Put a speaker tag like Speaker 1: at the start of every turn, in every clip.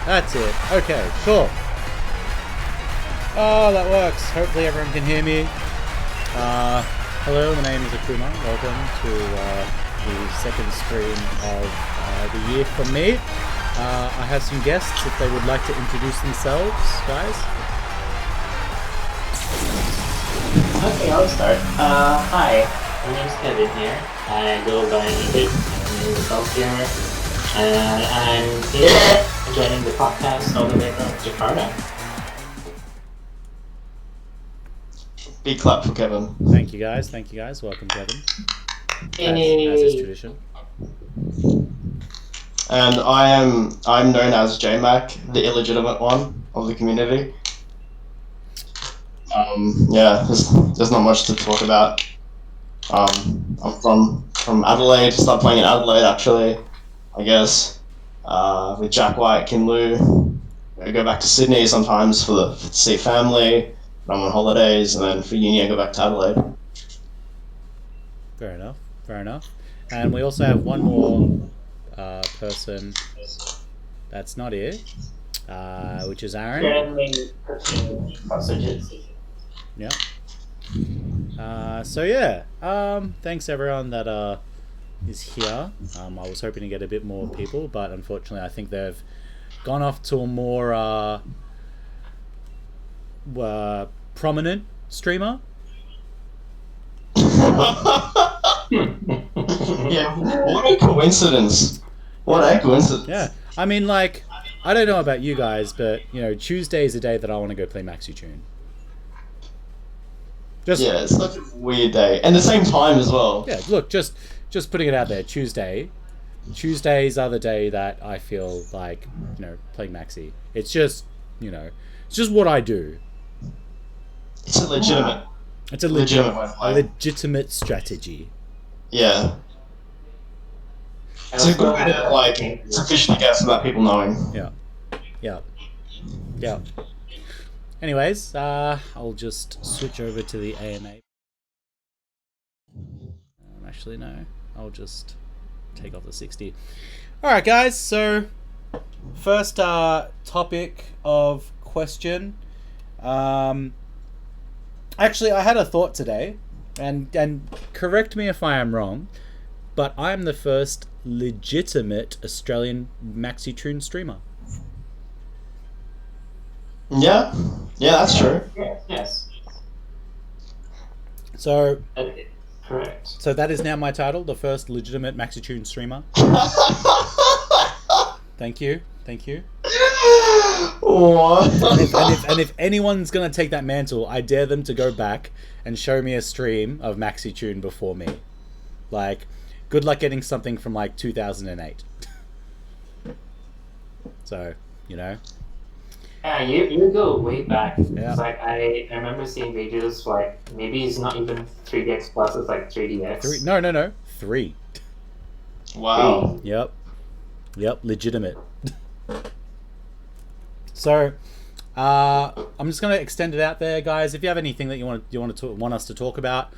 Speaker 1: That's it. Okay, cool. Oh, that works. Hopefully everyone can hear me. Hello, my name is Akuma. Welcome to the second stream of the year from me. I have some guests if they would like to introduce themselves, guys.
Speaker 2: Okay, I'll start. Hi, my name is Kevin here. I go by Nick. I'm in the South here. I'm here joining the podcast all the way from Jakarta.
Speaker 3: Big clap for Kevin.
Speaker 1: Thank you guys. Welcome, Kevin. As is tradition.
Speaker 3: And I'm known as JMac, the illegitimate one of the community. Yeah, there's not much to talk about. I'm from Adelaide. Started playing in Adelaide actually, I guess. With Jack White, Kim Lu. I go back to Sydney sometimes to see family. I'm on holidays, and then for uni I go back to Adelaide.
Speaker 1: Fair enough. And we also have one more person that's not here, which is Aaron. Yeah. So yeah, thanks everyone that is here. I was hoping to get a bit more people, but unfortunately I think they've gone off to a more prominent streamer.
Speaker 3: Yeah, what a coincidence.
Speaker 1: Yeah, I mean, like, I don't know about you guys, but, you know, Tuesday is a day that I want to go play Maxi Tune.
Speaker 3: Yeah, it's such a weird day. And the same time as well.
Speaker 1: Yeah, look, just putting it out there, Tuesdays are the day that I feel like, you know, playing Maxi. It's just, you know, it's just what I do.
Speaker 3: It's a legitimate
Speaker 1: legitimate strategy.
Speaker 3: Yeah. It's a good way to, like, sufficiently guess without people knowing.
Speaker 1: Yeah. Anyways, I'll just switch over to the AMA. Actually, no. I'll just take off the 60. Alright, guys. So, first topic of question. Actually, I had a thought today, and correct me if I am wrong, but I'm the first legitimate Australian Maxi Tune streamer.
Speaker 3: Yeah, that's true.
Speaker 2: Yes.
Speaker 1: So,
Speaker 2: correct.
Speaker 1: So that is now my title, the first legitimate Maxi Tune streamer. Thank you.
Speaker 3: What?
Speaker 1: And if anyone's gonna take that mantle, I dare them to go back and show me a stream of Maxi Tune before me. Like, good luck getting something from like 2008. So, you know.
Speaker 2: Yeah, you go way back.
Speaker 1: Yeah.
Speaker 2: It's like I remember seeing videos like maybe it's not even 3DX plus, it's like 3DX.
Speaker 1: No. 3.
Speaker 3: Wow.
Speaker 1: Yep, legitimate. So, I'm just gonna extend it out there, guys. If you have anything that you want us to talk about,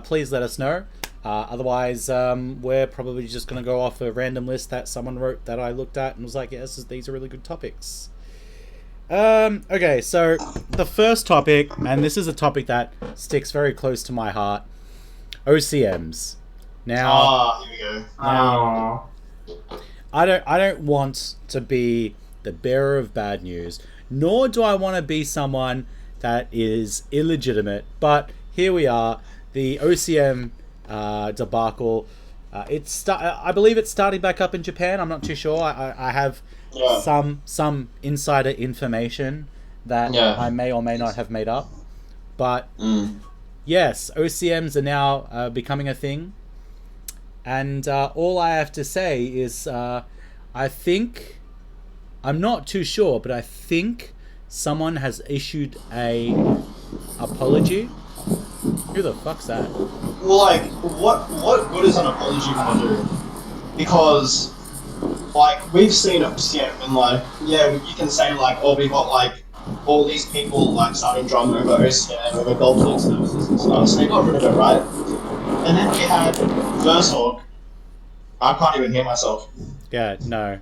Speaker 1: please let us know. Otherwise, we're probably just gonna go off a random list that someone wrote that I looked at and was like, yes, these are really good topics. Okay, so the first topic, and this is a topic that sticks very close to my heart, OCMs. Now,
Speaker 3: here we go.
Speaker 1: I don't want to be the bearer of bad news, nor do I want to be someone that is illegitimate, but here we are, the OCM debacle. I believe it's starting back up in Japan. I'm not too sure. I have some insider information that I may or may not have made up, but yes, OCMs are now becoming a thing, and all I have to say is I think, I'm not too sure, but I think someone has issued a apology. Who the fuck's that?
Speaker 3: Well, like, what good is an apology gonna do? Because, like, we've seen OCM and, like, yeah, you can say, like, oh, we got, like, all these people, like, starting drama over OCM, over gold league services and stuff, so they got rid of it, right? And then we had Versehog. I can't even hear myself.
Speaker 1: Yeah, no.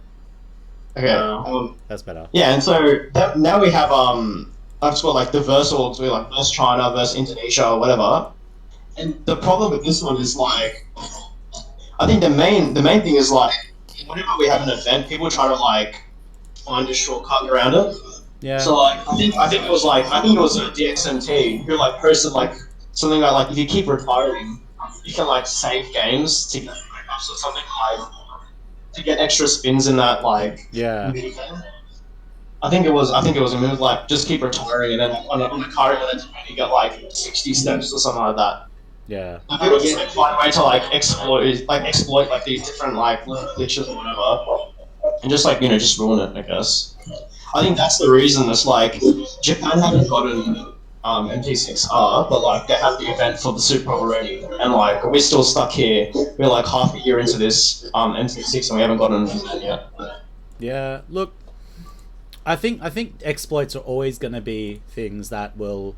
Speaker 3: Okay.
Speaker 1: That's better.
Speaker 3: Yeah, and so now we have I've just got like the versals, we like versus China versus Indonesia or whatever. And the problem with this one is like, I think the main thing is like, whenever we have an event, people try to like find a shortcut around it.
Speaker 1: Yeah.
Speaker 3: So like, I think it was DXMT who like posted like something like if you keep retiring, you can like save games to get backups or something like to get extra spins in that like mini game. I think it was a move like just keep retiring and then on a car event you get like 60 steps or something like that.
Speaker 1: Yeah.
Speaker 3: People just like find a way to like exploit like these different like glitches or whatever, and just like just ruin it. I guess. I think that's the reason. It's like Japan haven't gotten MT6R, but like they have the event for the Super already, and like we're still stuck here. We're like half a year into this MT6 and we haven't gotten an event yet.
Speaker 1: Yeah. Look, I think exploits are always going to be things that will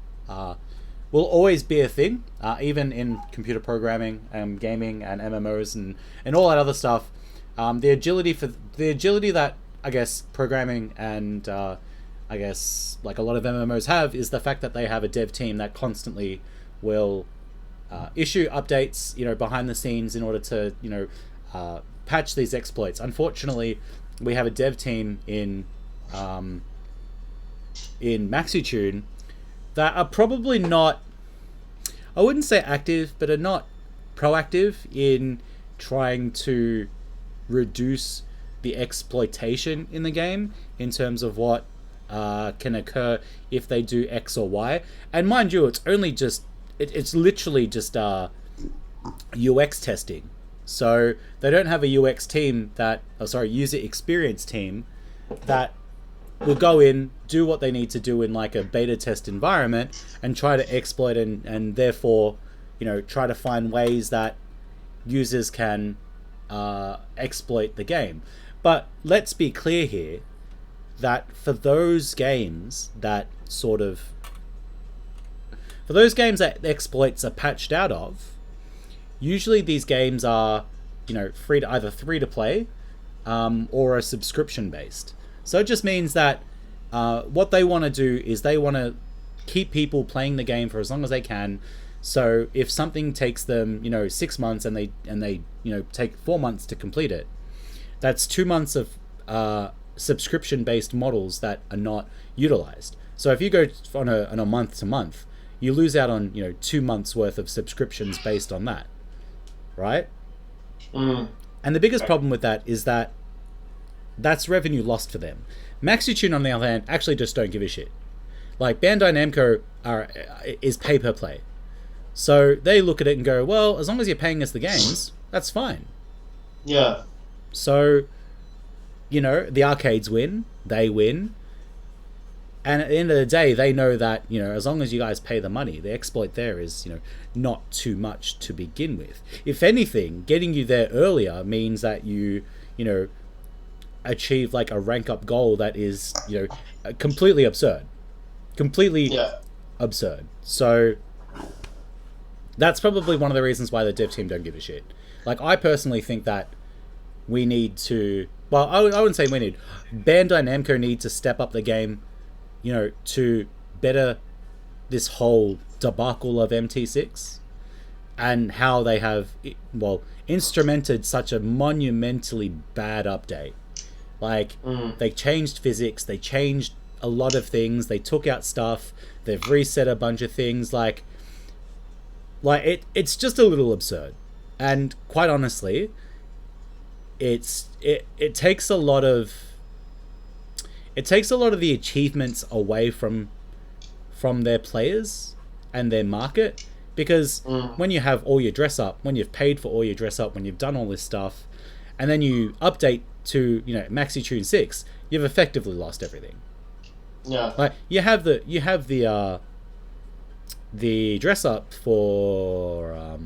Speaker 1: always be a thing, even in computer programming and gaming and MMOs and all that other stuff. The agility that I guess programming and I guess like a lot of MMOs have is the fact that they have a dev team that constantly will issue updates, behind the scenes in order to patch these exploits. Unfortunately, we have a dev team in MaxiTune that are probably not, I wouldn't say active, but are not proactive in trying to reduce the exploitation in the game in terms of what can occur if they do X or Y. And mind you, it's only just, it's literally just UX testing. So they don't have a UX team user experience team that will go in, do what they need to do in like a beta test environment and try to exploit and therefore, try to find ways that users can exploit the game. But let's be clear here that for those games that exploits are patched out of, usually these games are, either free to play or are subscription based. So it just means that what they want to do is they want to keep people playing the game for as long as they can. So if something takes them, 6 months and they take 4 months to complete it, that's 2 months of subscription-based models that are not utilized. So if you go on a month to month, you lose out on 2 months worth of subscriptions based on that, right? And the biggest problem with that is that that's revenue lost for them. MaxiTune, on the other hand, actually just don't give a shit. Like Bandai Namco is pay per play, so they look at it and go, well, as long as you're paying us the games, that's fine.
Speaker 3: Yeah.
Speaker 1: So, the arcades win, they win, and at the end of the day, they know that as long as you guys pay the money, the exploit there is not too much to begin with. If anything, getting you there earlier means that you achieve like a rank up goal that is completely absurd. Absurd. So that's probably one of the reasons why the dev team don't give a shit. Like, I personally think that we need to, well, I wouldn't say we need, Bandai Namco need to step up the game, to better this whole debacle of MT6 and how they have, instrumented such a monumentally bad update. Like, they changed physics, they changed a lot of things, they took out stuff, they've reset a bunch of things, it's just a little absurd. And quite honestly, it takes a lot of the achievements away from their players and their market, because when you have all your dress up, when you've paid for all your dress up, when you've done all this stuff, and then you update to MaxiTune 6, you've effectively lost everything.
Speaker 3: Yeah.
Speaker 1: Like, you have the dress up for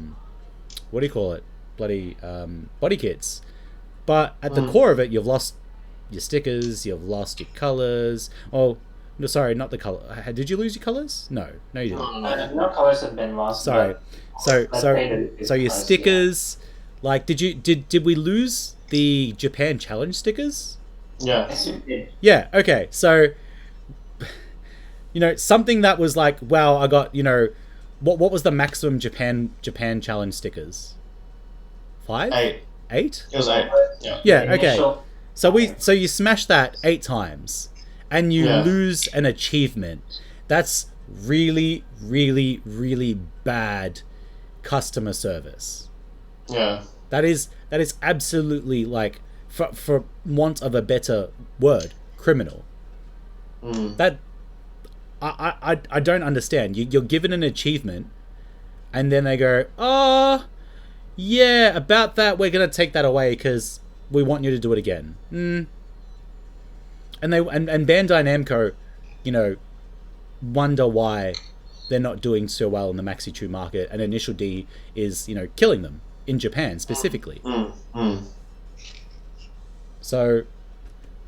Speaker 1: what do you call it? Bloody body kits. But at the core of it, you've lost your stickers, you've lost your colors. Oh, no, sorry, not the color. Did you lose your colors? No, you didn't.
Speaker 2: No colors have been lost.
Speaker 1: Sorry. So your stickers, like, did we lose the Japan Challenge stickers?
Speaker 3: Yeah.
Speaker 2: Yes, you did.
Speaker 1: Yeah, okay. So, something that was like, wow, I got, what was the maximum Japan challenge stickers? 5?
Speaker 3: 8.
Speaker 1: 8?
Speaker 3: It was 8. Yeah.
Speaker 1: Yeah,
Speaker 2: The
Speaker 1: okay.
Speaker 2: initial-
Speaker 1: So you smash that 8 times and you
Speaker 3: Yeah.
Speaker 1: lose an achievement. That's really, really, really bad customer service.
Speaker 3: Yeah.
Speaker 1: That is absolutely, like, for want of a better word, criminal. That I don't understand. You're given an achievement, and then they go, "Oh, yeah, about that, we're gonna take that away because we want you to do it again." And Bandai Namco, wonder why they're not doing so well in the Maxi 2 market, and Initial D is, killing them in Japan specifically. So,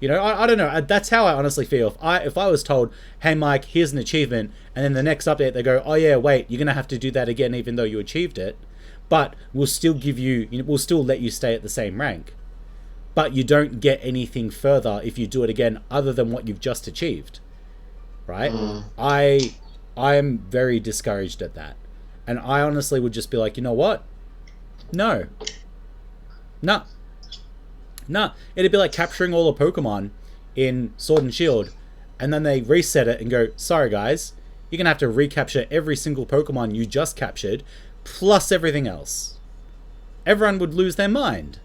Speaker 1: I don't know. That's how I honestly feel. If I was told, "Hey, Mike, here's an achievement," and then the next update they go, "Oh yeah, wait, you're gonna have to do that again, even though you achieved it, but we'll still we'll still let you stay at the same rank, but you don't get anything further if you do it again, other than what you've just achieved." Right? I'm very discouraged at that, and I honestly would just be like, you know what? No. It'd be like capturing all the Pokemon in Sword and Shield, and then they reset it and go, "Sorry guys, you're gonna have to recapture every single Pokemon you just captured, plus everything else." Everyone would lose their mind.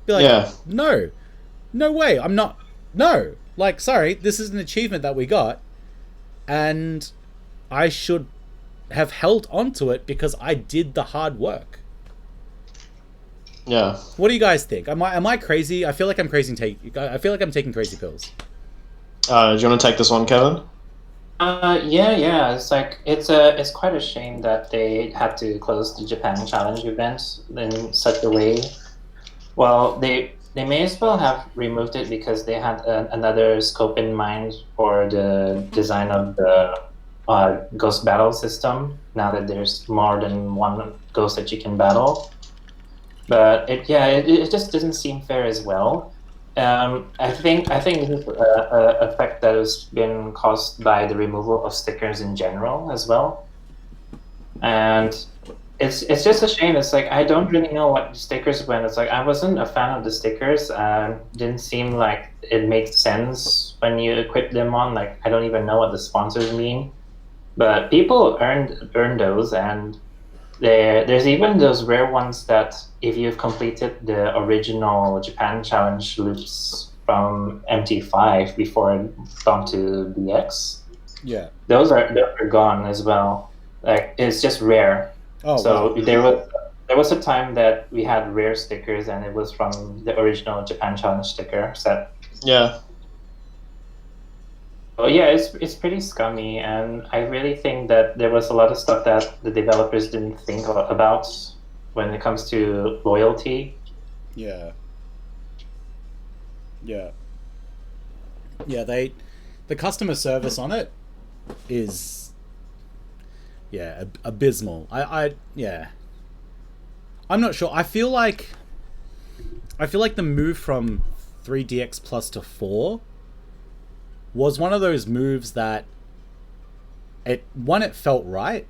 Speaker 1: Be like,
Speaker 3: Yeah.
Speaker 1: no way, I'm not. No, like, sorry, this is an achievement that we got, and I should have held onto it because I did the hard work.
Speaker 3: Yeah.
Speaker 1: What do you guys think? Am I crazy? I feel like I'm crazy. I feel like I'm taking crazy pills.
Speaker 3: Do you want to take this one, Kevin?
Speaker 2: Yeah. It's like it's quite a shame that they had to close the Japan Challenge event in such a way. Well, they may as well have removed it because they had another scope in mind for the design of the ghost battle system. Now that there's more than one ghost that you can battle. But it just doesn't seem fair as well. I think this is a effect that has been caused by the removal of stickers in general as well, and it's just a shame. It's like I don't really know what the stickers went. It's like I wasn't a fan of the stickers. Didn't seem like it made sense when you equip them on. Like I don't even know what the sponsors mean, but people earned those and. There's even those rare ones that if you've completed the original Japan Challenge loops from MT5 before it gone to BX,
Speaker 1: Yeah.
Speaker 2: those are gone as well. Like it's just rare.
Speaker 1: Oh,
Speaker 2: so
Speaker 1: wow.
Speaker 2: there was a time that we had rare stickers and it was from the original Japan Challenge sticker set.
Speaker 3: Yeah.
Speaker 2: Oh yeah, it's pretty scummy, and I really think that there was a lot of stuff that the developers didn't think about when it comes to loyalty.
Speaker 1: Yeah. The customer service on it is abysmal. I'm not sure. I feel like the move from 3DX Plus to 4 was one of those moves that it felt right,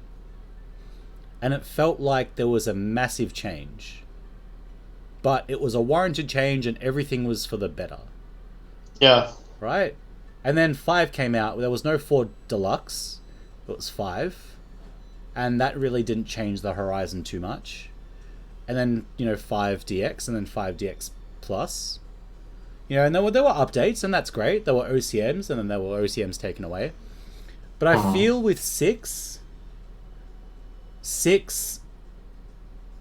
Speaker 1: and it felt like there was a massive change, but it was a warranted change and everything was for the better.
Speaker 3: Yeah.
Speaker 1: Right? And then 5 came out. There was no 4 Deluxe. It was 5. And that really didn't change the horizon too much. And then, 5DX and then 5DX Plus. And there were updates, and that's great. There were OCMs, and then there were OCMs taken away. But I feel with 6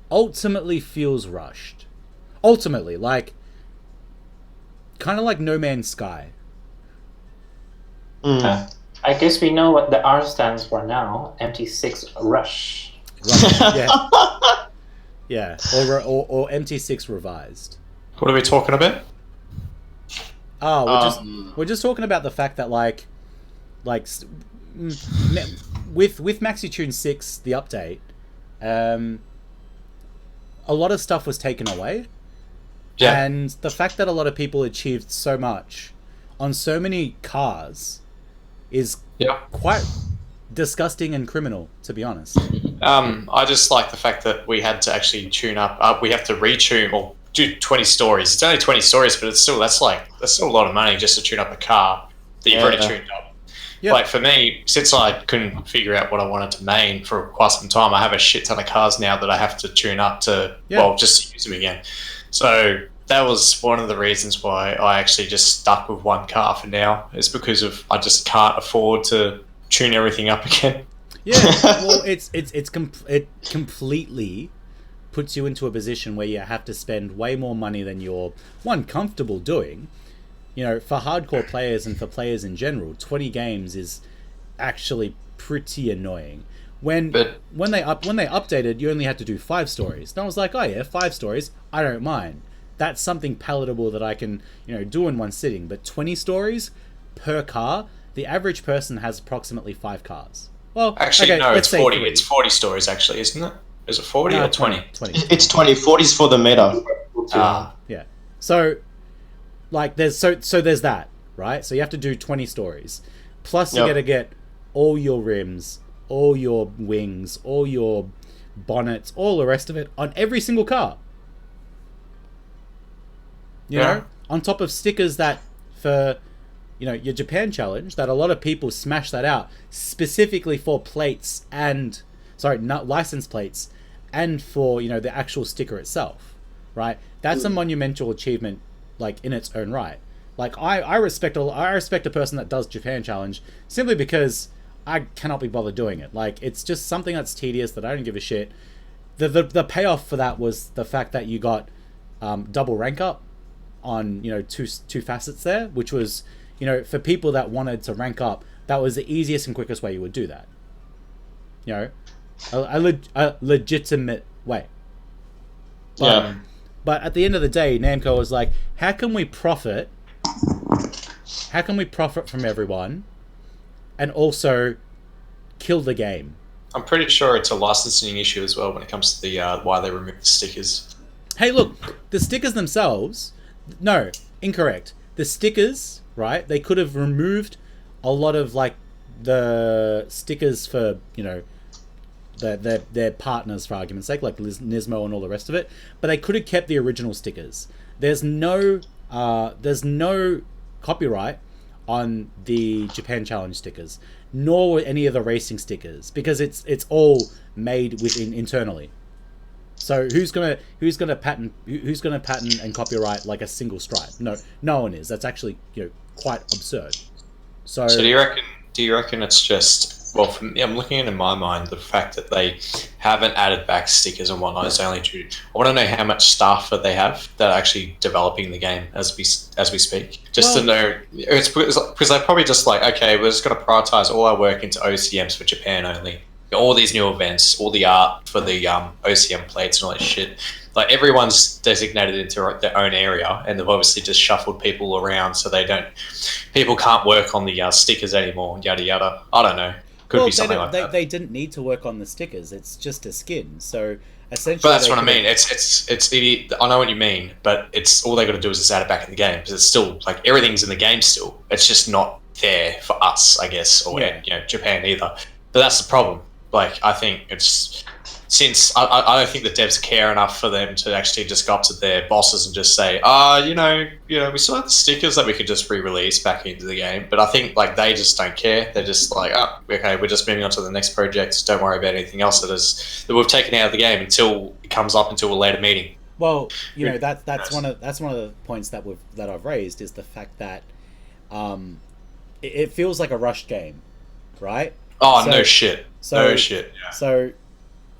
Speaker 1: ultimately feels rushed. Ultimately, kind of like No Man's Sky.
Speaker 2: I guess we know what the R stands for now. MT6 Rush.
Speaker 1: Yeah. Yeah. Or MT6 Revised.
Speaker 4: What are we talking about?
Speaker 1: Oh, we're just talking about the fact that with Maxi Tune 6, the update, a lot of stuff was taken away
Speaker 4: Yeah.
Speaker 1: And the fact that a lot of people achieved so much on so many cars is quite disgusting and criminal, to be honest.
Speaker 4: I just like the fact that we had to actually tune up. We have to retune or do 20 stories. It's only 20 stories, but it's still that's still a lot of money just to tune up a car that you've already tuned up.
Speaker 1: Yep.
Speaker 4: Like for me, since I couldn't figure out what I wanted to main for quite some time, I have a shit ton of cars now that I have to tune up to, just to use them again. So that was one of the reasons why I actually just stuck with one car for now, is because of I just can't afford to tune everything up again.
Speaker 1: Yeah, well, it completely puts you into a position where you have to spend way more money than you're comfortable doing. You know, for hardcore players and for players in general, 20 games is actually pretty annoying. When they updated, you only had to do 5 stories. And I was like, oh yeah, 5 stories, I don't mind. That's something palatable that I can, do in one sitting. But 20 stories per car, the average person has approximately 5 cars. Well,
Speaker 4: actually,
Speaker 1: okay,
Speaker 4: no, it's 40.
Speaker 1: 3.
Speaker 4: It's 40 stories, actually, isn't it? Is it 40 or 20?
Speaker 1: 20.
Speaker 3: It's 20. 40's for the meta.
Speaker 1: Yeah. So, like, there's that, right? So you have to do 20 stories. Plus, you gotta get all your rims, all your wings, all your bonnets, all the rest of it on every single car. You know? On top of stickers that for, your Japan challenge, that a lot of people smash that out specifically for plates and, not license plates, and for, the actual sticker itself, right? That's a monumental achievement, like, in its own right. Like, I respect a person that does Japan challenge simply because I cannot be bothered doing it. Like, it's just something that's tedious that I don't give a shit. The payoff for that was the fact that you got double rank up on, two facets there, which was, for people that wanted to rank up, that was the easiest and quickest way you would do that. A legitimate way. But at the end of the day, Namco was like, how can we profit from everyone and also kill the game?
Speaker 4: I'm pretty sure it's a licensing issue as well when it comes to the why they removed the stickers.
Speaker 1: Hey, look, the stickers themselves... No, incorrect. The stickers, right, they could have removed a lot of, like, the stickers for, their partners, for argument's sake, like Nismo and all the rest of it, but they could have kept the original stickers. There's no copyright on the Japan Challenge stickers, nor any of the racing stickers, because it's all made within internally. So who's gonna patent and copyright like a single stripe? No one is. That's actually quite absurd. So
Speaker 4: do you reckon it's just, well, for me, I'm looking at it in my mind, the fact that they haven't added back stickers and whatnot is only due. I want to know how much staff that they have that are actually developing the game as we speak. Just to know, it's because they're probably just like, okay, we're just going to prioritize all our work into OCMs for Japan only. All these new events, all the art for the OCM plates and all that shit. Like, everyone's designated into their own area, and they've obviously just shuffled people around so people can't work on the stickers anymore, yada yada. I don't know. Could be something like that.
Speaker 1: They didn't need to work on the stickers. It's just a skin. So essentially,
Speaker 4: but that's what I mean. It's I know what you mean, but it's all they got to do is just add it back in the game, because it's still like everything's in the game still. It's just not there for us, I guess, or Japan either. But that's the problem. Like, I think it's, since I don't think the devs care enough for them to actually just go up to their bosses and just say, we still have the stickers that we could just re-release back into the game. But I think, like, they just don't care. They're just like, oh, okay, we're just moving on to the next project. Don't worry about anything else that we've taken out of the game until it comes up until a later meeting.
Speaker 1: Well, that's one of the points that I've raised, is the fact that it feels like a rushed game, right?
Speaker 4: Oh, no shit. No shit. Yeah.
Speaker 1: So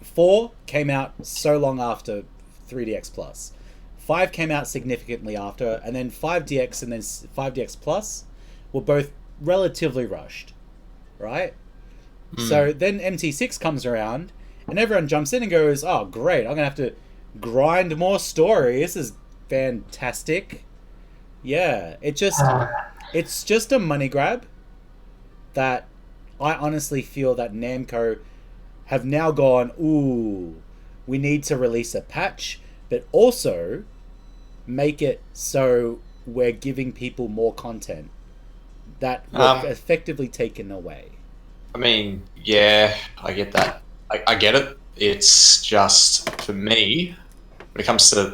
Speaker 1: 4 came out so long after 3DX Plus. 5 came out significantly after, and then 5DX and then 5DX Plus were both relatively rushed, right? So then MT6 comes around, and everyone jumps in and goes, oh, great, I'm going to have to grind more story. This is fantastic. Yeah, it's just a money grab that I honestly feel that Namco have now gone, ooh, we need to release a patch, but also make it so we're giving people more content that we're effectively taken away?
Speaker 4: I mean, yeah, I get that. I get it. It's just, for me, when it comes to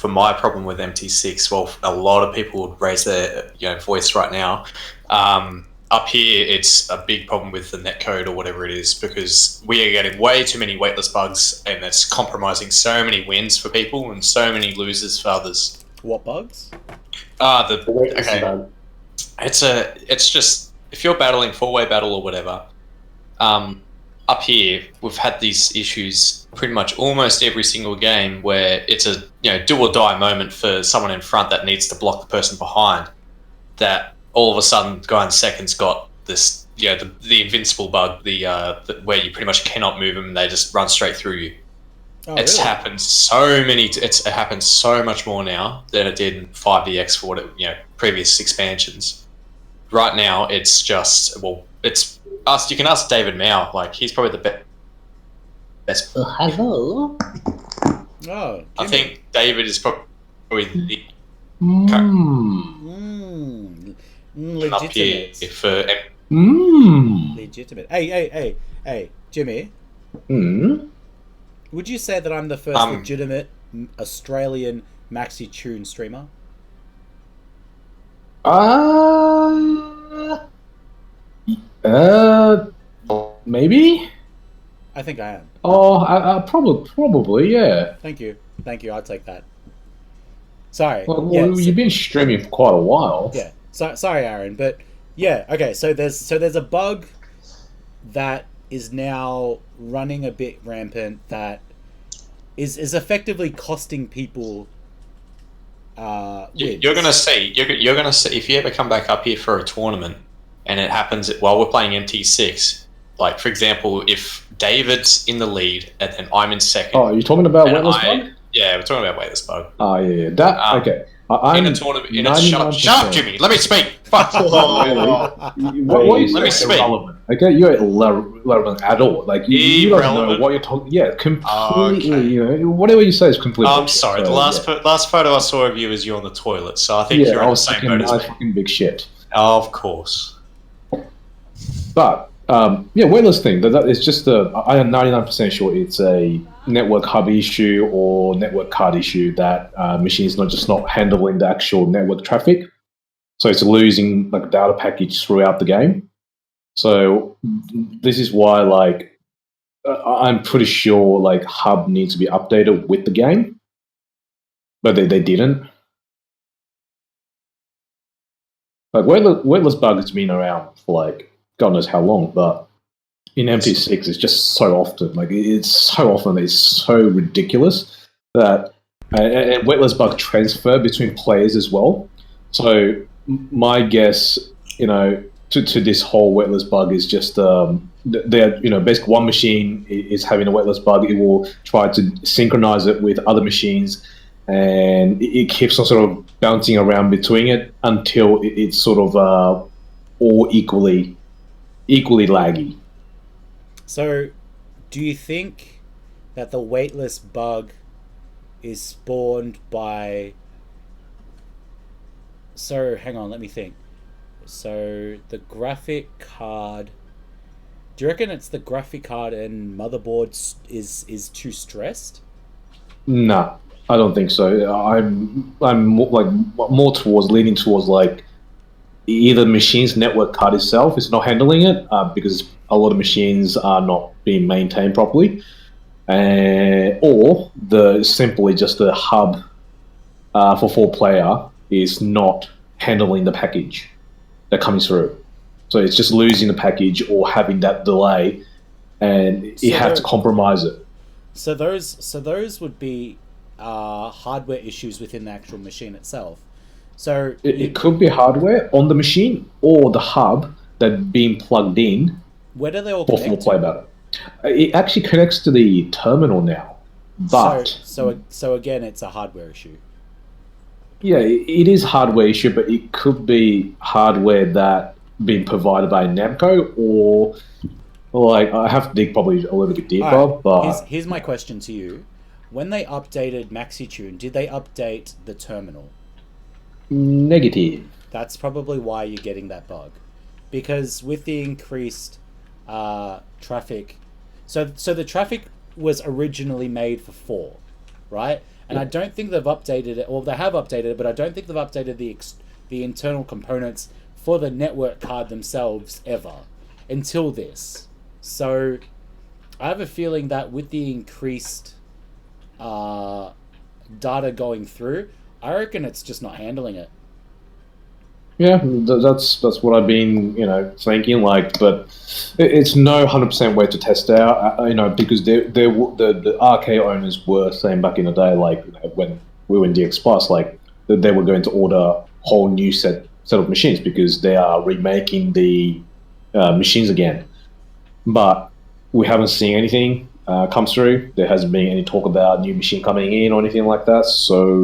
Speaker 4: my problem with MT6, well, a lot of people would raise their voice right now. Up here, it's a big problem with the netcode or whatever it is, because we are getting way too many weightless bugs, and it's compromising so many wins for people and so many losers for others.
Speaker 1: What bugs?
Speaker 2: The weightless bug.
Speaker 4: It's just, if you're battling 4-way battle or whatever, up here we've had these issues pretty much almost every single game where it's a do or die moment for someone in front that needs to block the person behind. That all of a sudden, guy in second's got this the invincible bug, the where you pretty much cannot move them and they just run straight through you.
Speaker 1: Oh,
Speaker 4: It's
Speaker 1: really?
Speaker 4: happened so many. It happens so much more now than it did in 5DX for previous expansions. Right now, it's just it's us. You can ask David Mao. Like, he's probably the best.
Speaker 2: Hello.
Speaker 1: Oh,
Speaker 4: I think David is probably the up here
Speaker 1: legitimate.
Speaker 4: for.
Speaker 1: Legitimate. Hey, Jimmy. Would you say that I'm the first legitimate Australian maxi tune streamer?
Speaker 5: Maybe.
Speaker 1: I think I am.
Speaker 5: Oh, probably, yeah.
Speaker 1: Thank you. I'll take that. Sorry.
Speaker 5: Well,
Speaker 1: Yeah,
Speaker 5: you've been streaming for quite a while.
Speaker 1: Yeah. Sorry, Aaron, but yeah. Okay. So there's a bug that is now running a bit rampant that is effectively costing people. Wins.
Speaker 4: You're gonna see if you ever come back up here for a tournament and it happens while we're playing MT6. Like, for example, if David's in the lead and then I'm in second.
Speaker 5: Oh, you're talking about weightless bug?
Speaker 4: Yeah, we're talking about weightless bug.
Speaker 5: Oh, yeah. That okay.
Speaker 4: In a tournament, shut up, Jimmy. Let me speak. Fuck.
Speaker 5: What you
Speaker 4: Let me
Speaker 5: say
Speaker 4: speak.
Speaker 5: irrelevant. Okay, you're irrelevant at all. Like you don't know what you're talking. Yeah, completely.
Speaker 4: Okay.
Speaker 5: Whatever you say is completely.
Speaker 4: I'm sorry.
Speaker 5: So,
Speaker 4: the last photo I saw of you was you on the toilet, so I think you're
Speaker 5: I
Speaker 4: in the
Speaker 5: was
Speaker 4: same boat as me.
Speaker 5: fucking big shit.
Speaker 4: Of course.
Speaker 5: But weightless thing. That is just I am 99% sure it's a network hub issue or network card issue that machines not handling the actual network traffic, so it's losing like data package throughout the game. So this is why I'm pretty sure like hub needs to be updated with the game, but they didn't. Like weightless bug has been around for like God knows how long, but in MT6 it's just so often. Like it's so ridiculous that and weightless bug transfer between players as well. So my guess, to this whole weightless bug is just basically one machine is having a weightless bug. It will try to synchronize it with other machines, and it keeps on sort of bouncing around between it until it's sort of all equally laggy.
Speaker 1: So, do you think that the weightless bug is spawned by... So, hang on, let me think. So, the graphic card... Do you reckon it's the graphic card and motherboard is too stressed?
Speaker 5: Nah, I don't think so. I'm leaning towards like either machine's network card itself is not handling it because a lot of machines are not being maintained properly, or simply just the hub for 4-player is not handling the package that comes through. So it's just losing the package or having that delay, and it has to compromise it.
Speaker 1: So those would be hardware issues within the actual machine itself. So
Speaker 5: it could be hardware on the machine or the hub that being plugged in.
Speaker 1: Where do they all
Speaker 5: for
Speaker 1: connect?
Speaker 5: Play better. It actually connects to the terminal now, but
Speaker 1: so again, it's a hardware issue.
Speaker 5: Yeah, it is hardware issue, but it could be hardware that being provided by Namco, or like I have to dig probably a little bit deeper.
Speaker 1: Right.
Speaker 5: But
Speaker 1: here's my question to you: when they updated MaxiTune, did they update the terminal?
Speaker 5: Negative.
Speaker 1: That's probably why you're getting that bug, because with the increased traffic, so the traffic was originally made for 4, right? And I don't think they've updated it, or they have updated it, but I don't think they've updated the internal components for the network card themselves ever until this. So I have a feeling that with the increased data going through, I reckon it's just not handling it.
Speaker 5: Yeah, that's what I've been, thinking. Like, but it's no 100% way to test out, because the arcade owners were saying back in the day, like when we were in DX Plus, like that they were going to order a whole new set of machines because they are remaking the machines again. But we haven't seen anything come through. There hasn't been any talk about new machine coming in or anything like that. So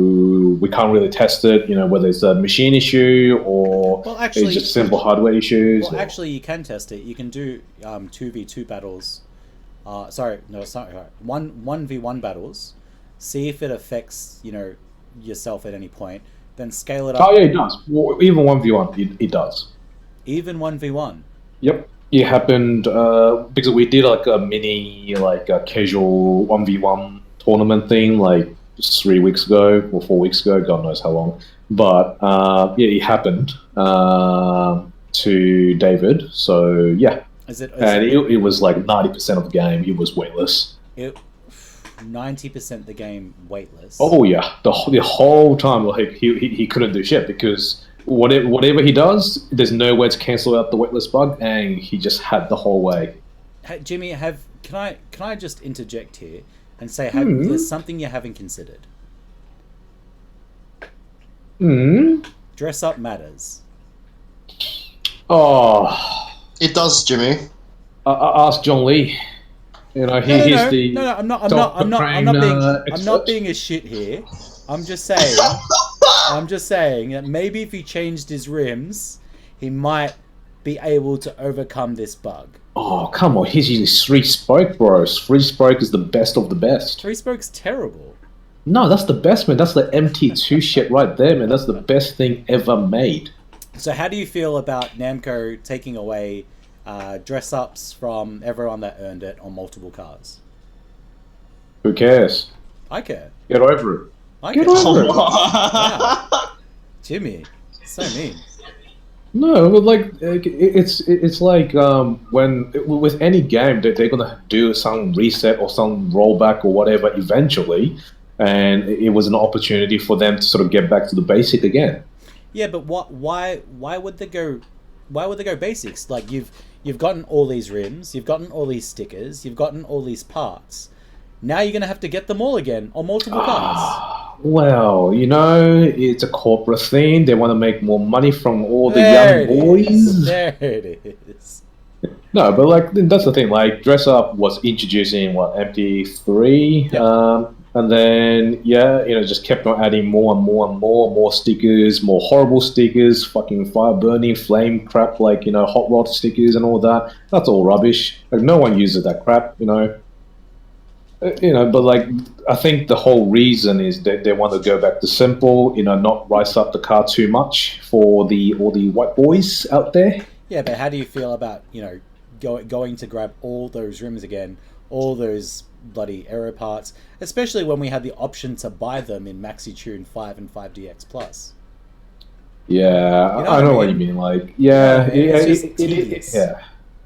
Speaker 5: we can't really test it, whether it's a machine issue or it's just simple hardware issues.
Speaker 1: Well, actually, you can test it. You can do 2v2 battles. 1v1 battles. See if it affects, yourself at any point. Then scale it up.
Speaker 5: Oh yeah, it does. Well, even 1v1, it does.
Speaker 1: Even 1v1.
Speaker 5: Yep. It happened because we did like a mini, like a casual 1v1 tournament thing like 3 weeks ago or 4 weeks ago, God knows how long. But it happened to David. So yeah, it was like 90% of the game. It was weightless.
Speaker 1: 90% the game weightless.
Speaker 5: Oh yeah, the whole time like he couldn't do shit because whatever he does, there's no way to cancel out the weightless bug, and he just had the whole way.
Speaker 1: Hey, Jimmy, can I just interject here and say there's something you haven't considered? Dress up matters.
Speaker 5: Oh,
Speaker 3: it does, Jimmy.
Speaker 5: Ask John Lee.
Speaker 1: I'm not being a shit here. I'm just saying that maybe if he changed his rims, he might be able to overcome this bug.
Speaker 5: Oh, come on. He's using 3-spoke, bro. 3-spoke is the best of the best.
Speaker 1: 3-spoke's terrible.
Speaker 5: No, that's the best, man. That's the MT2 shit right there, man. That's the best thing ever made.
Speaker 1: So how do you feel about Namco taking away dress-ups from everyone that earned it on multiple cars?
Speaker 5: Who cares?
Speaker 1: I care.
Speaker 5: Get over it.
Speaker 1: Get over it. Wow. Jimmy, so mean.
Speaker 5: No, but like it's like when with any game that they're gonna do some reset or some rollback or whatever eventually, and it was an opportunity for them to sort of get back to the basic again.
Speaker 1: Yeah, but why would they go? Why would they go basics? Like you've gotten all these rims, you've gotten all these stickers, you've gotten all these parts. Now you're gonna have to get them all again on multiple cars.
Speaker 5: Well, it's a corporate thing. They want to make more money from all the young boys.
Speaker 1: There it is.
Speaker 5: No, but like that's the thing. Like Dress Up was introducing MT3, and then just kept on adding more and more stickers, more horrible stickers, fucking fire burning, flame crap, like hot rod stickers and all that. That's all rubbish. Like no one uses that crap, but like I think the whole reason is that they want to go back to simple, not rice up the car too much for all the white boys out there.
Speaker 1: Yeah, but how do you feel about going to grab all those rims again, all those bloody aero parts, especially when we had the option to buy them in MaxiTune 5 and 5DX Plus?
Speaker 5: Yeah, I know what you mean. Like, yeah.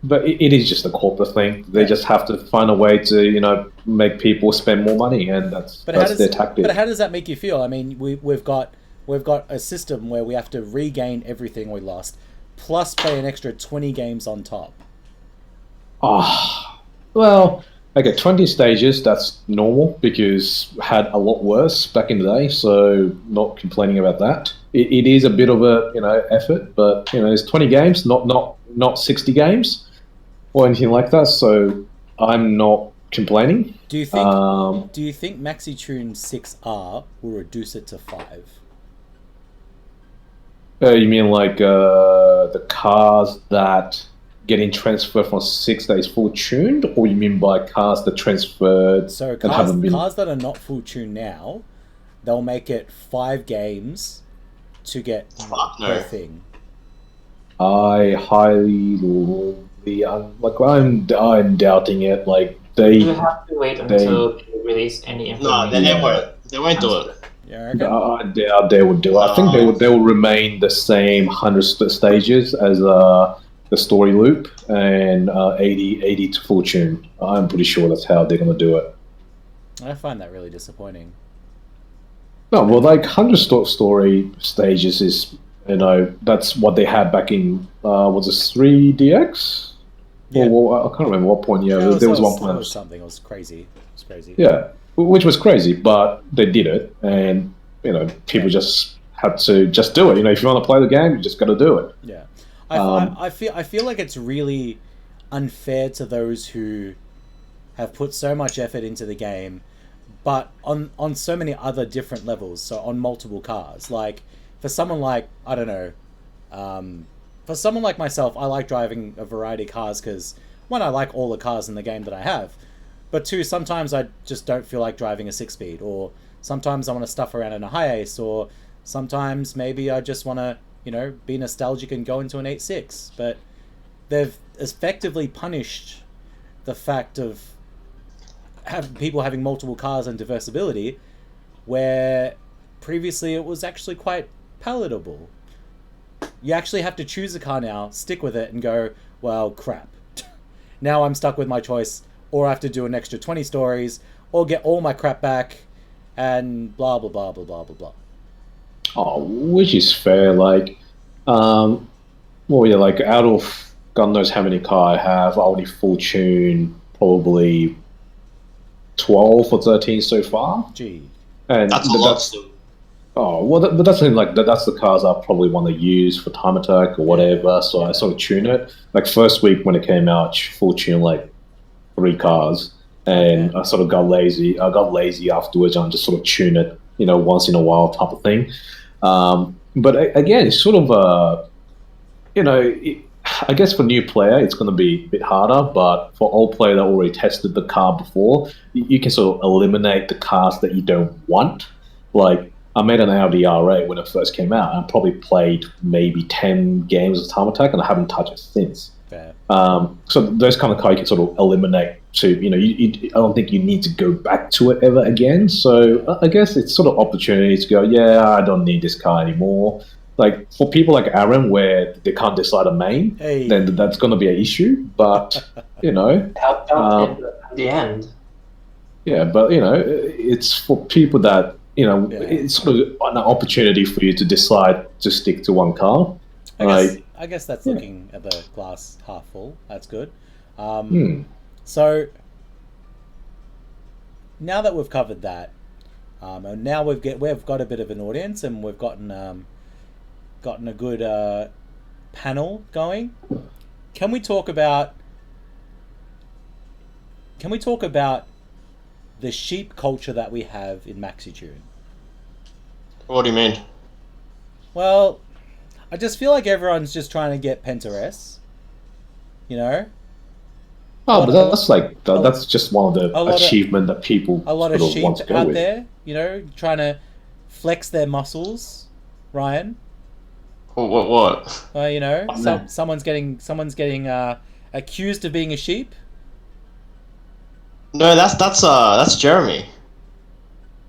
Speaker 5: But it is just a corporate thing. They just have to find a way to, make people spend more money, and that's their tactic.
Speaker 1: But how does that make you feel? I mean, we've got a system where we have to regain everything we lost, plus play an extra 20 games on top.
Speaker 5: Well, okay, 20 stages, that's normal because had a lot worse back in the day, so not complaining about that. It is a bit of a effort, but it's 20 games, not 60 games or anything like that, so I'm not complaining.
Speaker 1: Do you think MaxiTune 6R will reduce it to 5?
Speaker 5: You mean like the cars that getting transferred from 6 days full tuned, or you mean by cars that transferred
Speaker 1: So
Speaker 5: and haven't been?
Speaker 1: cars that are not full tuned now, they'll make it 5 games to get
Speaker 3: Fuck no.
Speaker 1: per thing.
Speaker 5: I highly I'm doubting it. Like
Speaker 2: You
Speaker 5: they,
Speaker 2: have to wait until they release any
Speaker 3: No,
Speaker 2: information.
Speaker 3: they won't do it.
Speaker 1: You reckon?
Speaker 5: I doubt they would do it. I think they will remain the same 100 stages as the story loop and 80 to full tune. I'm pretty sure that's how they're gonna do it.
Speaker 1: I find that really disappointing.
Speaker 5: No, well, like 100 story stages is, that's what they had back in, was it 3DX?
Speaker 1: Yeah.
Speaker 5: Well, I can't remember what point, there was one point.
Speaker 1: It was something, it was crazy. It was crazy.
Speaker 5: Yeah, which was crazy, but they did it, and, people just had to just do it. If you want to play the game, you just got to do it.
Speaker 1: Yeah. I feel like it's really unfair to those who have put so much effort into the game, but on so many other different levels, so on multiple cars. Like, for someone like, I don't know, for someone like myself, I like driving a variety of cars because, one, I like all the cars in the game that I have, but two, sometimes I just don't feel like driving a 6-speed, or sometimes I want to stuff around in a high ace, or sometimes maybe I just want to, be nostalgic and go into an 8.6. But they've effectively punished the fact of people having multiple cars and diversibility, where previously it was actually quite palatable. You actually have to choose a car now, stick with it, and go, well, crap. Now I'm stuck with my choice, or I have to do an extra 20 stories, or get all my crap back, and blah, blah, blah, blah, blah, blah, blah.
Speaker 5: Oh, which is fair. Like, out of God knows how many car I have, I only full tune probably 12 or 13 so far.
Speaker 1: Gee.
Speaker 5: And
Speaker 3: That's a lot still.
Speaker 5: Oh, well, but that's the thing, like, that's the cars I probably want to use for time attack or whatever, so I sort of tune it. Like, first week when it came out, full tune, like, 3 cars, and I sort of got lazy. I got lazy afterwards and just sort of tune it, once in a while type of thing. But again, it's sort of I guess for new player, it's going to be a bit harder, but for old player that already tested the car before, you can sort of eliminate the cars that you don't want. Like, I made an Audi R8 when it first came out, and probably played maybe 10 games of time attack, and I haven't touched it since.
Speaker 1: Fair.
Speaker 5: So those kind of cars you can sort of eliminate to, I don't think you need to go back to it ever again. So I guess it's sort of opportunity to go, yeah, I don't need this car anymore. Like, for people like Aaron, where they can't decide a main, then that's going to be an issue. But,
Speaker 2: Helped out at the end.
Speaker 5: Yeah, but, it's for people that, it's sort of an opportunity for you to decide to stick to one car.
Speaker 1: I guess that's looking at the glass half full. That's good. So now that we've covered that, and now we've got a bit of an audience, and we've gotten a good panel going. Can we talk about the sheep culture that we have in MaxiTune?
Speaker 3: What do you mean?
Speaker 1: Well, I just feel like everyone's just trying to get PkNSRS.
Speaker 5: Oh, but that's just one of the achievement that people
Speaker 1: a lot of sheep
Speaker 5: want to go
Speaker 1: out
Speaker 5: with.
Speaker 1: there, trying to flex their muscles. Ryan,
Speaker 3: What?
Speaker 1: someone's getting accused of being a sheep.
Speaker 3: No, that's Jeremy.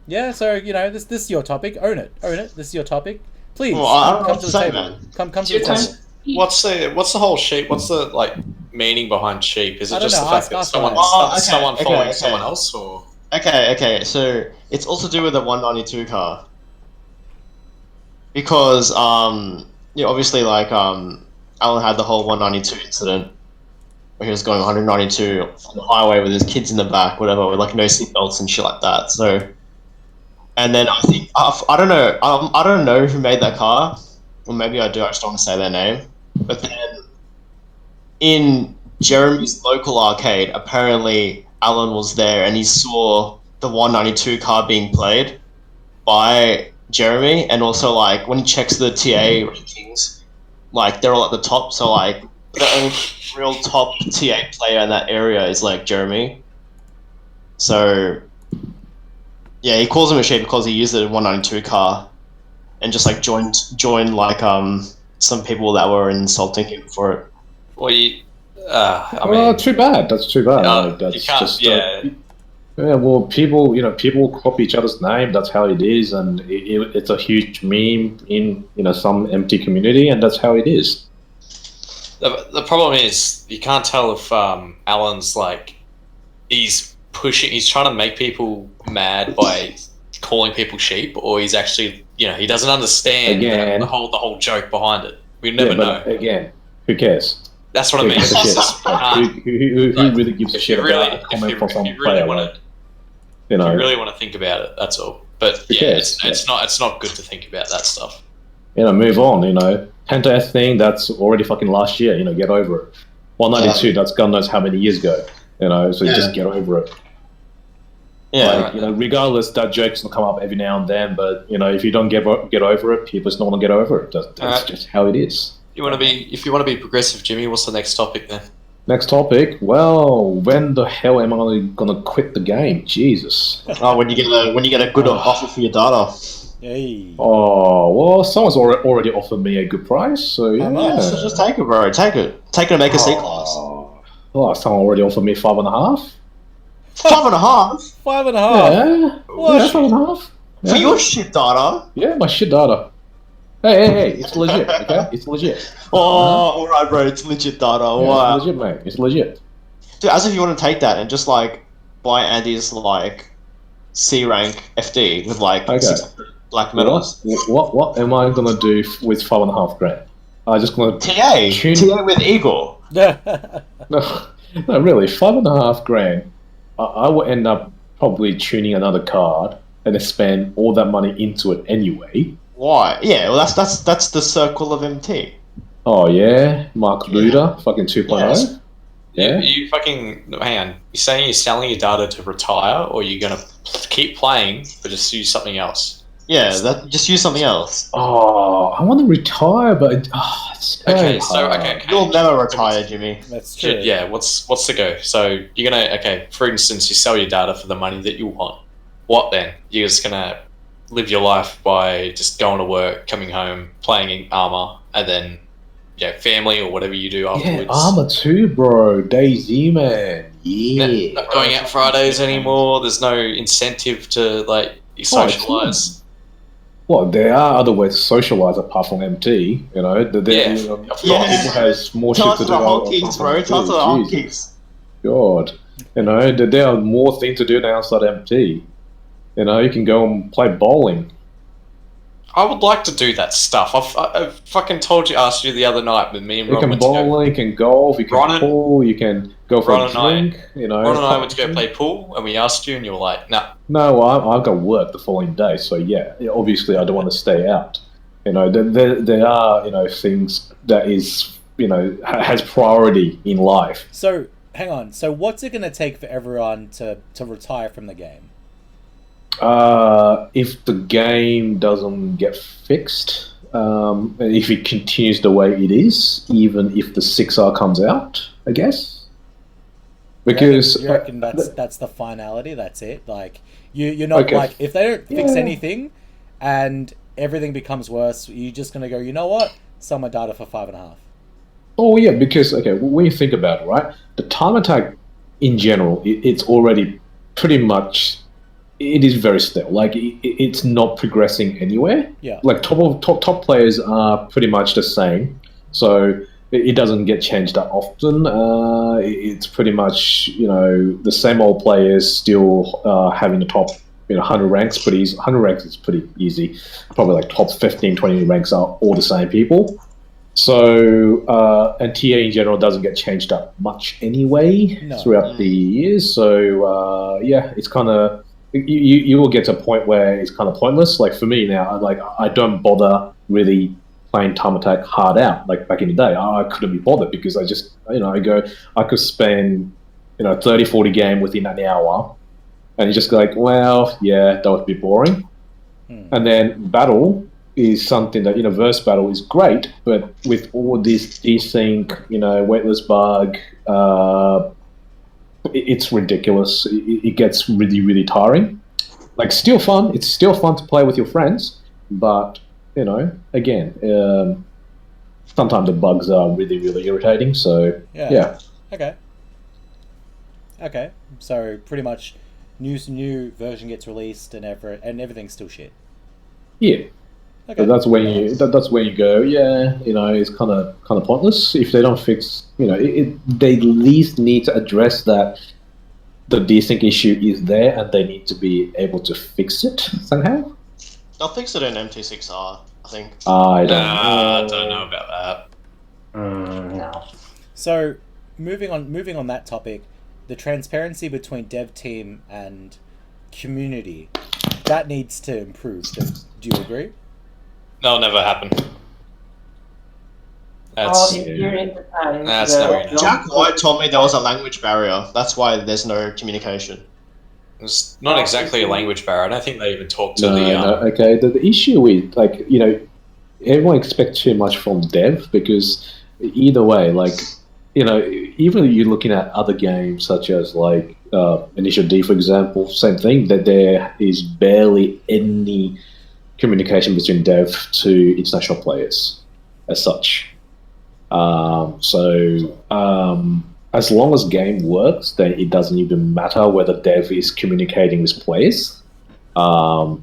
Speaker 1: Yeah, so this is your topic. Own it. This is your topic. Please,
Speaker 3: Well, I don't know
Speaker 1: come
Speaker 3: what
Speaker 1: to
Speaker 3: to
Speaker 1: the
Speaker 3: say,
Speaker 1: table.
Speaker 3: man.
Speaker 1: Come to the table.
Speaker 4: What's the whole sheep? What's the meaning behind sheep? Is
Speaker 1: I
Speaker 4: it
Speaker 1: don't
Speaker 4: just
Speaker 1: know,
Speaker 4: the fact
Speaker 1: ask
Speaker 4: that someone
Speaker 1: Ryan.
Speaker 4: someone
Speaker 3: Okay,
Speaker 4: following
Speaker 3: okay.
Speaker 4: someone else, or
Speaker 3: Okay, so it's also to do with the 192 car. Because, obviously, Alan had the whole 192 incident where he was going 192 on the highway with his kids in the back, whatever, with no seatbelts and shit like that. So, and then I think I don't know who made that car, or maybe I do. I just don't want to say their name. But then in Jeremy's local arcade, apparently Alan was there and he saw the 192 car being played by Jeremy, and also when he checks the TA rankings, they're all at the top. So the only real top TA player in that area is like Jeremy. So yeah, he calls him a sheep because he used a 192 car and just like joined like some people that were insulting him for it.
Speaker 4: Well, I mean,
Speaker 5: too bad. That's too bad. Like,
Speaker 4: you
Speaker 5: that's
Speaker 4: can't.
Speaker 5: just
Speaker 4: Yeah,
Speaker 5: yeah. Well, people copy each other's name. That's how it is, and it's a huge meme in some empty community, and that's how it is.
Speaker 4: the problem is you can't tell if Alan's like he's trying to make people mad by calling people sheep, or he's actually he doesn't understand the whole joke behind it. We never know.
Speaker 5: Again, who cares?
Speaker 4: That's what I mean.
Speaker 5: Who really gives a shit about a comment from some player?
Speaker 4: If you really want to think about it, that's all. But yeah, it's not good to think about that stuff.
Speaker 5: Move on. Penta F thing, that's already fucking last year. Get over it. 192, that's God knows how many years ago. So just get over it.
Speaker 3: Yeah.
Speaker 5: Like, regardless, that joke's gonna come up every now and then. But if you don't get over it, people's not gonna get over it. That's just how it is.
Speaker 4: If you want to be progressive, Jimmy, what's the next topic then?
Speaker 5: Next topic. Well, when the hell am I gonna quit the game? Jesus.
Speaker 3: Oh, when you get a good offer for your data.
Speaker 1: Hey.
Speaker 5: Oh well, someone's already offered me a good price, so yeah.
Speaker 3: So just take it, bro. Take it and make a C class.
Speaker 5: Oh, someone already offered me 5.5.
Speaker 3: 5.5?
Speaker 1: 5.5.
Speaker 5: Yeah.
Speaker 1: What?
Speaker 5: Yeah, 5.5.
Speaker 3: For your shit data?
Speaker 5: Yeah, my shit data. Hey, it's legit, okay? It's legit.
Speaker 3: Oh, alright, bro, it's legit data.
Speaker 5: Yeah,
Speaker 3: Wow.
Speaker 5: it's legit, mate. It's legit.
Speaker 3: Dude, as if you want to take that and just, like, buy Andy's, like, C rank FD with, like, 600 black medals.
Speaker 5: What am I gonna do with 5.5 grand? I'm just gonna
Speaker 3: TA with Eagle.
Speaker 5: No, really, 5.5 grand. I will end up probably tuning another card and then spend all that money into it anyway.
Speaker 3: Why? Yeah, well, that's the circle of MT.
Speaker 5: Oh yeah, Mark Luda, fucking 2.0.
Speaker 3: Yes.
Speaker 5: Yeah.
Speaker 4: You fucking hang on. You're saying you're selling your data to retire, or you're gonna keep playing but just use something else?
Speaker 3: Yeah, just use something else.
Speaker 5: Oh, I want to retire, but it's
Speaker 4: okay.
Speaker 3: You'll never retire, Jimmy.
Speaker 1: That's true.
Speaker 4: Yeah. What's the go? So you're gonna for instance, you sell your data for the money that you want. What then? You're just gonna live your life by just going to work, coming home, playing in Armour, and then family or whatever you do afterwards.
Speaker 5: Yeah, Armour too, bro. DayZ, man. Yeah.
Speaker 4: Not going out Fridays anymore. There's no incentive to socialise.
Speaker 5: Well, there are other ways to socialise apart from MT. A lot of people has more shit to do.
Speaker 3: Tell us the whole kicks.
Speaker 5: God, there are more things to do than outside MT. You can go and play bowling.
Speaker 4: I would like to do that stuff. I fucking asked you the other night with me and
Speaker 5: Ron. You can bowl, you can golf, you can pool, you can go for a drink.
Speaker 4: Ron and I went to go play pool, and we asked you, and you were like, "No."
Speaker 5: No, I've got work the following day, so yeah. Obviously, I don't want to stay out. There are things that is has priority in life.
Speaker 1: So hang on. So what's it going to take for everyone to retire from the game?
Speaker 5: If the game doesn't get fixed, if it continues the way it is, even if the 6R comes out, I guess. Because
Speaker 1: you reckon that's the finality. That's it. Like you're not like if they don't fix anything, and everything becomes worse, you're just gonna go. You know what? Sell my data for 5.5.
Speaker 5: Oh yeah, because when you think about it, right, the time attack in general, it's already pretty much. It is very still. Like it's not progressing anywhere.
Speaker 1: Yeah. Like
Speaker 5: top players are pretty much the same, so it doesn't get changed that often. It's pretty much the same old players still having the top 100 ranks. 100 ranks is pretty easy. Probably like top 15, 20 ranks are all the same people. So and TA in general doesn't get changed up much anyway throughout the years. So it's kind of. You will get to a point where it's kind of pointless. Like for me now, I don't bother really playing time attack hard out. Like back in the day, I couldn't be bothered because I just I could spend 30, 40 game within an hour, and you just go like, well, yeah, that would be boring. And then battle, is something that, verse battle is great, but with all this desync, weightless bug, it's ridiculous. It gets really, really tiring. Like, still fun. It's still fun to play with your friends, but, again, sometimes the bugs are really, really irritating, so, yeah.
Speaker 1: Okay. So, pretty much, new version gets released and everything's still shit.
Speaker 5: Yeah. Okay. So that's when you go, it's kind of pointless if they don't fix. They at least need to address that the desync issue is there, and they need to be able to fix it somehow.
Speaker 3: They'll fix it in MT6R, I think.
Speaker 4: I don't know about that.
Speaker 2: No.
Speaker 1: So, moving on that topic, the transparency between dev team and community, that needs to improve. Do you agree?
Speaker 4: That'll never happen.
Speaker 2: That's never gonna happen.
Speaker 3: Jack White told me there was a language barrier. That's why there's no communication.
Speaker 4: It's not exactly a language barrier. I don't think they even talk to
Speaker 5: Okay, the issue is, everyone expects too much from dev, because either way, even if you're looking at other games such as Initial D, for example, same thing, that there is barely any communication between dev to international players as such. As long as game works, then it doesn't even matter whether dev is communicating with players. At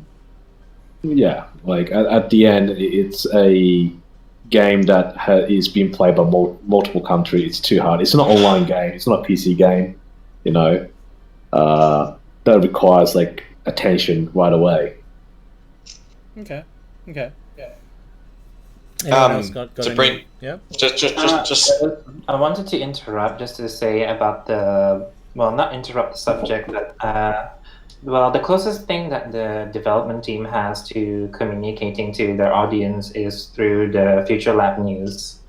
Speaker 5: the end, it's a game that is being played by multiple countries. It's too hard. It's not an online game. It's not a PC game. That requires attention right away.
Speaker 1: Okay. Yeah.
Speaker 2: I wanted to interrupt just to say about not interrupt the subject, but the closest thing that the development team has to communicating to their audience is through the Future Lab news.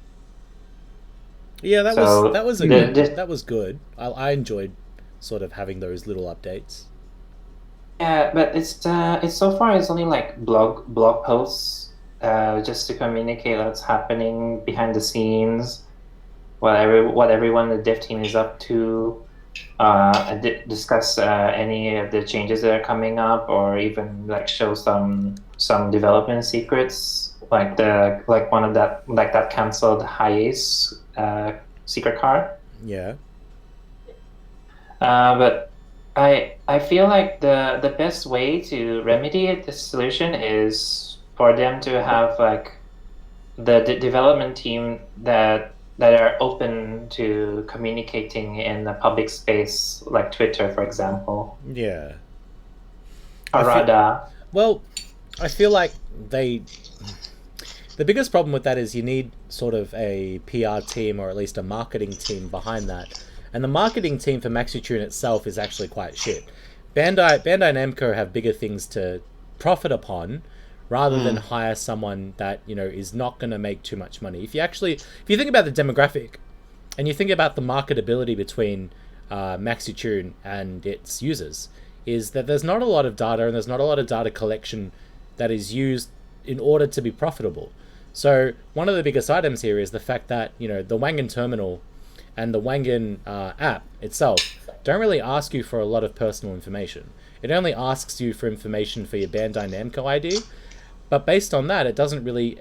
Speaker 1: Yeah, that was good. I enjoyed sort of having those little updates.
Speaker 2: Yeah, but it's so far it's only blog posts, just to communicate what's happening behind the scenes, what everyone in the dev team is up to, discuss any of the changes that are coming up, or even show some development secrets, that canceled Hiace secret card.
Speaker 1: Yeah.
Speaker 2: But I feel like the best way to remedy it, the solution, is for them to have the development team that are open to communicating in the public space, like Twitter, for example.
Speaker 1: Yeah.
Speaker 2: I
Speaker 1: feel like the biggest problem with that is you need sort of a PR team, or at least a marketing team behind that. And the marketing team for Maxitune itself is actually quite shit. Bandai Namco have bigger things to profit upon, rather than hire someone that is not going to make too much money. If you think about the demographic, and you think about the marketability between Maxitune and its users, is that there's not a lot of data, and there's not a lot of data collection that is used in order to be profitable. So one of the biggest items here is the fact that the Wangan terminal and the Wangan app itself don't really ask you for a lot of personal information. It only asks you for information for your Bandai Namco ID, but based on that, it doesn't really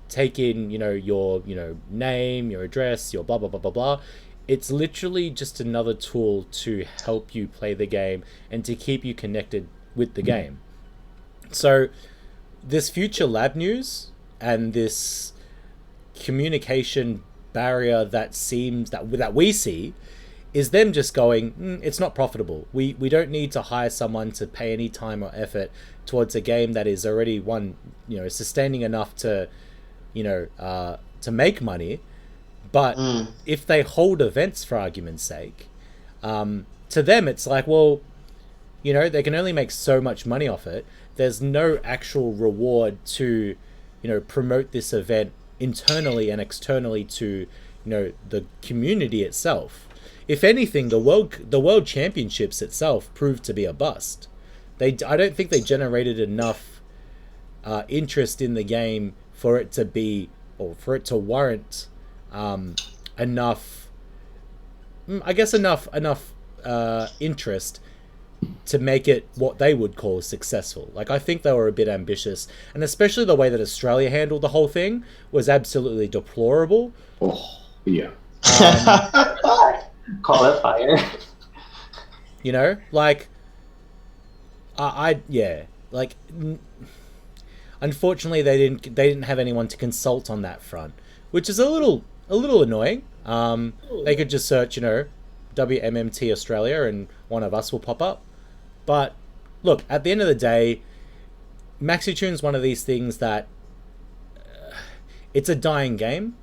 Speaker 1: take in your name, your address, your blah blah blah blah blah. It's literally just another tool to help you play the game and to keep you connected with the game. So this Future Lab news and this communication barrier that we see is them just going, it's not profitable. We don't need to hire someone to pay any time or effort towards a game that is already sustaining enough to make money. But if they hold events, for argument's sake, to them it's like, well, they can only make so much money off it. There's no actual reward to promote this event internally and externally to the community itself. If anything, the world championships itself proved to be a bust. I don't think they generated enough interest in the game for it to be, or for it to warrant enough, I guess enough interest to make it what they would call successful. Like, I think they were a bit ambitious, and especially the way that Australia handled the whole thing was absolutely deplorable.
Speaker 5: Oh, yeah.
Speaker 2: Call it fire.
Speaker 1: You know, like, like, unfortunately they didn't have anyone to consult on that front, which is a little annoying. They could just search, you know, WMMT Australia and one of us will pop up. But look, at the end of the day, MaxiTune's one of these things that it's a dying game,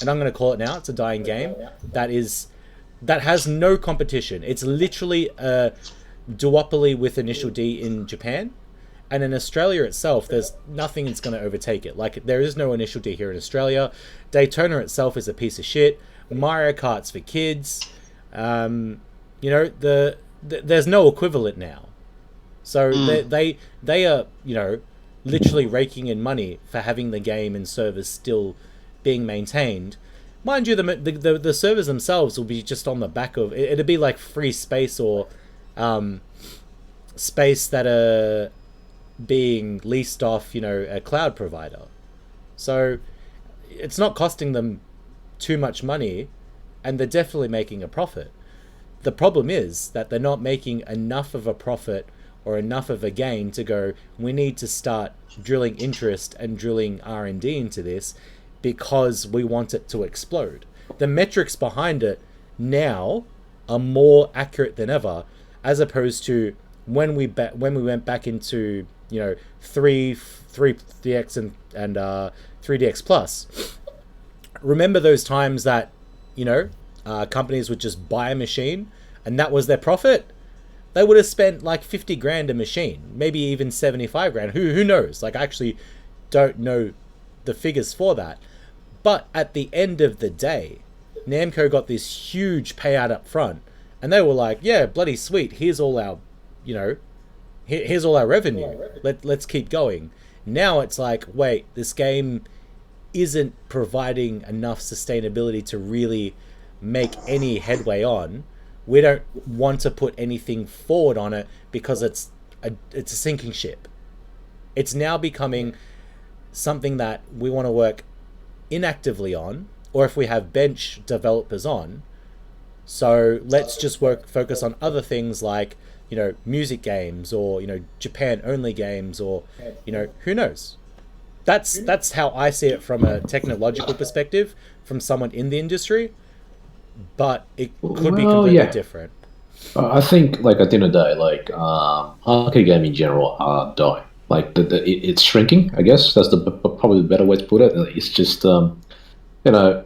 Speaker 1: and I'm going to call it now. It's a dying game that has no competition. It's literally a duopoly with initial D in Japan, and in Australia itself, there's nothing that's going to overtake it. Like, there is no initial D here in Australia. Daytona itself is a piece of shit. Mario Kart's for kids. You know, there's no equivalent now. So they are, you know, literally raking in money for having the game and servers still being maintained. Mind you, the servers themselves will be just on the back of it. It'd be like free space or space that are being leased off, you know, a cloud provider. So it's not costing them too much money, and they're definitely making a profit. The problem is that they're not making enough of a profit or enough of a gain to go, we need to start drilling interest and drilling R&D into this because we want it to explode. The metrics behind it now are more accurate than ever, as opposed to when we went back into, you know, 3DX and 3DX Plus. Remember those times that, you know, companies would just buy a machine and that was their profit? They would have spent like 50 grand a machine, maybe even 75 grand. Who knows? Like, I actually don't know the figures for that. But at the end of the day, Namco got this huge payout up front, and they were like, yeah, bloody sweet, here's all our, you know, here's all our revenue. Let's keep going. Now it's like, wait, this game isn't providing enough sustainability to really make any headway on. We don't want to put anything forward on it because it's a sinking ship. It's now becoming something that we want to work inactively on, or if we have bench developers on. So let's just focus on other things like, you know, music games, or, you know, Japan only games, or, you know, who knows. That's how I see it from a technological perspective, from someone in the industry. But it could be completely different.
Speaker 5: I think, like, at the end of the day, like, arcade game in general are dying. Like, it's shrinking, I guess. That's probably the better way to put it. It's just, you know,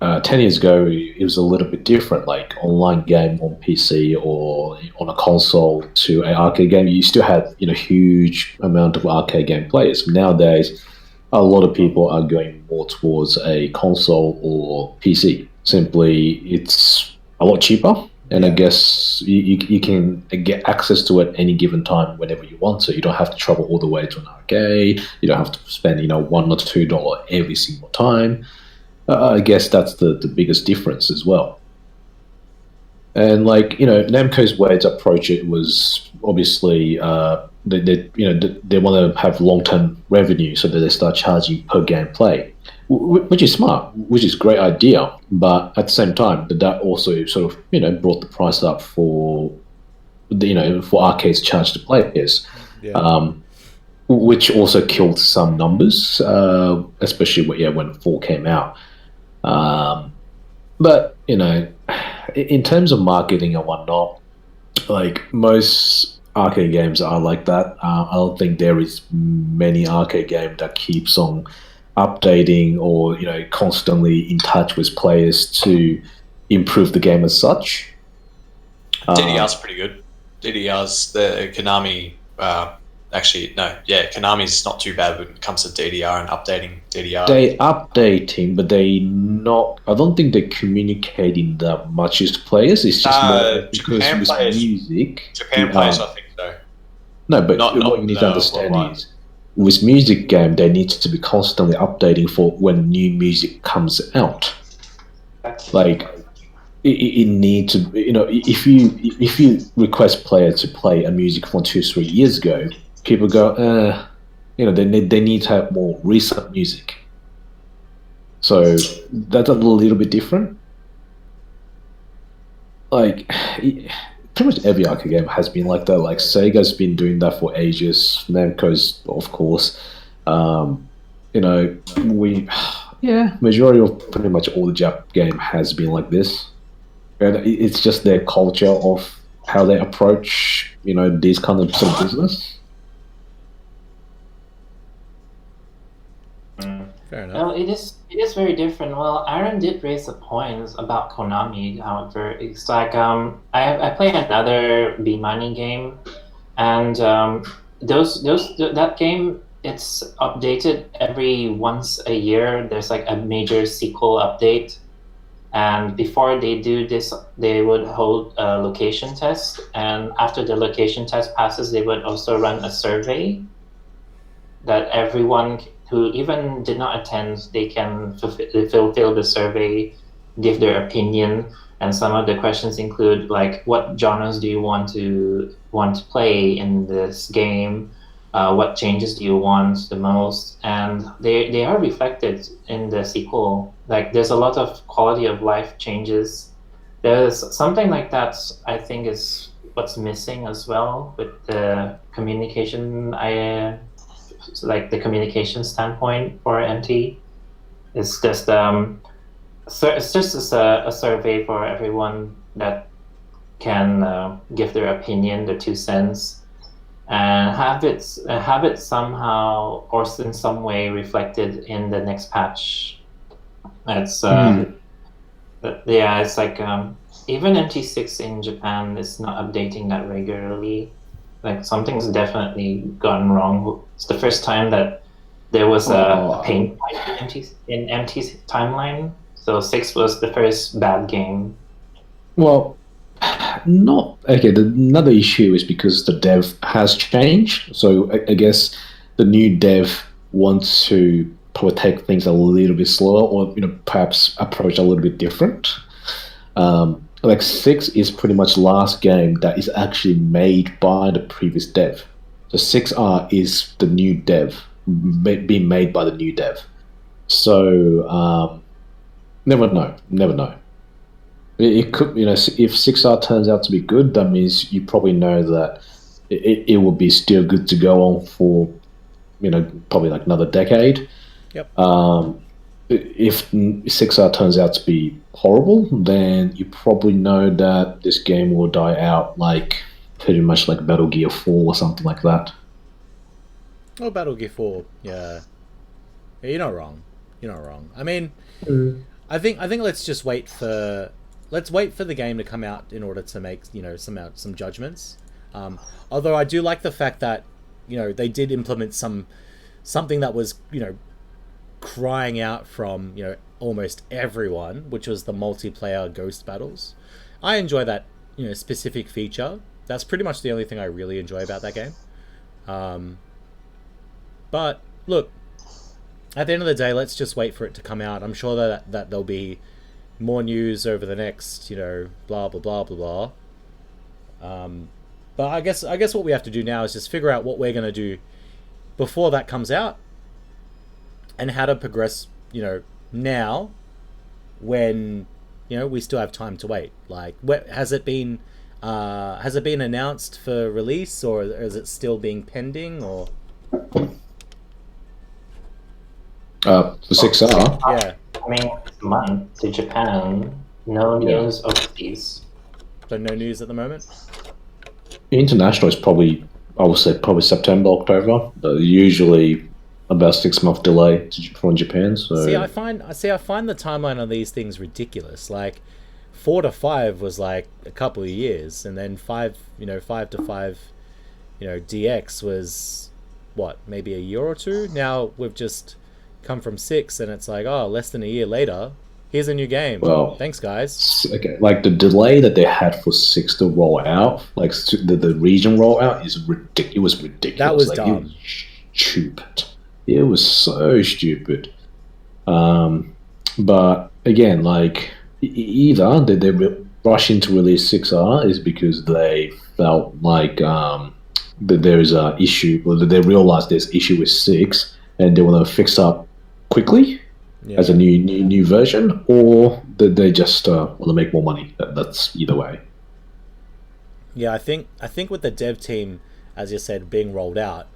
Speaker 5: 10 years ago, it was a little bit different. Like, online game on PC or on a console to an arcade game, you still had, you know, huge amount of arcade game players. Nowadays, a lot of people are going more towards a console or PC. Simply, it's a lot cheaper, and I guess you can get access to it any given time whenever you want to. You don't have to travel all the way to an arcade. You don't have to spend, you know, $1 or $2 every single time. I guess that's the biggest difference as well. And, like, you know, Namco's way to approach it was obviously they want to have long-term revenue, so that they start charging per game play. Which is smart, which is a great idea, but at the same time, that also sort of, you know, brought the price up for, you know, for arcades charged to players, which also killed some numbers, especially when 4 came out. But, you know, in terms of marketing and whatnot, like, most arcade games are like that. I don't think there is many arcade game that keeps on updating or, you know, constantly in touch with players to improve the game as such.
Speaker 4: DDR's pretty good. DDR's the Konami. Konami's not too bad when it comes to DDR and updating DDR. They
Speaker 5: updating, but they not. I don't think they're communicating that much with players. It's just more because with music.
Speaker 4: Japan players, I think so.
Speaker 5: No, but what you need to understand is with music game, they need to be constantly updating for when new music comes out. Like it need to, if you request player to play a music from 2-3 years ago, people go, they need to have more recent music. So that's a little bit different. Like pretty much every arcade game has been like that. Like Sega's been doing that for ages. Namco's, of course. Majority of pretty much all the Jap game has been like this, and it's just their culture of how they approach, these kind of sort of business.
Speaker 1: Fair enough.
Speaker 2: Well, it is very different. Well, Aaron did raise a point about Konami. However, it's like I play another B-Money game, and that game, it's updated every once a year. There's like a major sequel update, and before they do this, they would hold a location test, and after the location test passes, they would also run a survey that everyone who even did not attend, they can fulfill the survey, give their opinion, and some of the questions include like, what genres do you want to play in this game? What changes do you want the most? And they are reflected in the sequel. Like there's a lot of quality of life changes. There's something like that I think is what's missing as well with the communication. Like the communication standpoint for MT. It's just it's just a survey for everyone that can give their opinion, their 2 cents, and have it somehow or in some way reflected in the next patch. It's it's like even MT6 in Japan is not updating that regularly. Like something's definitely gone wrong. It's the first time that there was a pain point in MT's timeline. So 6 was the first bad game.
Speaker 5: Well, another issue is because the dev has changed. So I guess the new dev wants to probably take things a little bit slower, or perhaps approach a little bit different. Like 6 is pretty much the last game that is actually made by the previous dev. So 6R is the new dev, being made by the new dev. So never know. It could, if 6R turns out to be good, that means you probably know that it will be still good to go on for, probably like another decade.
Speaker 1: Yep.
Speaker 5: If 6R turns out to be horrible, then you probably know that this game will die out, like pretty much like Battle Gear 4 or something like that.
Speaker 1: Oh, Battle Gear 4, yeah. You're not wrong. I mean, I think let's just wait for the game to come out in order to make some judgments. Although I do like the fact that they did implement something that was crying out from almost everyone, which was the multiplayer ghost battles. I enjoy that specific feature. That's pretty much the only thing I really enjoy about that game. But look, at the end of the day, let's just wait for it to come out. I'm sure that there'll be more news over the next blah blah blah blah blah. But I guess what we have to do now is just figure out what we're going to do before that comes out, and how to progress, now, when, we still have time to wait. Like, has it been announced for release, or is it still being pending, or?
Speaker 5: The 6R?
Speaker 2: Yeah. Coming next month to Japan. No news overseas.
Speaker 1: So no news at the moment?
Speaker 5: International is probably, I would say, probably September, October. Usually about 6 month delay from Japan. So
Speaker 1: I find the timeline on these things ridiculous. Like 4 to 5 was like a couple of years, and then 5 to 5, DX was what, maybe a year or two. Now we've just come from 6, and it's like, oh, less than a year later, here's a new game. Well, thanks guys.
Speaker 5: Okay, like the delay that they had for 6 to roll out, like the region rollout, is ridiculous. It was ridiculous.
Speaker 1: That was
Speaker 5: like,
Speaker 1: dumb.
Speaker 5: stupid. It was so stupid. But again, like either they rush into release 6R is because they felt like that there is a issue, or that they realized there's issue with 6, and they want to fix up quickly as a new version, or that they just want to make more money. That's either way.
Speaker 1: Yeah, I think with the dev team, as you said, being rolled out,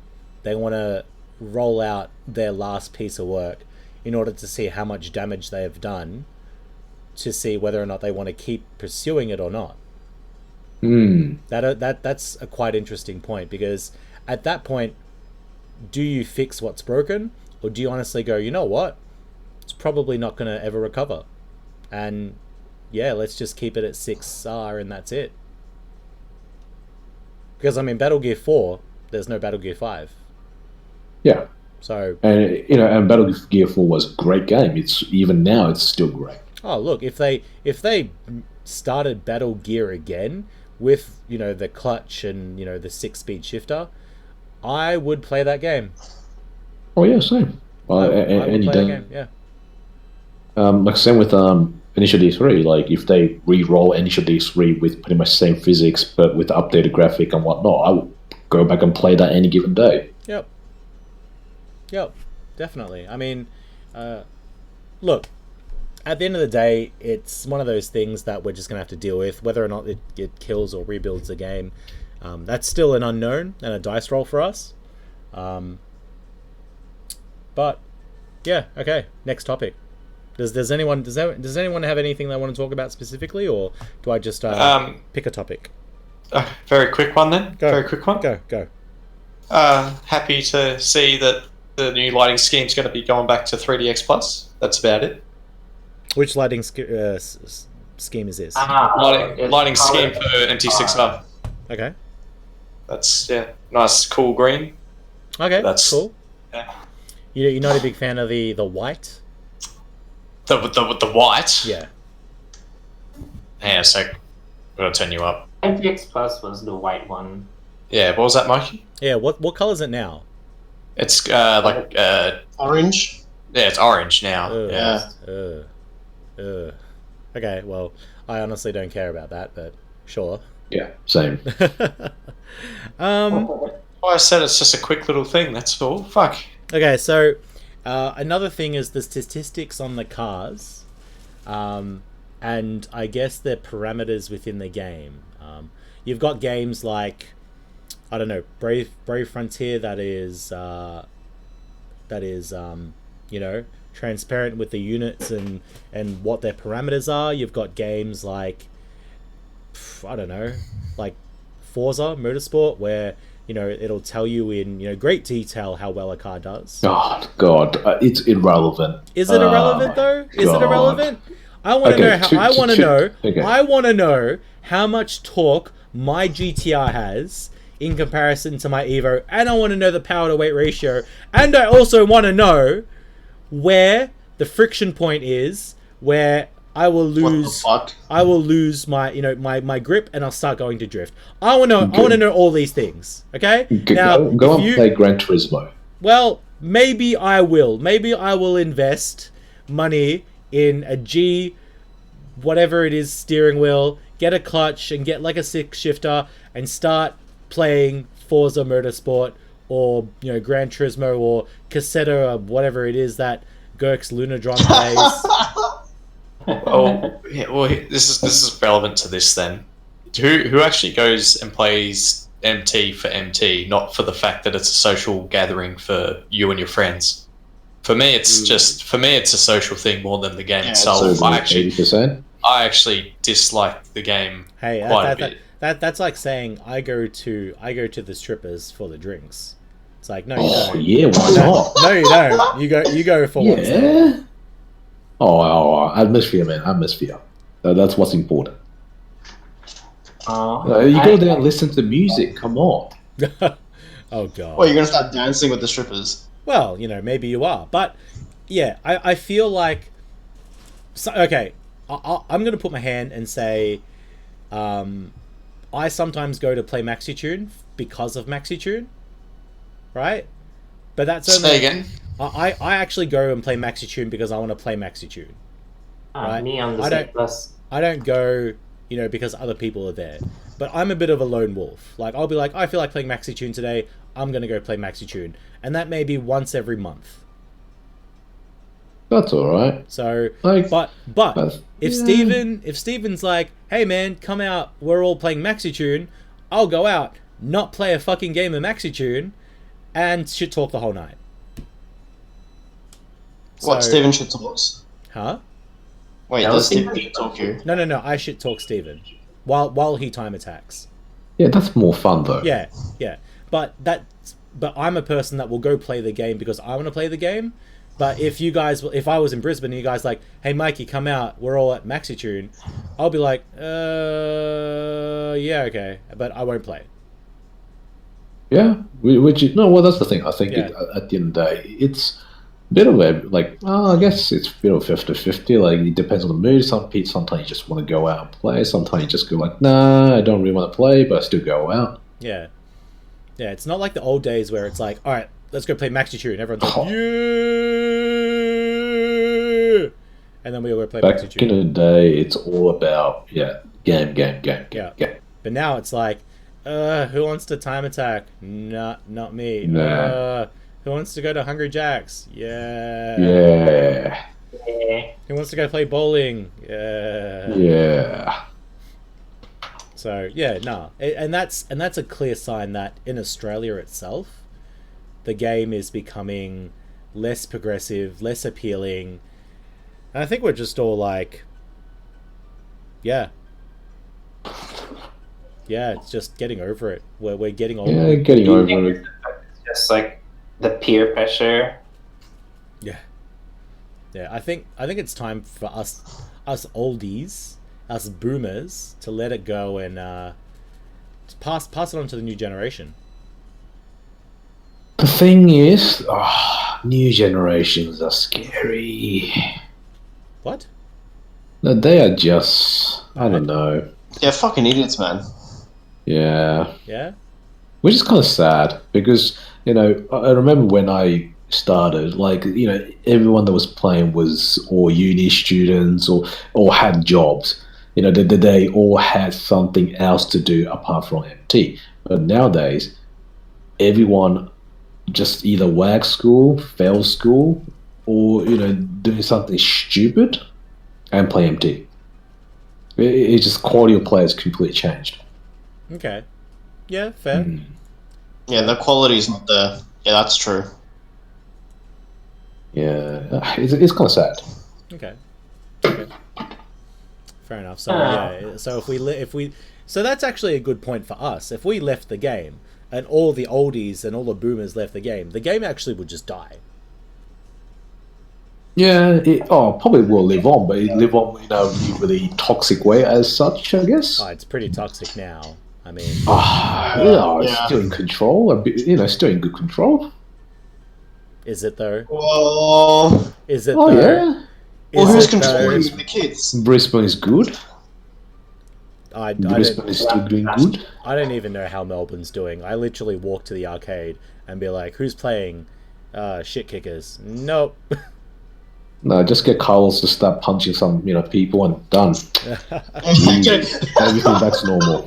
Speaker 1: they want to roll out their last piece of work in order to see how much damage they have done, to see whether or not they want to keep pursuing it or not. That's a quite interesting point, because at that point, do you fix what's broken, or do you honestly go, you know what, it's probably not going to ever recover, and yeah, let's just keep it at 6R and that's it. Because I mean, Battle Gear 4, there's no Battle Gear 5.
Speaker 5: Yeah.
Speaker 1: So,
Speaker 5: and and Battle Gear 4 was a great game. It's even now it's still great.
Speaker 1: Oh look, if they started Battle Gear again with the clutch and the 6-speed shifter, I would play that game.
Speaker 5: Oh yeah, same.
Speaker 1: I would play that game. Yeah.
Speaker 5: Like same with Initial D3. Like if they re-roll Initial D3 with pretty much same physics but with updated graphic and whatnot, I would go back and play that any given day. Yep,
Speaker 1: definitely. I mean, look, at the end of the day, it's one of those things that we're just going to have to deal with. Whether or not it kills or rebuilds the game, that's still an unknown and a dice roll for us. But, yeah, okay, next topic. Does anyone have anything they want to talk about specifically, or do I just pick a topic?
Speaker 4: Very quick one then.
Speaker 1: Go.
Speaker 4: Very quick one.
Speaker 1: Go.
Speaker 4: Happy to see that the new lighting scheme is going to be going back to 3DX Plus. That's about it.
Speaker 1: Which lighting scheme is this?
Speaker 4: Lighting scheme for MT6R.
Speaker 1: Okay.
Speaker 4: That's nice, cool green.
Speaker 1: Okay, that's cool.
Speaker 4: Yeah.
Speaker 1: You're not a big fan of the white?
Speaker 4: The white.
Speaker 1: Yeah.
Speaker 4: Hang on a sec. I'm gonna turn you up.
Speaker 2: MTX Plus was the white one.
Speaker 4: Yeah. What was that, Mikey?
Speaker 1: Yeah. What color is it now?
Speaker 4: It's
Speaker 3: orange.
Speaker 4: Yeah, it's orange now.
Speaker 1: Okay. Well, I honestly don't care about that, but sure.
Speaker 5: Yeah. Same.
Speaker 4: I said it's just a quick little thing. That's all. Fuck.
Speaker 1: Okay. So. Another thing is the statistics on the cars, and I guess the parameters within the game. You've got games like, I don't know, Brave Frontier that is transparent with the units and what their parameters are. You've got games like, I don't know, like Forza Motorsport, where it'll tell you in great detail how well a car does.
Speaker 5: Oh God, it's irrelevant.
Speaker 1: Is it irrelevant though? Is it irrelevant? I want to know. I want to know how much torque my GTR has in comparison to my Evo, and I want to know the power to weight ratio, and I also want to know where the friction point is, where I will lose my my grip, and I'll start going to drift. I want to know all these things. Okay? Now
Speaker 5: go and play Gran Turismo.
Speaker 1: Well, maybe I will. Maybe I will invest money in a G, whatever it is, steering wheel, get a clutch, and get like a 6-shifter, and start playing Forza Motorsport or Gran Turismo or Cassetta or whatever it is that Gurk's Lunadron plays.
Speaker 4: Well, this is relevant to this then. Who actually goes and plays MT for MT, not for the fact that it's a social gathering for you and your friends? For me, it's a social thing more than the game itself. I actually dislike the game quite a bit.
Speaker 1: That's like saying I go to the strippers for the drinks. It's like, no, you don't.
Speaker 5: Oh yeah, why not?
Speaker 1: No, you don't. You go for once.
Speaker 5: Yeah. Oh, atmosphere, man, atmosphere. That's what's important. You go there and listen to music. Come on.
Speaker 1: Oh god.
Speaker 3: Well, you're gonna start dancing with the strippers.
Speaker 1: Well, maybe you are, but yeah, I feel like. Okay, I'm gonna put my hand and say, I sometimes go to play MaxiTune because of MaxiTune, right? But that's
Speaker 4: Say
Speaker 1: only...
Speaker 4: again.
Speaker 1: I actually go and play MaxiTune because I want to play MaxiTune. Right?
Speaker 2: Me on the
Speaker 1: I
Speaker 2: C++.
Speaker 1: don't- I don't go, because other people are there. But I'm a bit of a lone wolf. Like, I'll be like, I feel like playing MaxiTune today. I'm going to go play MaxiTune. And that may be once every month.
Speaker 5: That's all right.
Speaker 1: So,
Speaker 5: Like,
Speaker 1: but if
Speaker 5: yeah.
Speaker 1: Steven's like, hey man, come out, we're all playing MaxiTune, I'll go out, not play a fucking game of MaxiTune, and shit talk the whole night.
Speaker 3: What,
Speaker 1: So-
Speaker 3: Steven should talks?
Speaker 1: Huh?
Speaker 3: Wait,
Speaker 2: That
Speaker 3: does
Speaker 2: was
Speaker 3: Steven
Speaker 2: Steven.
Speaker 3: should talk you?
Speaker 1: No, I shit talk Steven. While he time attacks.
Speaker 5: Yeah, that's more fun though.
Speaker 1: Yeah. But I'm a person that will go play the game because I want to play the game. But if I was in Brisbane and you guys like, hey Mikey, come out, we're all at MaxiTune, I'll be like, yeah, okay, but I won't play.
Speaker 5: Yeah, well, that's the thing. I think
Speaker 1: Yeah.
Speaker 5: at the end of the day, it's a bit of a, like, I guess it's a bit of 50-50. Like, it depends on the mood. Sometimes you just want to go out and play. Sometimes you just go like, nah, I don't really want to play, but I still go out.
Speaker 1: Yeah, it's not like the old days where it's like, all right, let's go play MaxiTune. Everyone's like,
Speaker 5: Oh.
Speaker 1: yeah, and then we all go play
Speaker 5: Back in
Speaker 1: MaxiTune.
Speaker 5: the day, it's all about, game.
Speaker 1: But now it's like, who wants to time attack? Not me.
Speaker 5: Nah.
Speaker 1: Who wants to go to Hungry Jack's? Yeah.
Speaker 5: Yeah.
Speaker 1: Who wants to go play bowling? Yeah.
Speaker 5: Yeah.
Speaker 1: So yeah, no, and that's a clear sign that in Australia itself, the game is becoming less progressive, less appealing, and I think we're just all like, yeah, it's just getting over it. We're getting over
Speaker 5: Yeah,
Speaker 1: it.
Speaker 5: getting
Speaker 2: Do you
Speaker 5: over
Speaker 2: think
Speaker 5: it.
Speaker 2: it's just like the peer pressure?
Speaker 1: Yeah, I think it's time for us oldies, us boomers, to let it go and pass it on to the new generation.
Speaker 5: The thing is, new generations are scary.
Speaker 1: What?
Speaker 5: No, they are just, I don't know.
Speaker 3: Yeah, fucking idiots, man.
Speaker 5: Yeah.
Speaker 1: Yeah.
Speaker 5: Which is kind of sad because, I remember when I started, like, everyone that was playing was all uni students or had jobs. They all had something else to do apart from MT. But nowadays, everyone just either wag school, fail school, or, doing something stupid and play MT. It's just quality of players completely changed.
Speaker 1: Okay. Yeah, fair.
Speaker 3: Yeah, the quality's not there. Yeah, that's true.
Speaker 5: Yeah, it's kind of sad.
Speaker 1: Okay. Fair enough. So yeah, so if we so that's actually a good point for us. If we left the game and all the oldies and all the boomers left the game actually would just die.
Speaker 5: Yeah, probably will live on, but it live on in a really toxic way as such, I guess.
Speaker 1: Oh, it's pretty toxic now. I mean,
Speaker 5: It's still in control. Still in good control.
Speaker 1: is it though?
Speaker 3: Well,
Speaker 1: Is it
Speaker 5: Oh
Speaker 1: though?
Speaker 5: yeah,
Speaker 3: well,
Speaker 1: Is
Speaker 3: who's
Speaker 1: it though?
Speaker 3: controlling the kids?
Speaker 5: Brisbane is good.
Speaker 1: I
Speaker 5: Brisbane is still doing good.
Speaker 1: don't even know how Melbourne's doing. I literally walk to the arcade and be like, "Who's playing? Shit kickers." Nope.
Speaker 5: No, just get Carlos to start punching some people and done. Everything back's normal.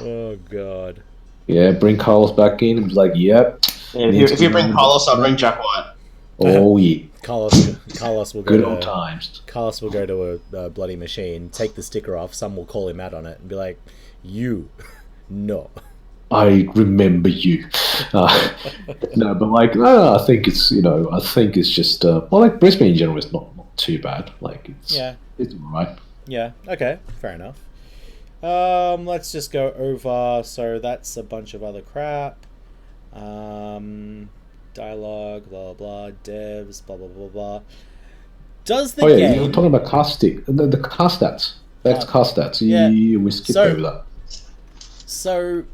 Speaker 1: Oh god.
Speaker 5: Yeah, bring Carlos back in and be like, yep.
Speaker 3: Yeah, if you bring Carlos, I'll bring Jack White.
Speaker 5: Oh yeah,
Speaker 1: Carlos will go
Speaker 5: good
Speaker 1: to
Speaker 5: old times.
Speaker 1: Carlos will go to a bloody machine, take the sticker off. Some will call him out on it and be like, "You, no."
Speaker 5: I remember you. No, but like, no, I think it's just like Brisbane in general is not too bad. Like it's alright.
Speaker 1: Yeah. Okay. Fair enough. Let's just go over. So that's a bunch of other crap. Dialogue, blah blah, devs, blah blah blah blah. Does the game?
Speaker 5: You're talking about cast stick, the cast stats. That's cast stats.
Speaker 1: Yeah.
Speaker 5: We skipped
Speaker 1: So-
Speaker 5: over that.
Speaker 1: So,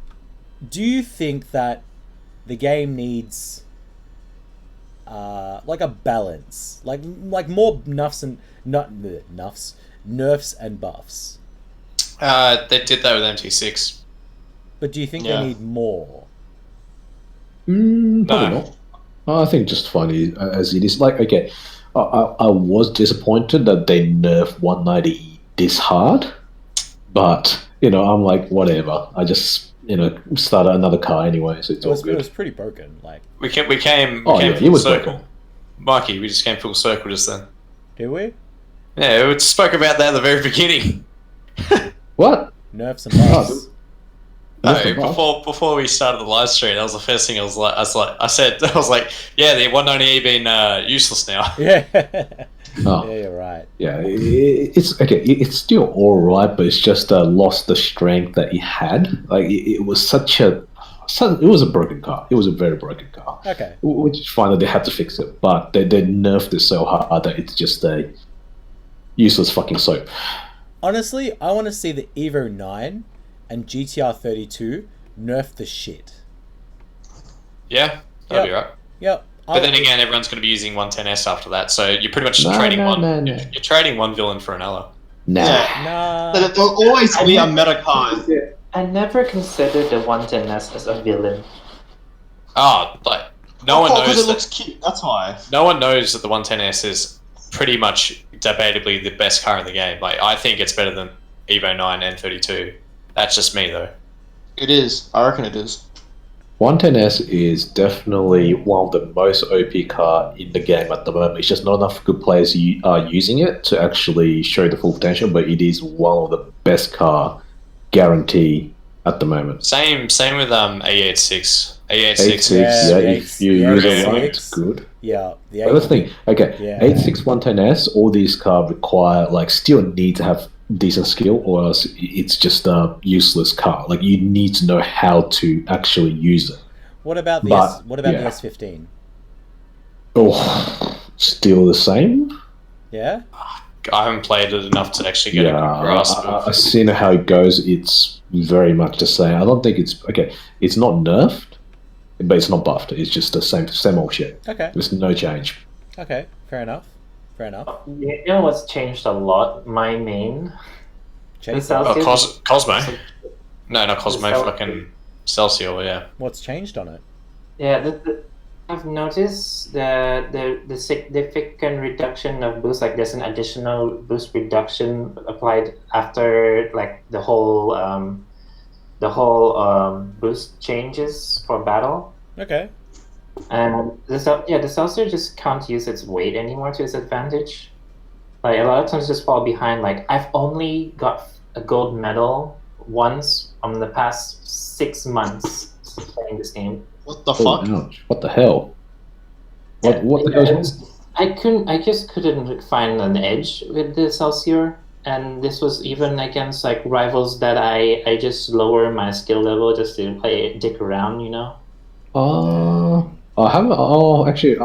Speaker 1: do you think that the game needs like a balance, like more nerfs and nerfs and buffs?
Speaker 4: They did that with MT6.
Speaker 1: But do you think
Speaker 3: Yeah.
Speaker 1: they need more?
Speaker 5: Probably not. I think just funny as it is. Like, okay, I was disappointed that they nerfed 190 this hard, but I'm like, whatever. I just started another car anyway, so it's all
Speaker 1: It
Speaker 5: good.
Speaker 1: was pretty broken. Like,
Speaker 4: We came
Speaker 5: it
Speaker 4: full
Speaker 5: was
Speaker 4: circle.
Speaker 5: broken.
Speaker 4: Mikey, we just came full circle just then.
Speaker 1: did we
Speaker 4: Yeah, we spoke about that at the very beginning.
Speaker 5: What?
Speaker 1: nerf some bugs?
Speaker 4: No,
Speaker 5: Nerf the buff?
Speaker 4: before we started the live stream, that was the first thing I was like, yeah, the 190E been useless now.
Speaker 1: Yeah.
Speaker 5: Oh.
Speaker 1: Yeah, you're right.
Speaker 5: Yeah, it's okay. It's still all right, but it's just lost the strength that it had. Like it was it was a broken car. It was a very broken car.
Speaker 1: Okay.
Speaker 5: Which is fine that they had to fix it, but they nerfed it so hard that it's just a useless fucking soap.
Speaker 1: Honestly, I want to see the Evo 9 and GTR 32 nerf the shit.
Speaker 4: Yeah, that'll be right.
Speaker 1: Yep.
Speaker 4: But then again, everyone's going to be using 110S after that, so you're pretty much trading one. You're trading one villain for another.
Speaker 5: Nah.
Speaker 1: Nah.
Speaker 3: There'll always be a meta car.
Speaker 2: I never considered the 110S as a villain.
Speaker 4: Oh, like no one knows
Speaker 3: because it
Speaker 4: that.
Speaker 3: looks cute. That's why.
Speaker 4: No one knows that the 110S is pretty much debatably the best car in the game. Like I think it's better than Evo 9 and 32. That's just me though.
Speaker 3: It is. I reckon it is.
Speaker 5: 110S is definitely one of the most OP car in the game at the moment. It's just not enough good players are using it to actually show the full potential, but it is one of the best car guarantee at the moment.
Speaker 4: Same with A86. A86.
Speaker 5: 86,
Speaker 1: Yeah,
Speaker 5: yeah,
Speaker 1: the
Speaker 5: if you
Speaker 1: the
Speaker 5: use it
Speaker 1: 86.
Speaker 5: right, it's good.
Speaker 1: Yeah. The
Speaker 5: But that's the thing. Okay,
Speaker 1: Yeah.
Speaker 5: 86 110S, all these cars require, still need to have decent skill, or else it's just a useless car. Like, you need to know how to actually use it.
Speaker 1: What about the
Speaker 5: But,
Speaker 1: the
Speaker 5: yeah.
Speaker 1: S15?
Speaker 5: Oh, still the same?
Speaker 1: Yeah.
Speaker 4: I haven't played it enough to actually get a good grasp of.
Speaker 5: I've seen how it goes. It's very much the same. I don't think it's... Okay, it's not nerfed, but it's not buffed. It's just the same old shit.
Speaker 1: Okay.
Speaker 5: There's no change.
Speaker 1: Okay. Fair enough. Fair enough.
Speaker 2: You know what's changed a lot? My main.
Speaker 1: Chase.
Speaker 2: The
Speaker 4: Oh,
Speaker 2: Celsius-
Speaker 4: Cosmo? No, not Cosmo.
Speaker 2: Cel-
Speaker 4: Fucking Celsior, yeah.
Speaker 1: What's changed on it?
Speaker 2: Yeah, I've noticed the significant reduction of boost. Like, there's an additional boost reduction applied after the whole boost changes for battle.
Speaker 1: Okay.
Speaker 2: And the Celsius just can't use its weight anymore to its advantage. Like, a lot of times just fall behind. Like, I've only got a gold medal once from the past 6 months playing this game.
Speaker 3: What the
Speaker 5: Oh,
Speaker 3: fuck?
Speaker 5: ouch. What the hell? What the hell's...
Speaker 2: I just couldn't find an edge with the Celsior, and this was even against rivals that I just lower my skill level just to dick around,
Speaker 5: I haven't. Oh, actually,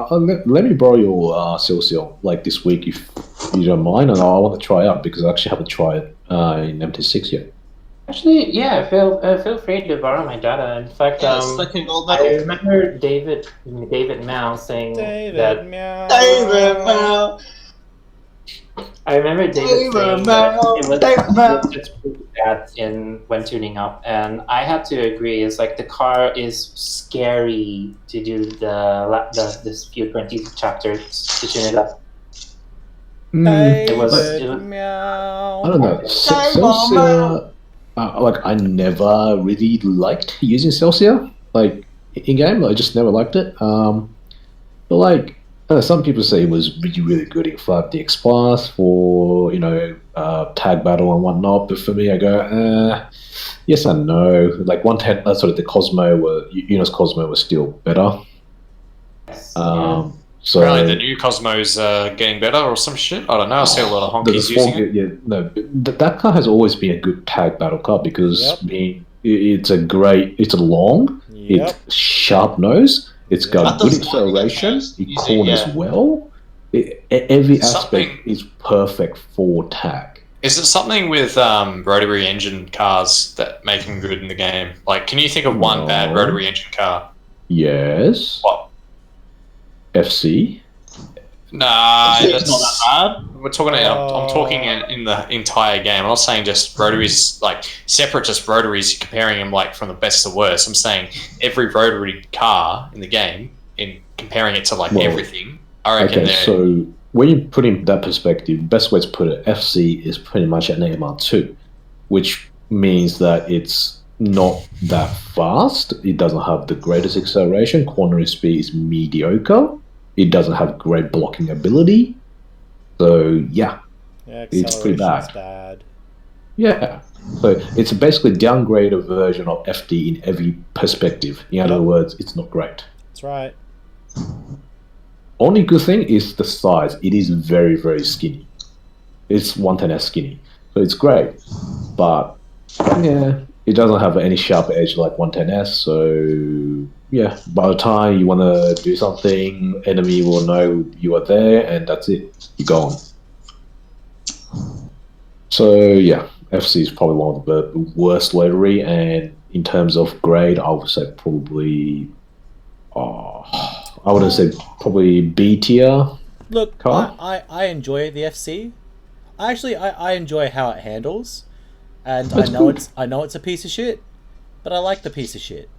Speaker 5: let me borrow your Celsius this week if you don't mind, and I want to try out because I actually haven't tried it in MT6 yet.
Speaker 2: Actually, yeah, feel free to borrow my data. In fact,
Speaker 3: Second gold
Speaker 2: I
Speaker 3: medal.
Speaker 2: remember David Mao saying that.
Speaker 1: Meow.
Speaker 3: David Mao.
Speaker 2: I remember David saying that it was just pretty bad when tuning up, and I had to agree. It's like the car is scary to do this few 20 chapters to tune it up. It was
Speaker 1: Meow.
Speaker 5: I don't know. Celsius. I never really liked using Celsius in game. I just never liked it. But some people say it was really, really good in 5DX Plus for tag battle and whatnot. But for me, I go, yes and no. 110. The Cosmo Uno's Cosmo was still better. So
Speaker 4: Apparently the new Cosmo's getting better or some shit. I don't know. I see a lot of honkies using it.
Speaker 5: Yeah, no, that car has always been a good tag battle car because it's a long,
Speaker 1: Yep.
Speaker 5: it's sharp nose, it's got
Speaker 3: That
Speaker 5: good
Speaker 3: doesn't
Speaker 5: acceleration,
Speaker 3: like
Speaker 5: it
Speaker 3: it
Speaker 5: corners
Speaker 3: yeah.
Speaker 5: well. Every
Speaker 4: Something-
Speaker 5: aspect is perfect for tag.
Speaker 4: Is it something with rotary engine cars that make them good in the game? Can you think of one bad
Speaker 5: No.
Speaker 4: rotary engine car?
Speaker 5: Yes.
Speaker 4: What?
Speaker 5: FC.
Speaker 4: Nah,
Speaker 3: It's not that bad.
Speaker 4: we're talking. I'm talking in the entire game. I'm not saying just rotaries, like separate, just rotaries. Comparing them like from the best to worst. I'm saying every rotary car in the game, in comparing it to like everything. I reckon.
Speaker 5: Okay, so when you put in that perspective, the best way to put it, FC is pretty much an AMR2, which means that it's not that fast. It doesn't have the greatest acceleration. Cornering speed is mediocre. It doesn't have great blocking ability. So yeah, it's pretty bad. Yeah. So it's basically a downgraded version of FD in every perspective. In other words, it's not great.
Speaker 1: That's right.
Speaker 5: Only good thing is the size. It is very, very skinny. It's 110S skinny. So it's great. But yeah, it doesn't have any sharp edge like 110S. So yeah, by the time you want to do something, enemy will know you are there, and that's it. You're gone. So yeah, FC is probably one of the worst livery, and in terms of grade, I would say probably, I wouldn't say probably B tier.
Speaker 1: Look,
Speaker 5: car.
Speaker 1: I enjoy the FC. I enjoy how it handles, and
Speaker 5: That's
Speaker 1: I know it's a piece of shit, but I like the piece of shit.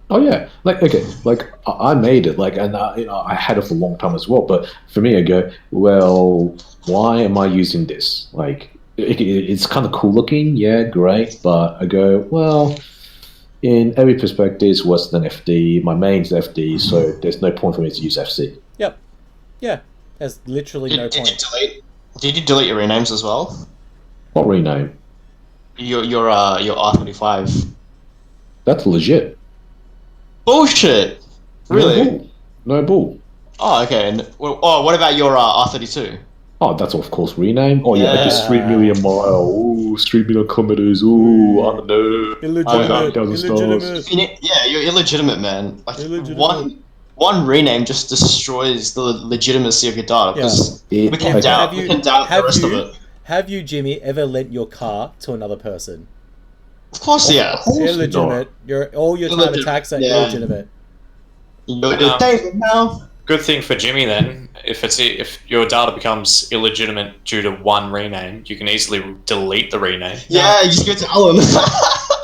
Speaker 5: Oh yeah, like okay, like I made it, like, and I had it for a long time as well. But for me, I go, well, why am I using this? Like, it's kind of cool looking, yeah, great. But I go, well, in every perspective, it's worse than FD. My main's FD, so there's no point for me to use FC.
Speaker 1: Yep. Yeah. There's literally no point.
Speaker 3: Did you delete your renames as well?
Speaker 5: What rename?
Speaker 3: Your R35.
Speaker 5: That's legit.
Speaker 3: Bullshit. Really?
Speaker 5: No bull.
Speaker 3: Oh, okay. And what about your R32?
Speaker 5: Oh, that's of course rename. Oh yeah, just 3 million mile. Ooh, 3 million kilometers. Ooh, I don't know.
Speaker 1: Illegitimate.
Speaker 3: Yeah, you're illegitimate, man. Like
Speaker 1: Illegitimate.
Speaker 3: one rename just destroys the legitimacy of your data because we can doubt the rest of it.
Speaker 1: Have you, Jimmy, ever lent your car to another person?
Speaker 3: Of course, yeah.
Speaker 1: Illegitimate. All your time attacks are illegitimate.
Speaker 3: You're David now.
Speaker 4: Good thing for Jimmy then. If your data becomes illegitimate due to one rename, you can easily delete the rename.
Speaker 3: Yeah, you just go to Alan.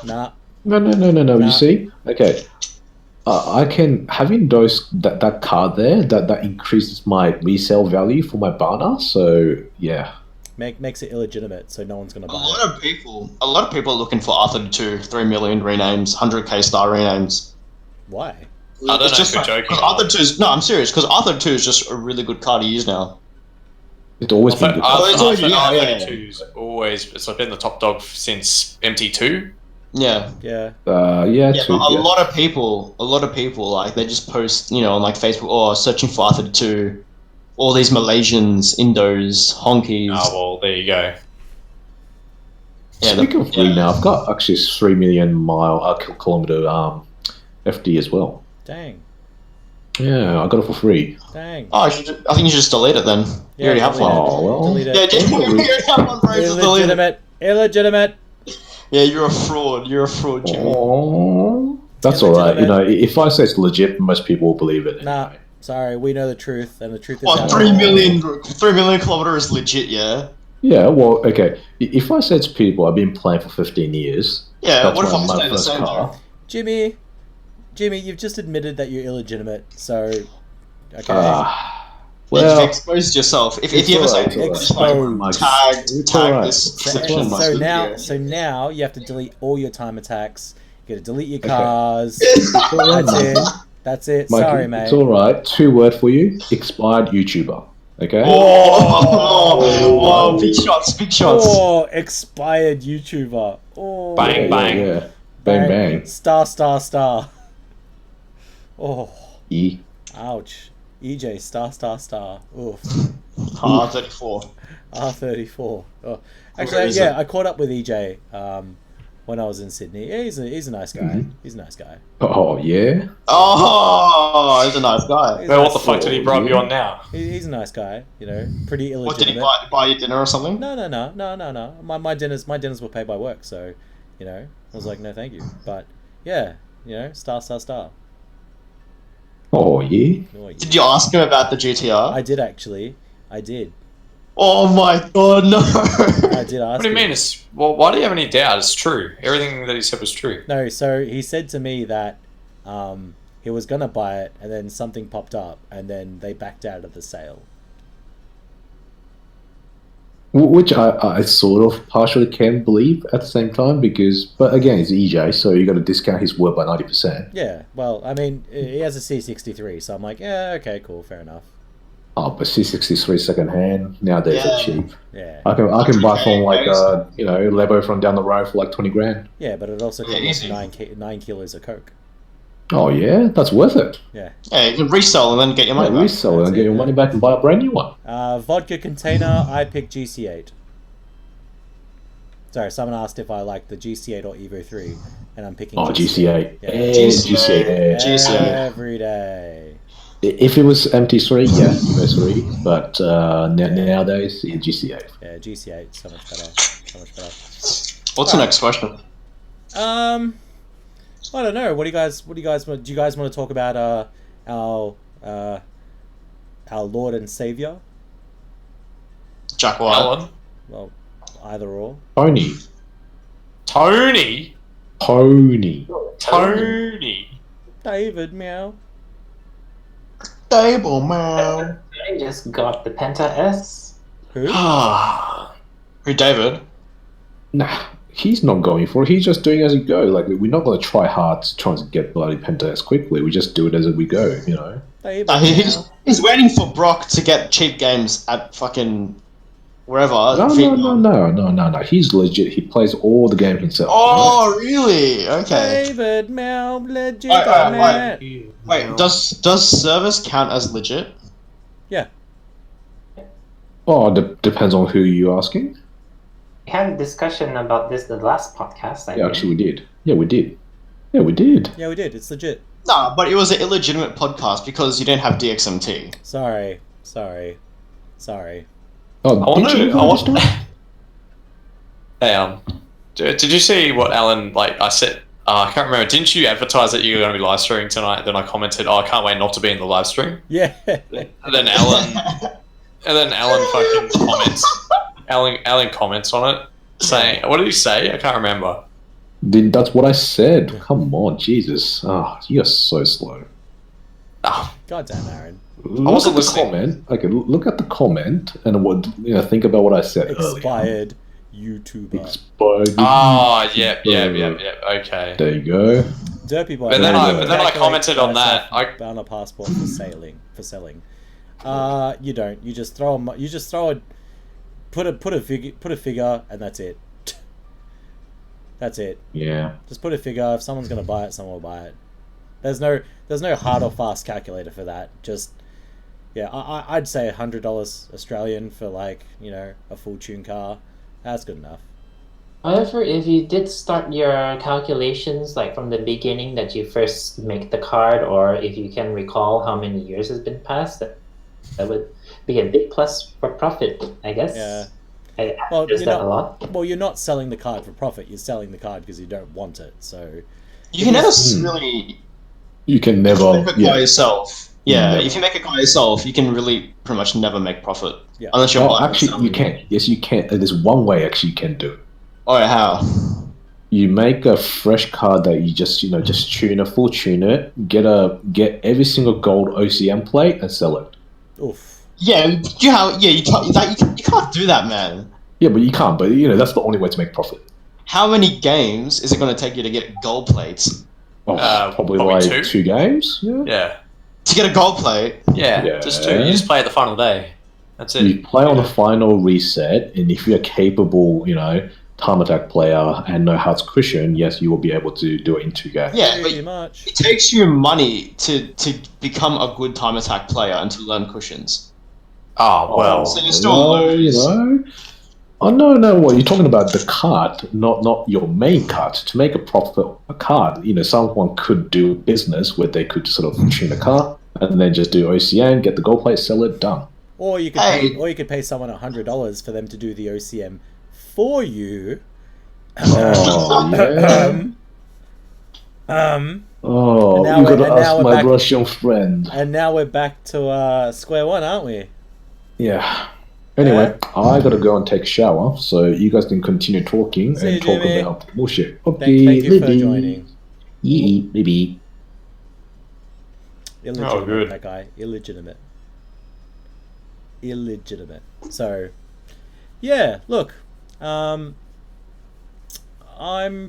Speaker 1: Nah.
Speaker 5: No.
Speaker 1: Nah.
Speaker 5: You see, okay. I can having that card there that increases my resale value for my banner. So yeah,
Speaker 1: makes it illegitimate, so no one's gonna buy it.
Speaker 3: A lot of people are looking for R32, 3 million renames, 100k star renames.
Speaker 1: Why?
Speaker 4: I don't know if you're joking.
Speaker 3: No, I'm serious, because R32 is just a really good car to use now.
Speaker 5: It's always been good.
Speaker 4: R32's always, it's been the top dog since MT2.
Speaker 3: Yeah.
Speaker 1: Yeah.
Speaker 3: A lot of people, like, they just post, on like Facebook, searching for R32, all these Malaysians, Indos, honkies.
Speaker 4: Oh, well, there you go.
Speaker 5: Yeah, speaking of free now, I've got actually 3 million kilometer FD as well.
Speaker 1: Dang.
Speaker 5: Yeah, I got it for free.
Speaker 1: Dang.
Speaker 3: Oh, I think you should just delete it then. You already have one.
Speaker 5: Oh, well.
Speaker 1: Delete it.
Speaker 3: Yeah, you already have one, bro. Just delete it.
Speaker 1: Illegitimate.
Speaker 3: Yeah, you're a fraud. You're a fraud, Jimmy.
Speaker 5: Oh, that's alright. If I say it's legit, most people will believe it.
Speaker 1: Nah,
Speaker 5: anyway.
Speaker 1: Sorry, we know the truth, and the truth is
Speaker 3: 3 million kilometers is legit, yeah?
Speaker 5: Yeah, well, okay. If I say to people I've been playing for 15 years,
Speaker 3: yeah,
Speaker 5: that's
Speaker 3: what if
Speaker 5: when
Speaker 3: I'm
Speaker 5: my
Speaker 3: saying the
Speaker 5: first
Speaker 3: same
Speaker 5: car.
Speaker 1: Jimmy, you've just admitted that you're illegitimate, so okay.
Speaker 5: Well,
Speaker 3: you've exposed yourself. If you ever say tag this section,
Speaker 1: so now you have to delete all your time attacks. You got to delete your cars. That's it.
Speaker 5: Mikey,
Speaker 1: sorry, mate.
Speaker 5: It's alright. 2 words for you: expired YouTuber. Okay.
Speaker 3: Oh, big shots.
Speaker 1: Oh, expired YouTuber. Oh,
Speaker 4: bang.
Speaker 5: Yeah. Bang.
Speaker 1: Star. Oh.
Speaker 5: E.
Speaker 1: Ouch. EJ, star. Oof.
Speaker 3: R34.
Speaker 1: R34. Oh. Actually, I caught up with EJ when I was in Sydney. Yeah, he's a nice guy.
Speaker 5: Mm-hmm.
Speaker 1: He's a nice guy.
Speaker 5: Oh, yeah?
Speaker 3: Oh, he's a nice guy.
Speaker 4: Well, what the fuck did he bribe you on now?
Speaker 1: He's a nice guy, pretty illegitimate.
Speaker 3: What, did he buy you dinner or something?
Speaker 1: No. My dinners were paid by work, so, I was like, no thank you. But, yeah, star.
Speaker 5: Oh yeah.
Speaker 1: Oh, yeah.
Speaker 3: Did you ask him about the GTR?
Speaker 1: I did actually. I did.
Speaker 3: Oh my god, no!
Speaker 1: I did ask
Speaker 4: What do you
Speaker 1: him.
Speaker 4: mean? Why do you have any doubt? It's true. Everything that he said was true.
Speaker 1: No, so he said to me that he was gonna buy it, and then something popped up, and then they backed out of the sale.
Speaker 5: Which I sort of partially can believe at the same time but again, it's EJ, so you got to discount his work by 90%.
Speaker 1: Yeah, well, I mean, he has a C63, so I'm like, yeah, okay, cool, fair enough.
Speaker 5: Oh, but C63 second hand nowadays are cheap.
Speaker 1: Yeah.
Speaker 5: I can buy from like Lebo from down the road for like 20 grand.
Speaker 1: Yeah, but it also costs
Speaker 3: easy.
Speaker 1: 9 kilos of coke.
Speaker 5: Oh yeah, that's worth it.
Speaker 1: Yeah.
Speaker 3: Yeah, you can resell and then get your money back.
Speaker 5: Resell it and get your money back and buy a brand new one.
Speaker 1: Vodka container, I picked GC8. Sorry, someone asked if I like the GC8 or Evo 3, and I'm picking
Speaker 5: GC8.
Speaker 1: Yeah.
Speaker 5: GC8.
Speaker 3: GC8.
Speaker 1: Every day.
Speaker 5: If it was MT3, yeah, Evo 3, but nowadays, yeah, GC8.
Speaker 1: Yeah, GC8, so much better. So much better.
Speaker 3: What's the next question?
Speaker 1: I don't know. What do you guys want? Do you guys want to talk about our Lord and Savior?
Speaker 3: Jack White.
Speaker 4: Alan?
Speaker 1: Well, either or.
Speaker 5: Tony.
Speaker 4: Tony?
Speaker 1: David, meow.
Speaker 3: Table man.
Speaker 2: I just got the Penta S.
Speaker 1: Who?
Speaker 3: Who, David?
Speaker 5: Nah, he's not going for it. He's just doing as he go. Like, we're not going to try hard to try and get bloody Penta S quickly. We just do it as we go, you know?
Speaker 1: David,
Speaker 3: He's waiting for Brock to get cheap games at fucking wherever.
Speaker 5: No. He's legit. He plays all the game himself.
Speaker 3: Oh, really? Okay.
Speaker 1: David, meow, legit.
Speaker 3: Wait, does service count as legit?
Speaker 1: Yeah.
Speaker 5: Oh, depends on who you're asking.
Speaker 2: We had a discussion about this the last podcast. I think.
Speaker 5: Actually, we did. Yeah, we did. Yeah, we did.
Speaker 1: Yeah, we did. It's legit.
Speaker 3: No, but it was an illegitimate podcast because you didn't have DXMT.
Speaker 1: Sorry.
Speaker 5: Oh,
Speaker 4: Hey, did you see what Alan, like, I said, I can't remember, didn't you advertise that you were going to be live streaming tonight? Then I commented, I can't wait not to be in the live stream.
Speaker 1: Yeah.
Speaker 4: And then Alan fucking comments. Alan comments on it, saying, what did he say? I can't remember.
Speaker 5: That's what I said. Come on, Jesus. Oh, you are so slow.
Speaker 4: Oh,
Speaker 1: Goddamn, Aaron.
Speaker 5: Look at the comment. Okay, look at the comment and think about what I said earlier.
Speaker 1: Expired YouTuber.
Speaker 5: Expired.
Speaker 4: oh, yeah, okay.
Speaker 5: There you go.
Speaker 1: Derpy boy.
Speaker 4: But then I
Speaker 1: Calculate
Speaker 4: commented on that.
Speaker 1: on a passport for selling. You don't. You just throw a put a figure, and that's it. That's it.
Speaker 5: Yeah.
Speaker 1: Just put a figure. If someone's gonna buy it, someone will buy it. There's no hard or fast calculator for that. Just yeah, I'd say $100 Australian for a full tune car. That's good enough.
Speaker 2: However, if you did start your calculations like from the beginning that you first make the card, or if you can recall how many years has been passed, that would be a big plus for profit, I guess.
Speaker 1: Yeah.
Speaker 2: Well, a lot.
Speaker 1: Well, you're not selling the card for profit. You're selling the card because you don't want it. So
Speaker 3: you can never really.
Speaker 5: You can never
Speaker 3: make a car yourself. Yeah,
Speaker 5: Never.
Speaker 3: if you make a car yourself, you can really pretty much never make profit.
Speaker 1: Yeah.
Speaker 3: Unless you're buying
Speaker 5: actually, you can. Yes, you can. There's one way actually you can do it.
Speaker 3: Oh, how?
Speaker 5: You make a fresh card that you just tune it, full tune it, get every single gold OCM plate and sell it.
Speaker 1: Oof.
Speaker 3: Yeah, you can't do that, man.
Speaker 5: Yeah, but you can't. But that's the only way to make profit.
Speaker 3: How many games is it going to take you to get gold plates?
Speaker 5: Oh, probably like two games.
Speaker 4: Yeah.
Speaker 3: To get a gold plate?
Speaker 4: Yeah, just two. You just play at the final day. That's it.
Speaker 5: You play on the final reset, and if you're a capable, time attack player and know how it's cushioned, yes, you will be able to do it in 2 games.
Speaker 3: Yeah,
Speaker 1: Pretty
Speaker 3: but
Speaker 1: much.
Speaker 3: it takes you money to become a good time attack player and to learn cushions.
Speaker 4: Oh, well.
Speaker 3: So you still lose.
Speaker 5: Oh, no, what you're talking about the card, not your main card. To make a profit a card, someone could do business where they could sort of tune a car and then just do OCM, get the gold plate, sell it, done.
Speaker 1: Or you could pay someone $100 for them to do the OCM for you.
Speaker 5: Oh, yeah. Oh,
Speaker 1: And now
Speaker 5: you
Speaker 1: we're-
Speaker 5: gotta
Speaker 1: and now
Speaker 5: ask
Speaker 1: we're
Speaker 5: my
Speaker 1: back-
Speaker 5: Russian friend.
Speaker 1: And now we're back to square one, aren't we?
Speaker 5: Yeah. Anyway, I gotta go and take a shower, so you guys can continue talking
Speaker 1: See you,
Speaker 5: and talk
Speaker 1: Jimmy.
Speaker 5: about bullshit. Okay,
Speaker 1: Thank you for
Speaker 5: maybe.
Speaker 1: joining.
Speaker 5: Maybe.
Speaker 1: Illegitimate,
Speaker 4: good.
Speaker 1: that guy. Illegitimate. So, yeah, look. I'm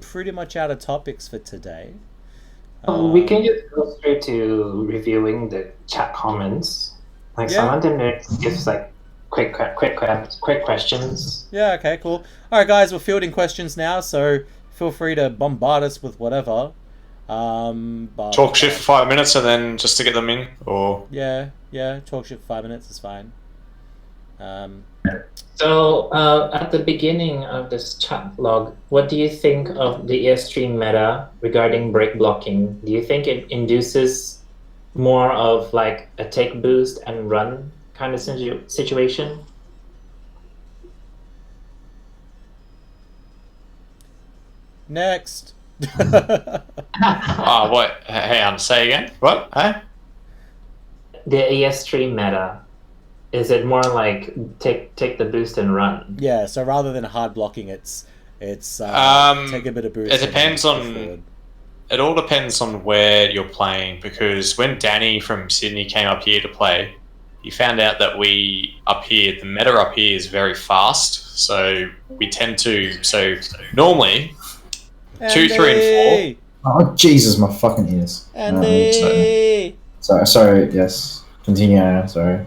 Speaker 1: pretty much out of topics for today.
Speaker 2: We can just go straight to reviewing the chat comments. Like
Speaker 1: Yeah.
Speaker 2: some of them are just like quick questions.
Speaker 1: Yeah, okay, cool. Alright, guys, we're fielding questions now, so feel free to bombard us with whatever. But,
Speaker 4: Talk shit for 5 minutes and then just to get them in, or
Speaker 1: Yeah, talk shit for 5 minutes is fine.
Speaker 2: So at the beginning of this chat log, what do you think of the ES3 meta regarding break blocking? Do you think it induces more of like a take boost and run kind of situation?
Speaker 1: Next.
Speaker 4: what? Hang on, say again. What? Huh?
Speaker 2: The ES3 meta, is it more like take the boost and run?
Speaker 1: Yeah, so rather than hard blocking, it's take a bit of boost.
Speaker 4: It depends
Speaker 1: and
Speaker 4: on-
Speaker 1: push forward.
Speaker 4: It all depends on where you're playing, because when Danny from Sydney came up here to play, he found out that the meta up here is very fast, so we tend to, normally, 2, 3, and 4.
Speaker 6: Oh, Jesus, my fucking ears.
Speaker 1: Andy!
Speaker 6: Sorry, yes. Continue, sorry.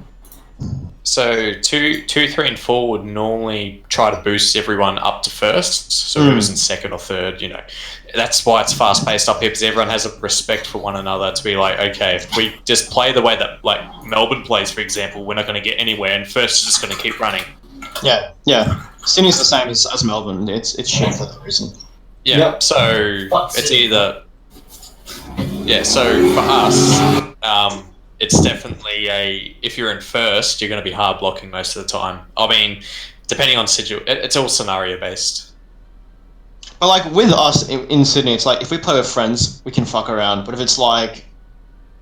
Speaker 4: So 2, 3, and 4 would normally try to boost everyone up to first. So whoever's in second or third, that's why it's fast paced up here, because everyone has a respect for one another to be like, okay, if we just play the way that like Melbourne plays, for example, we're not going to get anywhere, and first is just going to keep running.
Speaker 3: Yeah. Sydney's the same as Melbourne. It's shit for that reason.
Speaker 4: Yeah.
Speaker 6: Yep.
Speaker 4: So it's either. Yeah. So for us, it's definitely if you're in first, you're going to be hard blocking most of the time. I mean, depending on it's all scenario based.
Speaker 3: But like with us in Sydney, it's like if we play with friends, we can fuck around. But if it's like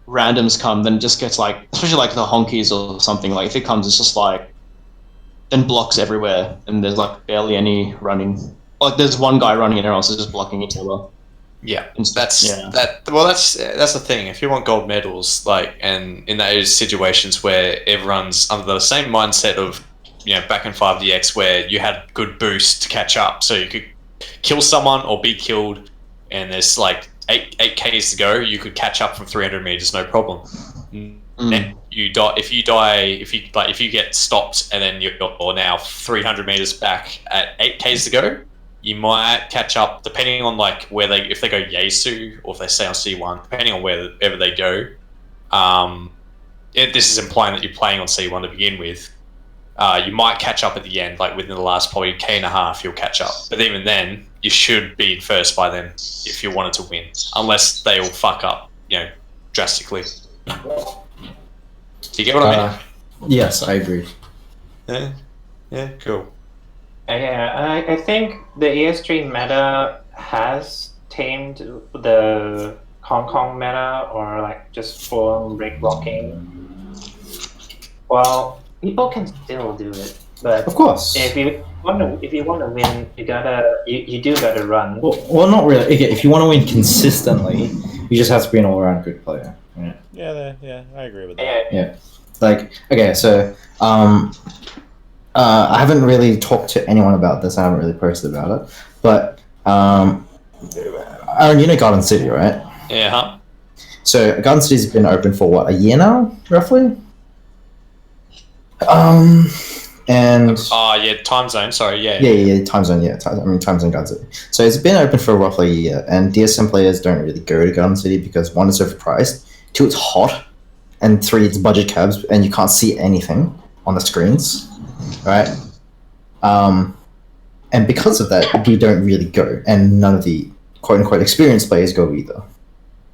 Speaker 3: randoms come, then it just gets like, especially like the honkies or something. Like if it comes, it's just like then blocks everywhere, and there's like barely any running. Like there's one guy running, and everyone else is just blocking each other.
Speaker 4: Yeah,
Speaker 3: And
Speaker 4: that's
Speaker 3: yeah.
Speaker 4: that's the thing. If you want gold medals, like, and in those situations where everyone's under the same mindset of, back in 5DX where you had good boost to catch up, so you could kill someone or be killed, and there's like 8 Ks to go, you could catch up from 300 meters, no problem. Then you die if you get stopped, and then you're now 300 meters back at 8 Ks to go. You might catch up depending on like if they go Yasu or if they stay on C1, depending on wherever they go. This is implying that you're playing on C1 to begin with. You might catch up at the end, like within the last probably K.5, you'll catch up. But even then, you should be in first by then if you wanted to win, unless they all fuck up, drastically. Do you get what I mean?
Speaker 6: Yes, I agree.
Speaker 4: Yeah, cool.
Speaker 2: Yeah, I think the ES3 meta has tamed the Hong Kong meta, or like just full break blocking. Well, people can still do it, but
Speaker 6: Of course.
Speaker 2: if you want to win, you do gotta run.
Speaker 6: Well, not really. Okay, if you want to win consistently, you just have to be an all-around good player. Right?
Speaker 1: Yeah, I agree with that.
Speaker 2: Yeah.
Speaker 6: Like, okay, so I haven't really talked to anyone about this. I haven't really posted about it, but Aaron, you know Garden City, right?
Speaker 4: Yeah, huh?
Speaker 6: So Garden City's been open for what, a year now, roughly? And
Speaker 4: Yeah, time zone. Sorry, yeah.
Speaker 6: yeah, time zone, time zone Garden City. So it's been open for roughly a year, and DSM players don't really go to Garden City because 1, it's overpriced, 2, it's hot, and 3, it's budget cabs, and you can't see anything on the screens, right? And because of that, we don't really go, and none of the quote-unquote experienced players go either,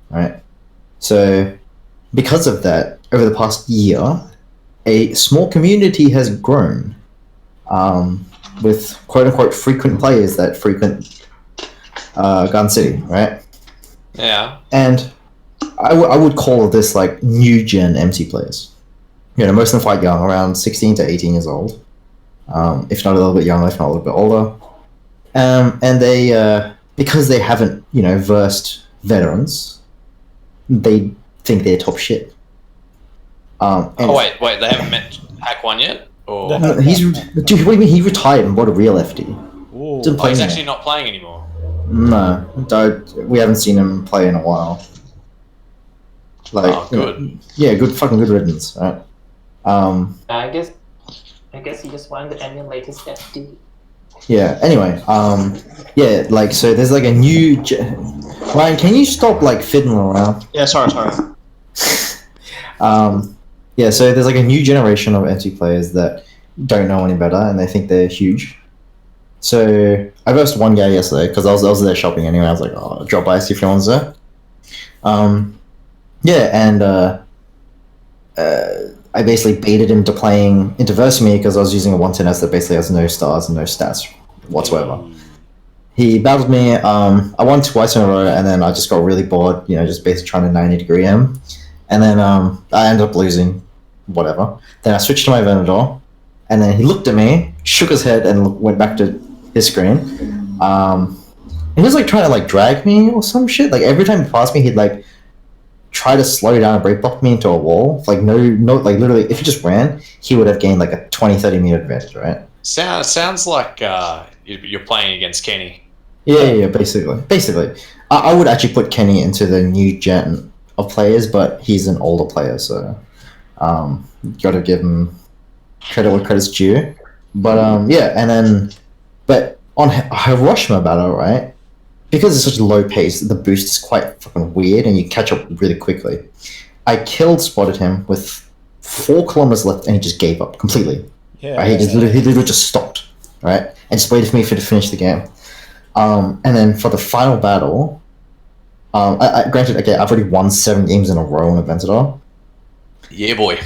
Speaker 6: right? So because of that, over the past year, a small community has grown with quote-unquote frequent players that frequent Gun City, right?
Speaker 4: Yeah.
Speaker 6: And I would call this like new gen MT players. You know, most of them quite young, around 16 to 18 years old, if not a little bit younger, if not a little bit older. And they, because they haven't, you know, versed veterans, they think they're top shit.
Speaker 4: Oh wait, they haven't met Hack One yet, or
Speaker 6: dude, what do you mean he retired and bought a real FD?
Speaker 1: Ooh.
Speaker 6: Didn't
Speaker 4: oh,
Speaker 6: play
Speaker 4: he's
Speaker 6: anymore.
Speaker 4: actually not playing anymore.
Speaker 6: No, we haven't seen him play in a while. Like,
Speaker 4: Oh, good.
Speaker 6: You know, yeah, fucking good riddance, right?
Speaker 2: I guess he just wanted to emulate his FD.
Speaker 6: Yeah. Anyway, yeah, like so. There's like a new. Ryan, can you stop like fiddling around?
Speaker 3: Yeah, sorry.
Speaker 6: Yeah. So there's like a new generation of NT players that don't know any better and they think they're huge. So I versed one guy yesterday because I was there shopping anyway. I was like, oh, drop by, see if anyone's there. Yeah, and I basically baited him to playing into versus me because I was using a 110S that basically has no stars and no stats whatsoever. He battled me. I won twice in a row, and then I just got really bored. You know, just basically trying to 90-degree him, and then I ended up losing. Whatever. Then I switched to my Venator, and then he looked at me, shook his head, and went back to his screen. And he was like trying to like drag me or some shit. Like every time he passed me, he'd like try to slow down and break block me into a wall. Like no, like literally, if he just ran, he would have gained like a 20-30 meter advantage, right?
Speaker 4: Sounds like you're playing against Kenny.
Speaker 6: Yeah, basically. I would actually put Kenny into the new gen of players, but he's an older player, so got to give him credit where credit's due. But yeah, and then, but on Hiroshima battle, right? Because it's such a low pace, the boost is quite fucking weird, and you catch up really quickly. I spotted him with 4 kilometers left, and he just gave up completely.
Speaker 1: Yeah.
Speaker 6: Right? He literally just stopped, right, and just waited for me to finish the game. And then for the final battle, granted, okay, I've already won 7 games in a row in Aventador.
Speaker 4: Yeah, boy.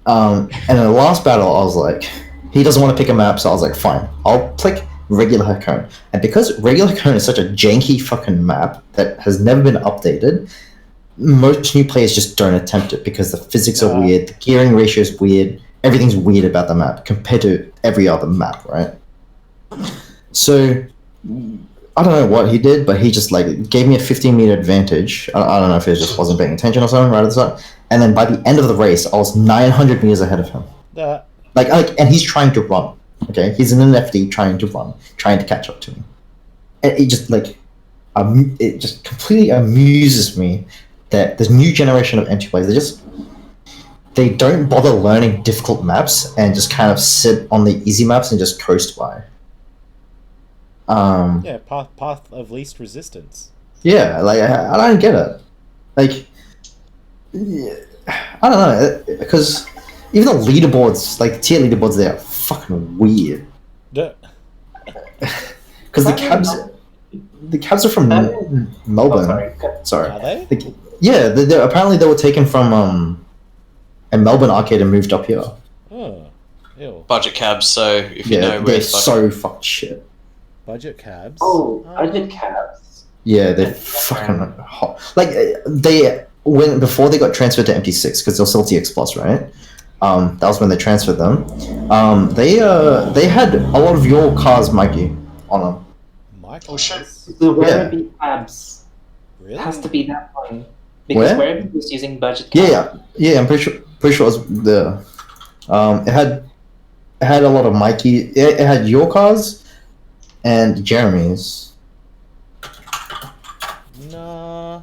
Speaker 6: And in the last battle, I was like, he doesn't want to pick a map, so I was like, fine, I'll click regular Hakone. And because regular Hakone is such a janky fucking map that has never been updated, most new players just don't attempt it because the physics are weird, the gearing ratio is weird, everything's weird about the map compared to every other map, right? So I don't know what he did, but he just like gave me a 15-meter advantage. I don't know if he just wasn't paying attention or something right at the start. And then by the end of the race, I was 900 meters ahead of him. Like, and he's trying to run. Okay, he's in an FD trying to run, trying to catch up to me. And it just like, it just completely amuses me that this new generation of entry players, they don't bother learning difficult maps and just kind of sit on the easy maps and just coast by.
Speaker 1: Yeah, path of least resistance.
Speaker 6: Yeah, like I don't get it. Like, I don't know, because even the leaderboards, like tier leaderboards, they are fucking weird. Because the cabs are from Melbourne. Sorry.
Speaker 1: Are they?
Speaker 6: Yeah, apparently they were taken from a Melbourne arcade and moved up here.
Speaker 1: Oh, ew.
Speaker 4: Budget cabs, so if you know
Speaker 6: Yeah,
Speaker 4: where
Speaker 6: they're
Speaker 4: it's
Speaker 6: so fucked shit.
Speaker 1: Budget cabs.
Speaker 2: Oh, budget cabs.
Speaker 6: Yeah, they're fucking hot. Like before they got transferred to MT6 because they're still TX Plus, right? That was when they transferred them. They had a lot of your cars, Mikey, on them.
Speaker 1: Oh shit.
Speaker 2: The Werribee cabs.
Speaker 1: Really?
Speaker 2: It has to be that one. Because Werribee was using budget cabs.
Speaker 6: Yeah. I'm pretty sure it was the. It had a lot of Mikey. It had your cars and Jeremy's.
Speaker 1: Nah,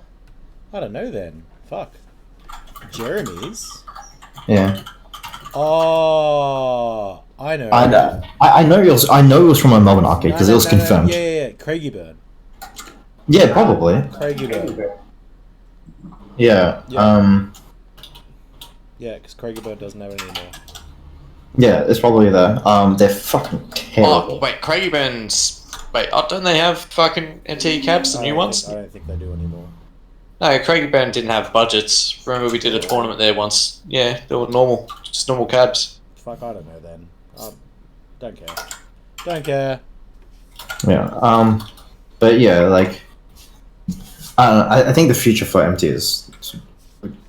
Speaker 1: I don't know then. Fuck. Jeremy's?
Speaker 6: Yeah.
Speaker 1: Oh, I know.
Speaker 6: I know it was from a Melbourne arcade because it was confirmed.
Speaker 1: Yeah. Craigieburn.
Speaker 6: Yeah, probably.
Speaker 1: Craigieburn.
Speaker 6: Yeah.
Speaker 1: Yeah, because Craigieburn doesn't have it anymore.
Speaker 6: Yeah, it's probably there. They're fucking terrible.
Speaker 4: Oh, wait, Craigieburns. Wait, don't they have fucking MT cabs, the new ones?
Speaker 1: I don't think they do anymore.
Speaker 4: No, Craigieburn didn't have budgets. Remember we did a tournament there once? Yeah, they were normal. Just normal cabs.
Speaker 1: Fuck, I don't know then. Don't care. Don't care.
Speaker 6: Yeah. But yeah, like, I think the future for MT is,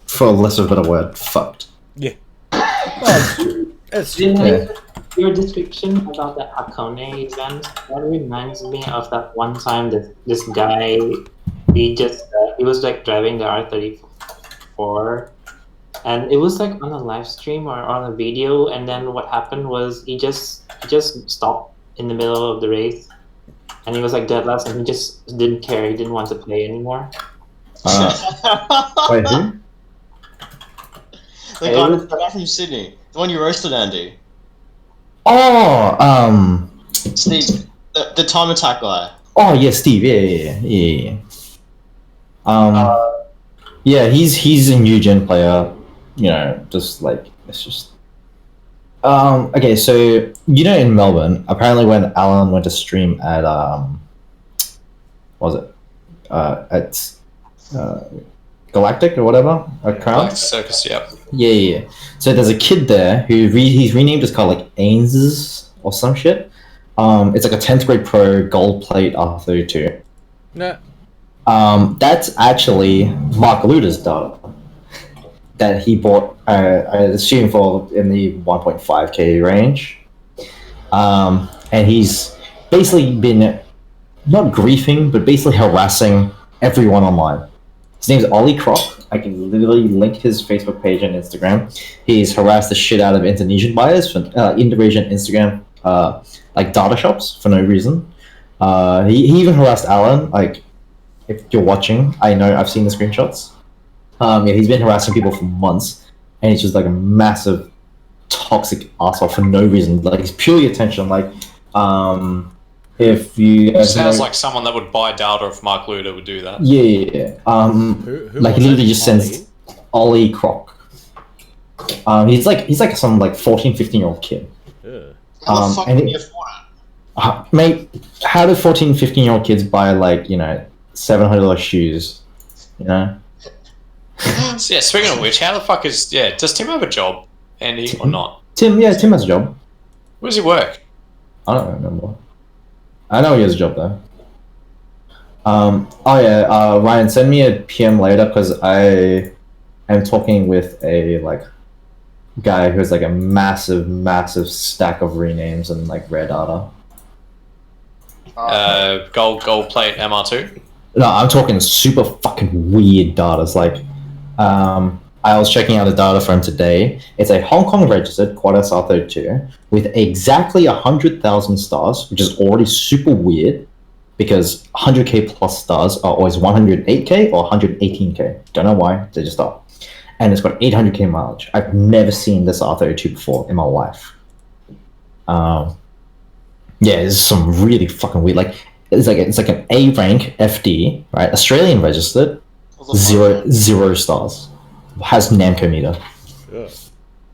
Speaker 6: for less of a better word, fucked.
Speaker 1: Yeah. Well, it's
Speaker 6: Yeah.
Speaker 2: Your description about the Akone event, that reminds me of that one time that this guy, he was like driving the R34, and it was like on a live stream or on a video, and then what happened was he just stopped in the middle of the race, and he was like dead last, and he just didn't care, he didn't want to play anymore.
Speaker 6: Wait, who?
Speaker 3: The guy from Sydney, the one you roasted, Andy.
Speaker 6: Oh,
Speaker 3: Steve, the time attack guy.
Speaker 6: Oh yeah, Steve. Yeah. Yeah, he's a new gen player. You know, just like it's just. Okay, so in Melbourne, apparently when Alan went to stream at what was it? At Galactic or whatever, a Crown.
Speaker 4: Like Circus, yep.
Speaker 6: Yeah. So there's a kid there who he's renamed his car like Ains's or some shit. It's like a 10th grade pro gold plate R32.
Speaker 1: no.
Speaker 6: That's actually Mark Luda's data that he bought, I assume for in the 1.5k range. And he's basically been not griefing, but basically harassing everyone online. His name's Ollie Croc. I can literally link his Facebook page and Instagram. He's harassed the shit out of Indonesian buyers for Indonesian Instagram like data shops for no reason. He even harassed Alan. Like, if you're watching, I know I've seen the screenshots. Yeah, he's been harassing people for months, and he's just like a massive toxic asshole for no reason. Like, it's purely attention. Like, if you
Speaker 4: Sounds like someone that would buy data if Mark Luda would do that.
Speaker 6: Yeah.
Speaker 1: Who
Speaker 6: Like, he
Speaker 1: was
Speaker 6: literally
Speaker 1: it?
Speaker 6: just sends Ollie Croc. He's like some like 14, 15-year-old kid.
Speaker 1: Ugh.
Speaker 3: How the fuck
Speaker 6: and
Speaker 3: can
Speaker 6: it-
Speaker 3: you afford it?
Speaker 6: Mate, how do 14, 15-year-old kids buy like, $700 shoes?
Speaker 4: So, yeah, speaking of which, how the fuck does Tim have a job, Andy, or not?
Speaker 6: Tim has a job.
Speaker 4: Where does he work?
Speaker 6: I don't remember. I know he has a job though. Ryan, send me a PM later because I am talking with a guy who has like a massive stack of renames and like rare data.
Speaker 4: Gold plate MR2.
Speaker 6: No, I'm talking super fucking weird data. It's like, I was checking out the data from today. It's a Hong Kong registered quad SR32 with exactly 100,000 stars, which is already super weird because 100k plus stars are always 108k or 118k. Don't know why, they just are. And it's got 800k mileage. I've never seen this R32 before in my life. Yeah, it's some really fucking weird. Like, it's like an A rank FD, right? Australian registered, zero stars. Has Namco meter.
Speaker 1: Ugh.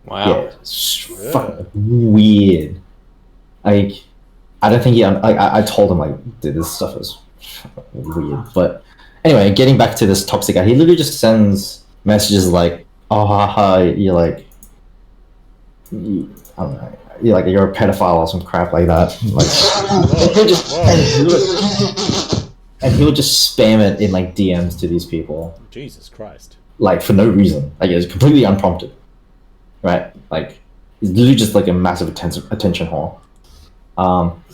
Speaker 4: Wow.
Speaker 6: Yeah, it's fucking weird. Like, I don't think I told him like, dude, this stuff is weird. But anyway, getting back to this toxic guy, he literally just sends messages like, "Oh, haha, you're like, I don't know, you're a pedophile or some crap like that." And he'll just spam it in like DMs to these people.
Speaker 1: Jesus Christ.
Speaker 6: Like, for no reason. Like, it's completely unprompted. Right? Like, it's literally just like a massive attention whore.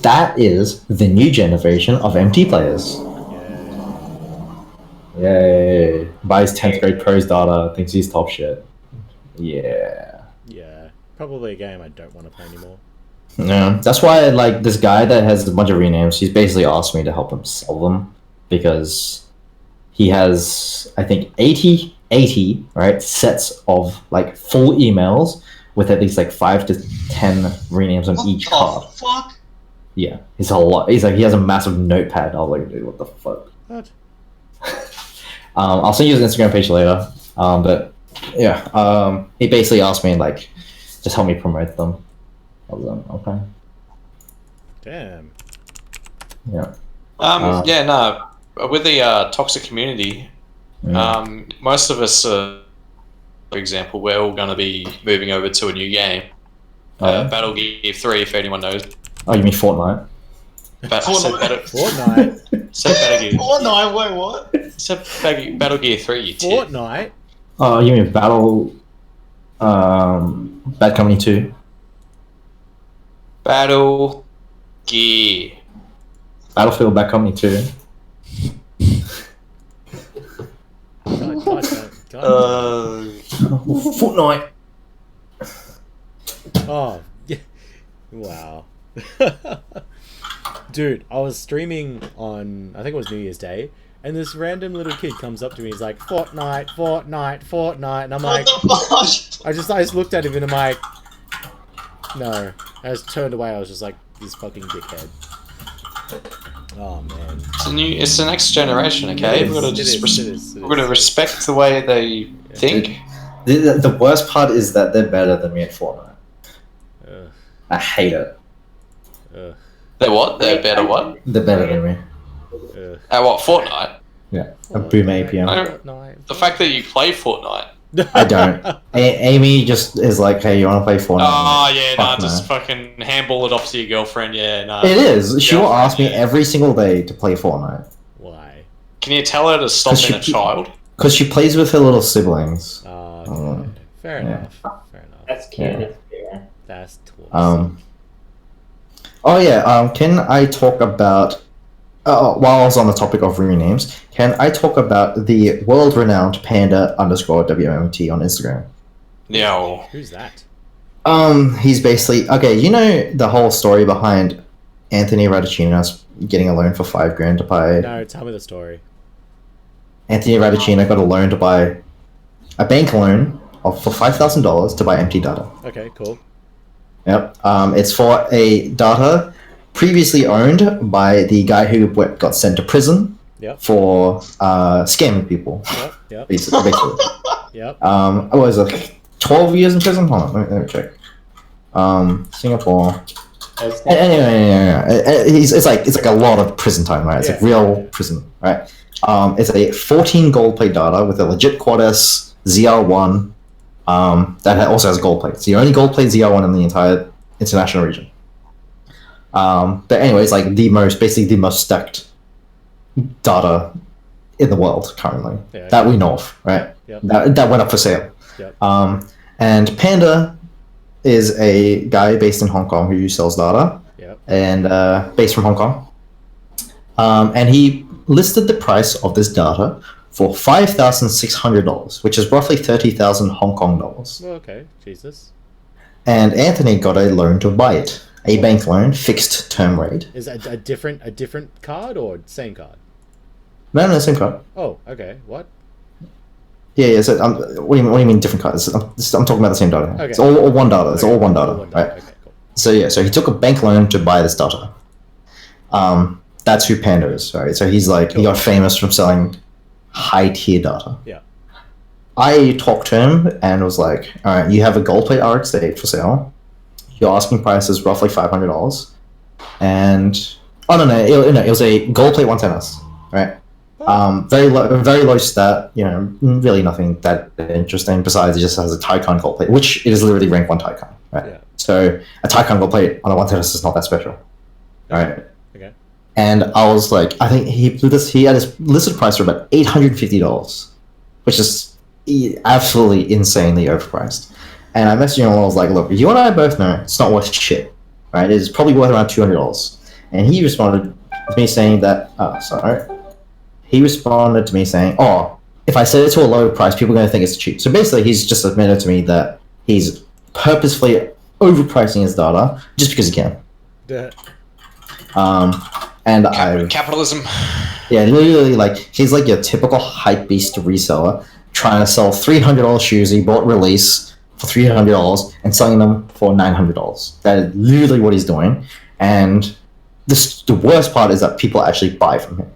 Speaker 6: That is the new generation of MT players. Yay. Buys 10th grade pros data, thinks he's top shit. Yeah.
Speaker 1: Yeah. Probably a game I don't want to play anymore.
Speaker 6: Yeah. That's why, like, this guy that has a bunch of renames, he's basically asked me to help him sell them. Because he has, I think, 80 right, sets of like full emails with at least like 5 to 10 renames on each card.
Speaker 3: What the fuck?
Speaker 6: Yeah, it's a lot. He's like, he has a massive notepad. I was like, dude, what the fuck?
Speaker 1: What?
Speaker 6: I'll send you his Instagram page later. But yeah, he basically asked me like, just help me promote them. I was like, okay.
Speaker 1: Damn.
Speaker 6: Yeah.
Speaker 4: With the toxic community, most of us, for example, we're all going to be moving over to a new game. Battle Gear 3, if anyone knows.
Speaker 6: Oh, you mean Fortnite?
Speaker 1: Fortnite.
Speaker 4: Said Battle Gear.
Speaker 3: Oh no! Wait, what?
Speaker 4: It's a Battle Gear 3, you tit.
Speaker 1: Fortnite.
Speaker 6: Oh, you mean Bad Company 2?
Speaker 4: Battle Gear.
Speaker 6: Battlefield Bad Company 2.
Speaker 1: God.
Speaker 6: Fortnite.
Speaker 1: Oh, yeah. Wow. Dude, I was streaming on, I think it was New Year's Day, and this random little kid comes up to me. He's like, Fortnite, Fortnite, Fortnite. And I'm like, I just looked at him and I'm like, no. I just turned away. I was just like, this fucking dickhead. Oh, man.
Speaker 4: It's the next generation, okay? We've got to we've got to respect the way they think.
Speaker 6: The worst part is that they're better than me at Fortnite.
Speaker 1: Ugh.
Speaker 6: I hate it.
Speaker 1: Ugh.
Speaker 4: They're what? They're better what?
Speaker 6: They're better than me.
Speaker 1: Ugh.
Speaker 4: At what? Fortnite?
Speaker 6: Yeah. A boom APM.
Speaker 1: Fortnite.
Speaker 4: The fact that you play Fortnite.
Speaker 6: I don't. Amy just is like, hey, you want to play Fortnite?
Speaker 4: Oh, yeah,
Speaker 6: Fuck
Speaker 4: no, just fucking handball it off to your girlfriend, yeah, no.
Speaker 6: It is. She will
Speaker 4: Girlfriend,
Speaker 6: ask me
Speaker 4: yeah.
Speaker 6: every single day to play Fortnite.
Speaker 1: Why?
Speaker 4: Can you tell her to stop
Speaker 6: 'Cause
Speaker 4: being a child?
Speaker 6: Because she plays with her little siblings.
Speaker 1: Oh, okay. Fair enough. Fair enough.
Speaker 2: That's cute.
Speaker 6: Yeah.
Speaker 2: That's fair.
Speaker 1: That's awesome.
Speaker 6: Oh yeah. Can I talk about? While I was on the topic of renames, can I talk about the world-renowned panda_WMT on Instagram?
Speaker 4: Yeah, well,
Speaker 1: Who's that?
Speaker 6: He's basically okay. You know the whole story behind Anthony Radicino's getting a loan for $5,000 to buy.
Speaker 1: No, tell me the story.
Speaker 6: Anthony Radicino got a loan to buy a bank loan for $5,000 to buy empty data.
Speaker 1: Okay, cool.
Speaker 6: Yep. It's for a data previously owned by the guy who got sent to prison
Speaker 1: Yep.
Speaker 6: for scamming people.
Speaker 1: Yep.
Speaker 6: Basically.
Speaker 1: Yep.
Speaker 6: What was it? 12 years in prison? Hold on, let me check. Singapore. Anyway, it's like a lot of prison time, right? It's like real prison, right? It's a 14 gold plate data with a legit quad S ZR1 that also has gold plate. It's the only gold plate ZR1 in the entire international region. But anyway, it's like the most stacked data in the world currently that we know of, right?
Speaker 1: Yep.
Speaker 6: That went up for sale.
Speaker 1: Yep.
Speaker 6: And Panda is a guy based in Hong Kong who sells data,
Speaker 1: Yep.
Speaker 6: and based from Hong Kong. And he listed the price of this data for $5,600, which is roughly 30,000 Hong Kong dollars.
Speaker 1: Well, okay, Jesus.
Speaker 6: And Anthony got a loan to buy it, a bank loan, fixed term rate.
Speaker 1: Is that a different card or same card?
Speaker 6: No, same card.
Speaker 1: Oh, okay. What?
Speaker 6: Yeah. So, what do you mean different cards? I'm talking about the same data.
Speaker 1: Okay.
Speaker 6: It's all one data. It's
Speaker 1: Okay,
Speaker 6: all one data, right?
Speaker 1: Okay, cool.
Speaker 6: So he took a bank loan to buy this data. That's who Panda is, right? So he's like, he got famous from selling high tier data.
Speaker 1: Yeah.
Speaker 6: I talked to him and was like, all right, you have a gold plate RX8 for sale. Your asking price is roughly $500. And, oh no, it was a gold plate 110S, right? Very low stat, really nothing that interesting besides it just has a Taycan gold plate, which it is literally rank 1 Taycan, right?
Speaker 1: Yeah.
Speaker 6: So a Taycan gold plate on a 110S is not that special, right?
Speaker 1: Okay.
Speaker 6: And I was like, I think he had his listed price for about $850, which is absolutely insanely overpriced. And I messaged him and I was like, look, you and I both know it's not worth shit, right? It's probably worth around $200. And he responded to me saying that, he responded to me saying, oh, if I set it to a low price, people are going to think it's cheap. So basically, he's just admitted to me that he's purposefully overpricing his data just because he can.
Speaker 1: Yeah.
Speaker 6: And
Speaker 4: capitalism.
Speaker 6: Yeah, literally, like, he's like your typical hype beast reseller trying to sell $300 shoes he bought release for $300 and selling them for $900. That is literally what he's doing. And the worst part is that people actually buy from him.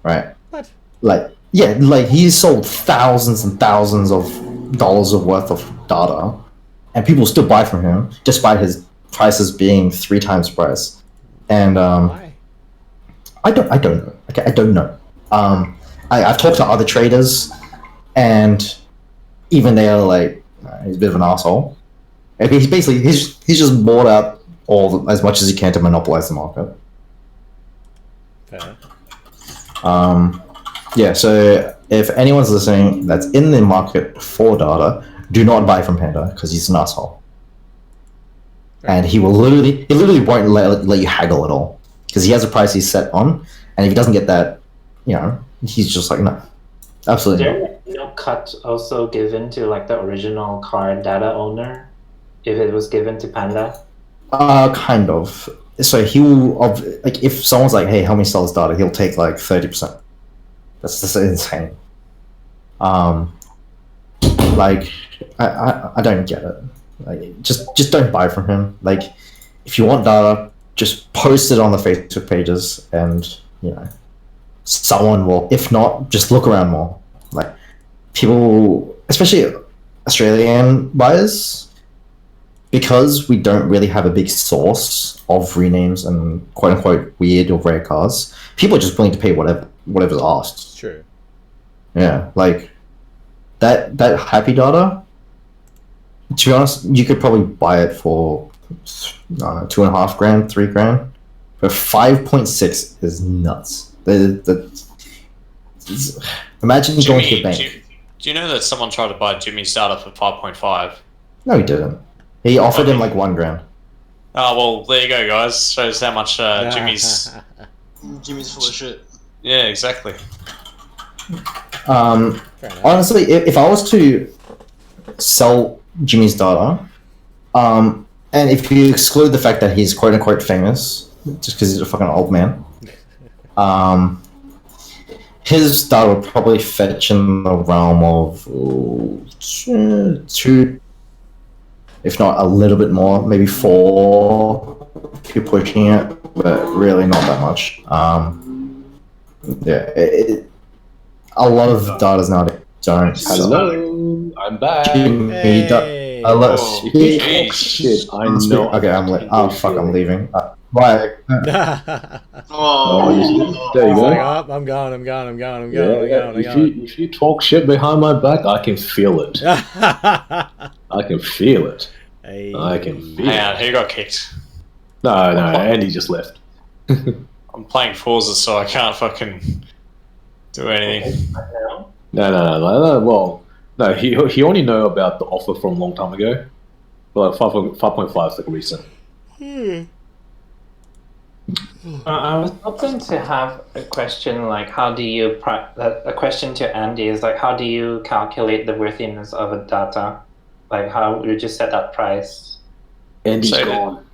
Speaker 6: Right?
Speaker 1: What?
Speaker 6: Like, yeah, like he's sold thousands and thousands of dollars of worth of data, and people still buy from him despite his prices being 3 times the price. And
Speaker 1: Why?
Speaker 6: I don't know. Okay, I don't know. I've talked to other traders, and even they are like, he's a bit of an asshole. He's basically he's just bought out as much as he can to monopolize the market.
Speaker 1: Fair.
Speaker 6: Yeah, so if anyone's listening that's in the market for data, do not buy from Panda because he's an asshole. And he literally won't let you haggle at all because he has a price he's set on, and if he doesn't get that, he's just like, no, absolutely
Speaker 2: Is
Speaker 6: not.
Speaker 2: there no cut also given to like the original card data owner if it was given to Panda?
Speaker 6: Kind of. So he will, like, if someone's like, hey, help me sell this data, he'll take like 30%. That's just insane. Like, I don't get it. Like, just don't buy from him. Like, if you want data, just post it on the Facebook pages, and someone will. If not, just look around more. Like, people, especially Australian buyers, because we don't really have a big source of renames and quote unquote weird or rare cards. People are just willing to pay whatever's asked.
Speaker 1: True.
Speaker 6: Yeah, like that happy data. To be honest, you could probably buy it for $2.5 grand, $3 grand. But 5.6 is nuts. Imagine going to your bank.
Speaker 4: Do you know that someone tried to buy Jimmy's data for 5.5?
Speaker 6: No, he didn't. He offered him like $1 grand.
Speaker 4: Oh well, there you go, guys. Shows how much Jimmy's.
Speaker 3: Jimmy's full of shit.
Speaker 4: Yeah, exactly.
Speaker 6: Honestly, if I was to sell Jimmy's data, and if you exclude the fact that he's quote unquote famous, just because he's a fucking old man, his data would probably fetch in the realm of 2, if not a little bit more, maybe 4 if you're pushing it, but really not that much. A lot of data nowadays don't.
Speaker 5: Hello, I'm back.
Speaker 1: Hey.
Speaker 5: Shit, I know.
Speaker 6: Okay, I'm leaving. Bye.
Speaker 3: Oh,
Speaker 5: There you go.
Speaker 1: I'm going.
Speaker 5: If you talk shit behind my back, I can feel it. I can feel it.
Speaker 1: Hey.
Speaker 5: I can feel
Speaker 4: Hang on,
Speaker 5: it.
Speaker 4: who got kicked?
Speaker 5: No, Andy just left.
Speaker 4: I'm playing Forza, so I can't fucking do anything.
Speaker 5: No. Well, no, he only know about the offer from a long time ago. But like 5.5 is like recent.
Speaker 2: I was hoping to have a question like, how do you a question to Andy is like, how do you calculate the worthiness of a data? Like, how would you set that price?
Speaker 5: Andy's
Speaker 4: So
Speaker 5: gone.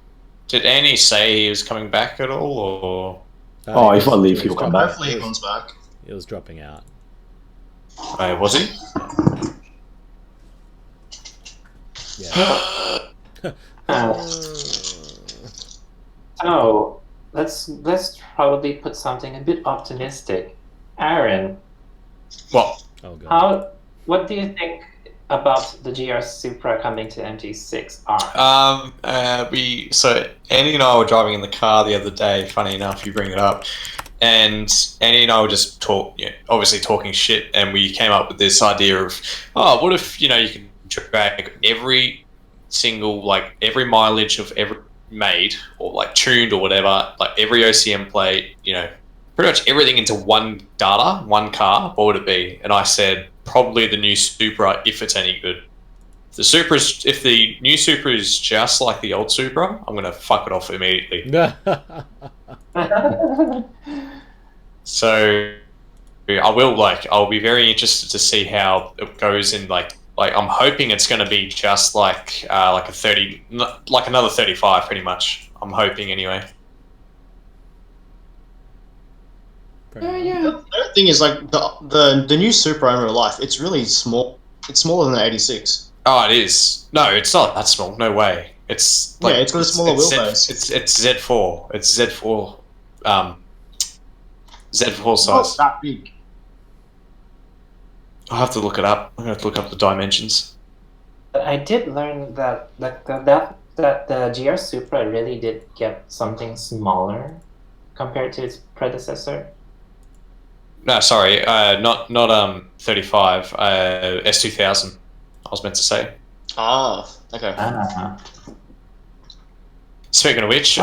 Speaker 4: Did Andy say he was coming back at all, or?
Speaker 5: Oh, if I leave, he'll come back.
Speaker 3: hopefully he comes back.
Speaker 1: It was dropping out.
Speaker 4: Was he?
Speaker 1: Yeah.
Speaker 2: So let's probably put something a bit optimistic. Aaron,
Speaker 4: What?
Speaker 1: Oh god.
Speaker 2: what do you think about the GR Supra coming to MT6R?
Speaker 4: So Andy and I were driving in the car the other day. Funny enough, you bring it up, and Andy and I were just obviously talking shit, and we came up with this idea of, what if you can drag every single every mileage of every made or tuned or whatever, every OCM plate, pretty much everything into one car. What would it be? And I said probably the new Supra if it's any good. If the new Supra is just like the old Supra, I'm gonna fuck it off immediately. So I'll be very interested to see how it goes in I'm hoping it's going to be just like a 30, like another 35, pretty much. I'm hoping anyway.
Speaker 3: The other thing is the new Supra in real life. It's really small. It's smaller than the 86.
Speaker 4: Oh, it is. No, it's not that small. No way. It's
Speaker 3: it's got a smaller wheelbase.
Speaker 4: It's Z4. It's Z4. Z4
Speaker 3: It's
Speaker 4: size.
Speaker 3: not that big.
Speaker 4: I'll have to look it up. I'm going to have to look up the dimensions.
Speaker 2: But I did learn that the GR Supra really did get something smaller compared to its predecessor.
Speaker 4: No, sorry, not 35. S2000. I was meant to say.
Speaker 3: Ah, okay.
Speaker 4: Speaking of which,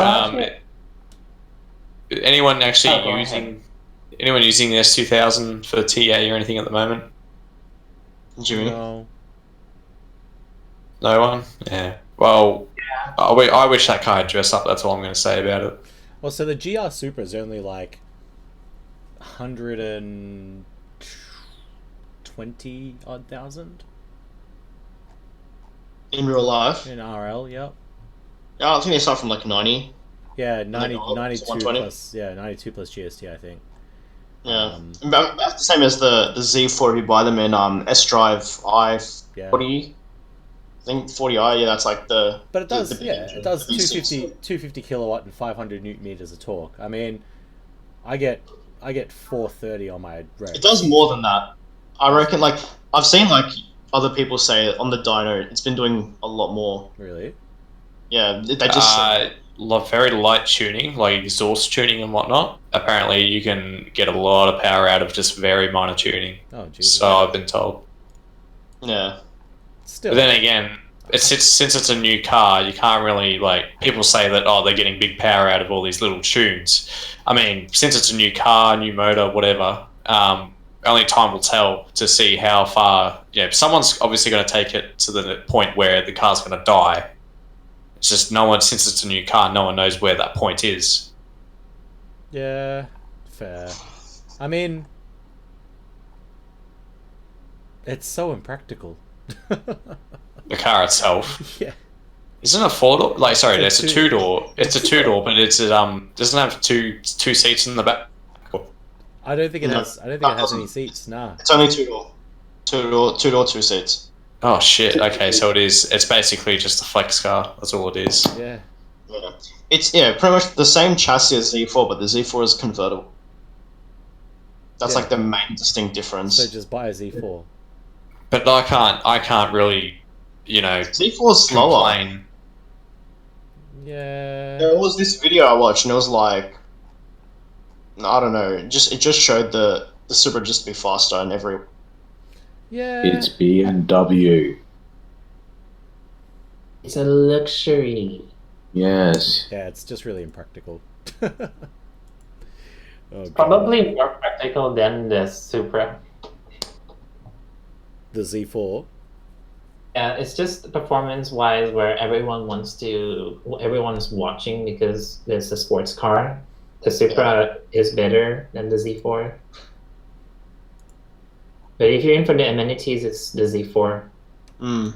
Speaker 4: anyone actually using Anyone using the S2000 for TA or anything at the moment?
Speaker 3: Jimmy.
Speaker 1: No.
Speaker 4: No one? Yeah. Well, I wish that car had dressed up. That's all I'm going to say about it.
Speaker 1: Well, so the GR Super is only like 120 odd thousand
Speaker 3: In real life?
Speaker 1: in RL. Yep.
Speaker 3: Yeah, I think they start from like 90.
Speaker 1: Yeah, 90,
Speaker 3: Oh,
Speaker 1: 92
Speaker 3: 120?
Speaker 1: plus. Yeah, 92 plus GST, I think.
Speaker 3: Yeah. About the same as the Z4 if you buy them in S-Drive i40.
Speaker 1: Yeah.
Speaker 3: I think 40i, yeah, that's like the...
Speaker 1: But it does,
Speaker 3: the big
Speaker 1: yeah,
Speaker 3: engine,
Speaker 1: it does
Speaker 3: the V6.
Speaker 1: 250 kilowatt and 500 newton meters of torque. I mean, I get 430 on my road.
Speaker 3: It does more than that. I reckon, like, I've seen, like, other people say on the dyno, it's been doing a lot more.
Speaker 1: Really?
Speaker 3: Yeah, they just...
Speaker 4: Very light tuning, like exhaust tuning and whatnot. Apparently, you can get a lot of power out of just very minor tuning.
Speaker 1: Oh, Jesus.
Speaker 4: So I've been told.
Speaker 3: Yeah.
Speaker 1: Still.
Speaker 4: But then again, since it's a new car, you can't really, like, people say that, oh, they're getting big power out of all these little tunes. I mean, since it's a new car, new motor, whatever, only time will tell to see how far, someone's obviously going to take it to the point where the car's going to die. It's just since it's a new car, no one knows where that point is.
Speaker 1: Yeah, fair. I mean, it's so impractical.
Speaker 4: The car itself.
Speaker 1: Yeah.
Speaker 4: Isn't it a 4-door? Like, sorry,
Speaker 1: It's
Speaker 4: it's
Speaker 1: a
Speaker 4: a 2-door. It's a 2-door, but it's doesn't have two seats in the back.
Speaker 1: I don't think it has. I don't think it has any seats. Nah.
Speaker 3: It's only two-door. Two-door, two seats.
Speaker 4: Oh shit! Okay, so it's basically just a flex car. That's all it is.
Speaker 1: Yeah.
Speaker 3: Yeah. It's, pretty much the same chassis as Z4, but the Z4 is convertible. That's
Speaker 1: Yeah.
Speaker 3: like the main distinct difference.
Speaker 1: So just buy a Z4.
Speaker 4: But I can't really,
Speaker 3: Z4 is slower.
Speaker 4: complain.
Speaker 1: Yeah.
Speaker 3: There was this video I watched, and it was like, I don't know, it just showed the Supra just be faster in every.
Speaker 1: Yeah.
Speaker 5: It's BMW.
Speaker 2: It's a luxury.
Speaker 5: Yes.
Speaker 1: Yeah, it's just really impractical. Oh, God.
Speaker 2: Probably more practical than the Supra.
Speaker 1: The Z4.
Speaker 2: Yeah, it's just performance-wise where everyone's watching because it's a sports car. The Supra is better than the Z4. But if you're in for the amenities, it's the Z4.
Speaker 3: Mm.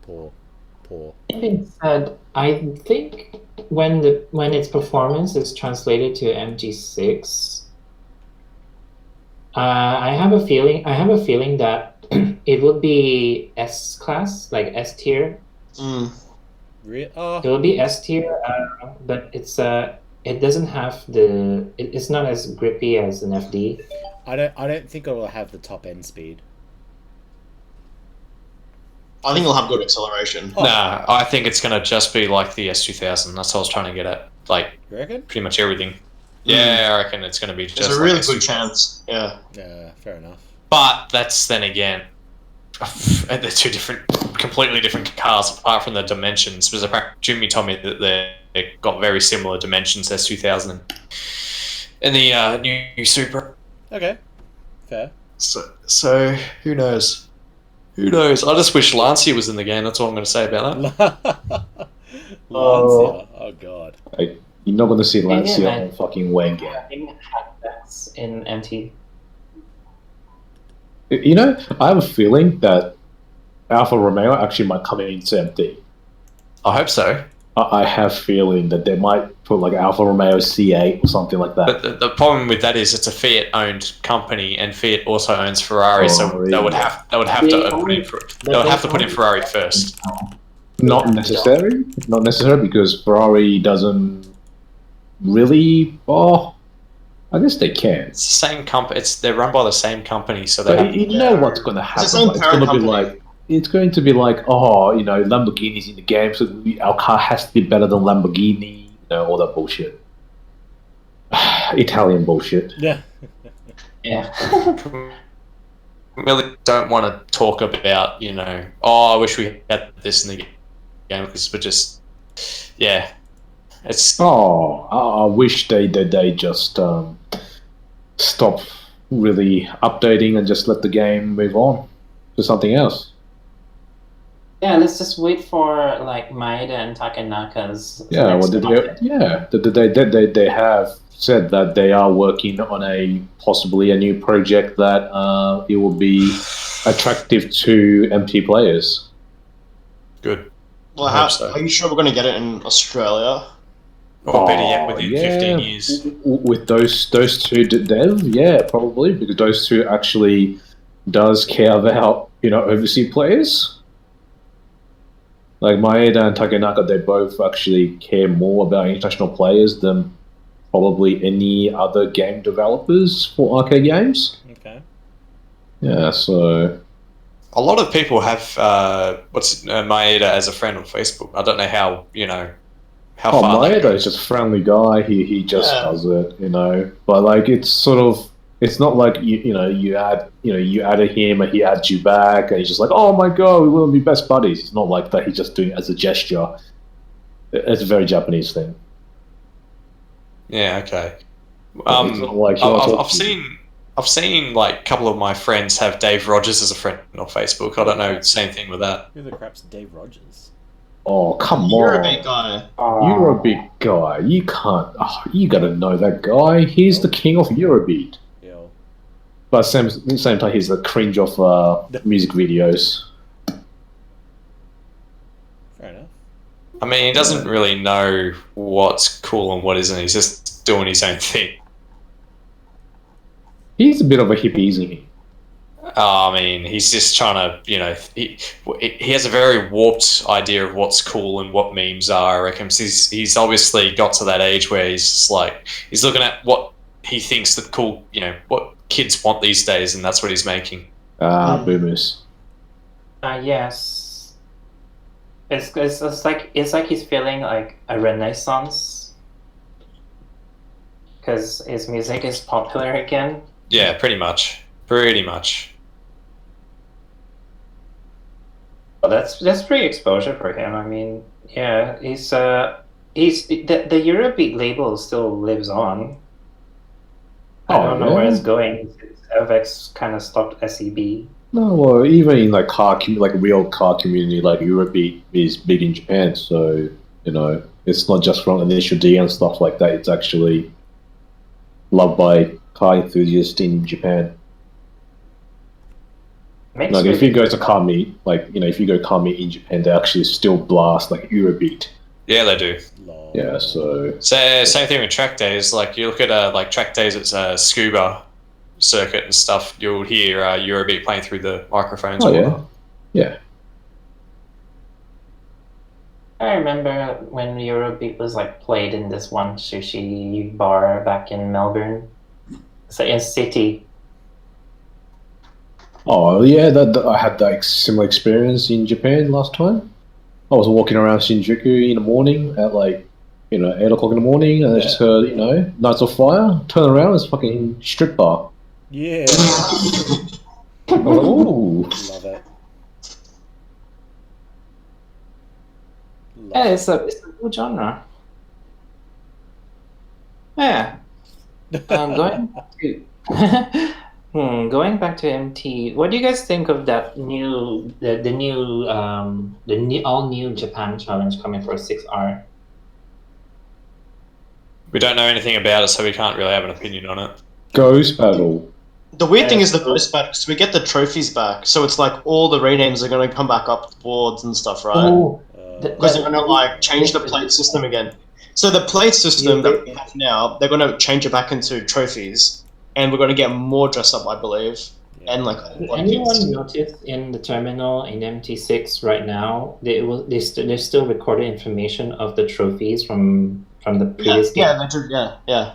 Speaker 1: Poor.
Speaker 2: That being said, I think when its performance is translated to MG6, I have a feeling that it would be S class, like S tier.
Speaker 3: Mm.
Speaker 1: It
Speaker 2: It will be S tier, but it doesn't have it's not as grippy as an FD.
Speaker 1: I don't think it will have the top end speed.
Speaker 3: I think it'll have good acceleration.
Speaker 1: Oh.
Speaker 4: Nah, I think it's gonna just be like the S2000. That's what I was trying to get at. Like,
Speaker 1: You reckon?
Speaker 4: pretty much everything. Yeah, I reckon it's gonna be just.
Speaker 3: There's a
Speaker 4: like
Speaker 3: really
Speaker 4: S2000.
Speaker 3: good chance. Yeah.
Speaker 1: Yeah, fair enough.
Speaker 4: But that's then again, they're two completely different cars apart from the dimensions. Because apparently Jimmy told me that they got very similar dimensions S2000 and the new Supra.
Speaker 1: Okay. Fair.
Speaker 4: So who knows? Who knows? I just wish Lancia was in the game. That's all I'm going to say about that.
Speaker 1: Lancia. Oh, God.
Speaker 5: Like, you're not going to see Lancia
Speaker 2: man.
Speaker 5: on fucking Wangan.
Speaker 2: That's in MT.
Speaker 5: I have a feeling that Alfa Romeo actually might come into MT.
Speaker 4: I hope so.
Speaker 5: I have a feeling that they might put like Alfa Romeo C8 or something like that.
Speaker 4: But the problem with that is it's a Fiat-owned company, and Fiat also owns Ferrari, so they would have to put in Ferrari first.
Speaker 5: Not necessary. Not necessary because Ferrari doesn't really. Oh, I guess they can.
Speaker 4: It's the same company. They're run by the same company, so
Speaker 5: But
Speaker 4: they.
Speaker 5: you know what's going to happen.
Speaker 3: It's the same
Speaker 5: It's
Speaker 3: parent
Speaker 5: going to be
Speaker 3: company.
Speaker 5: like. It's going to be like, oh, Lamborghini's in the game, so our car has to be better than Lamborghini. All that bullshit. Italian bullshit.
Speaker 1: Yeah.
Speaker 2: Yeah.
Speaker 4: Really don't want to talk about, I wish we had this in the game because we're just, yeah. It's
Speaker 5: Oh, I wish they just stop really updating and just let the game move on to something else.
Speaker 2: Yeah, let's just wait for like Maeda and Takenaka's.
Speaker 5: Yeah,
Speaker 2: next
Speaker 5: well,
Speaker 2: project.
Speaker 5: they have said that they are working on possibly a new project that it will be attractive to MT players.
Speaker 4: good.
Speaker 3: Well,
Speaker 4: I hope so.
Speaker 3: are you sure we're going to get it in Australia?
Speaker 4: Or better yet, within
Speaker 5: yeah.
Speaker 4: 15 years.
Speaker 5: With those two dev, yeah, probably, because those two actually does care about overseas players. Like Maeda and Takenaka, they both actually care more about international players than probably any other game developers for arcade games.
Speaker 1: Okay.
Speaker 5: Yeah, so
Speaker 4: A lot of people have Maeda as a friend on Facebook. I don't know how how far that
Speaker 5: Maeda
Speaker 4: goes.
Speaker 5: is just a friendly guy. He just
Speaker 3: Yeah.
Speaker 5: does it, But like it's not like you added him and he adds you back and he's just like, oh my god, we want to be best buddies. It's not like that. He's just doing it as a gesture. It's a very Japanese thing.
Speaker 4: Yeah, okay.
Speaker 5: It's not like he wants to-
Speaker 4: I've seen like a couple of my friends have Dave Rogers as a friend on Facebook. I don't know, same thing with that.
Speaker 1: Who the crap's Dave Rogers?
Speaker 5: Oh come
Speaker 3: You're a
Speaker 5: on,
Speaker 3: big guy.
Speaker 5: Eurobeat guy. You can't. Oh, you gotta know that guy. He's the king of Eurobeat.
Speaker 1: Yo.
Speaker 5: But at the same time, he's the cringe of music videos.
Speaker 1: Fair enough.
Speaker 4: I mean, he doesn't really know what's cool and what isn't. He's just doing his own thing.
Speaker 5: He's a bit of a hippie, isn't he?
Speaker 4: I mean, he's just trying to, he has a very warped idea of what's cool and what memes are. I reckon he's obviously got to that age where he's just like, he's looking at what he thinks that cool, what kids want these days, and that's what he's making.
Speaker 5: Boomers.
Speaker 2: Yes. It's like he's feeling like a renaissance because his music is popular again.
Speaker 4: Yeah, pretty much. Pretty much.
Speaker 2: Well, that's free exposure for him. I mean, yeah, he's the Eurobeat label still lives on. I don't know where it's going. FX kind of stopped SEB.
Speaker 5: No, well, even in like real car community, like Eurobeat is big in Japan. So it's not just from Initial D and stuff like that. It's actually loved by car enthusiasts in Japan. Like if you go to car meet, if you go car meet in Japan, they actually still blast like Eurobeat.
Speaker 4: Yeah, they do.
Speaker 1: Lol.
Speaker 5: Yeah, so
Speaker 4: Same thing with track days. Like you look at like track days, it's a scuba circuit and stuff. You'll hear Eurobeat playing through the microphones.
Speaker 5: Oh,
Speaker 4: or
Speaker 5: yeah.
Speaker 4: whatnot.
Speaker 5: Yeah.
Speaker 2: I remember when Eurobeat was like played in this one sushi bar back in Melbourne. It's like in City.
Speaker 5: Oh yeah, that I had that similar experience in Japan last time. I was walking around Shinjuku in the morning at 8 o'clock in the morning, and I just heard Nights of Fire. Turn around, it's fucking strip bar.
Speaker 1: Yeah.
Speaker 5: I was like, ooh.
Speaker 1: Love it.
Speaker 2: Yeah, it's a cool genre. Yeah. Going back to MT, what do you guys think of that the all new Japan challenge coming for 6R?
Speaker 4: We don't know anything about it, so we can't really have an opinion on it.
Speaker 5: Ghost Battle.
Speaker 3: The weird thing is the ghost back, so we get the trophies back. So it's like all the renames are going to come back up the boards and stuff, right?
Speaker 2: Oh,
Speaker 3: Because they're going to change the plate system again. So the plate system that we have now, they're going to change it back into trophies, and we're going to get more dress up, I believe.
Speaker 1: Yeah.
Speaker 3: And
Speaker 2: Did anyone notice in the terminal in MT6 right now there's still recorded information of the trophies from the previous game?
Speaker 3: Yeah, they do. Yeah.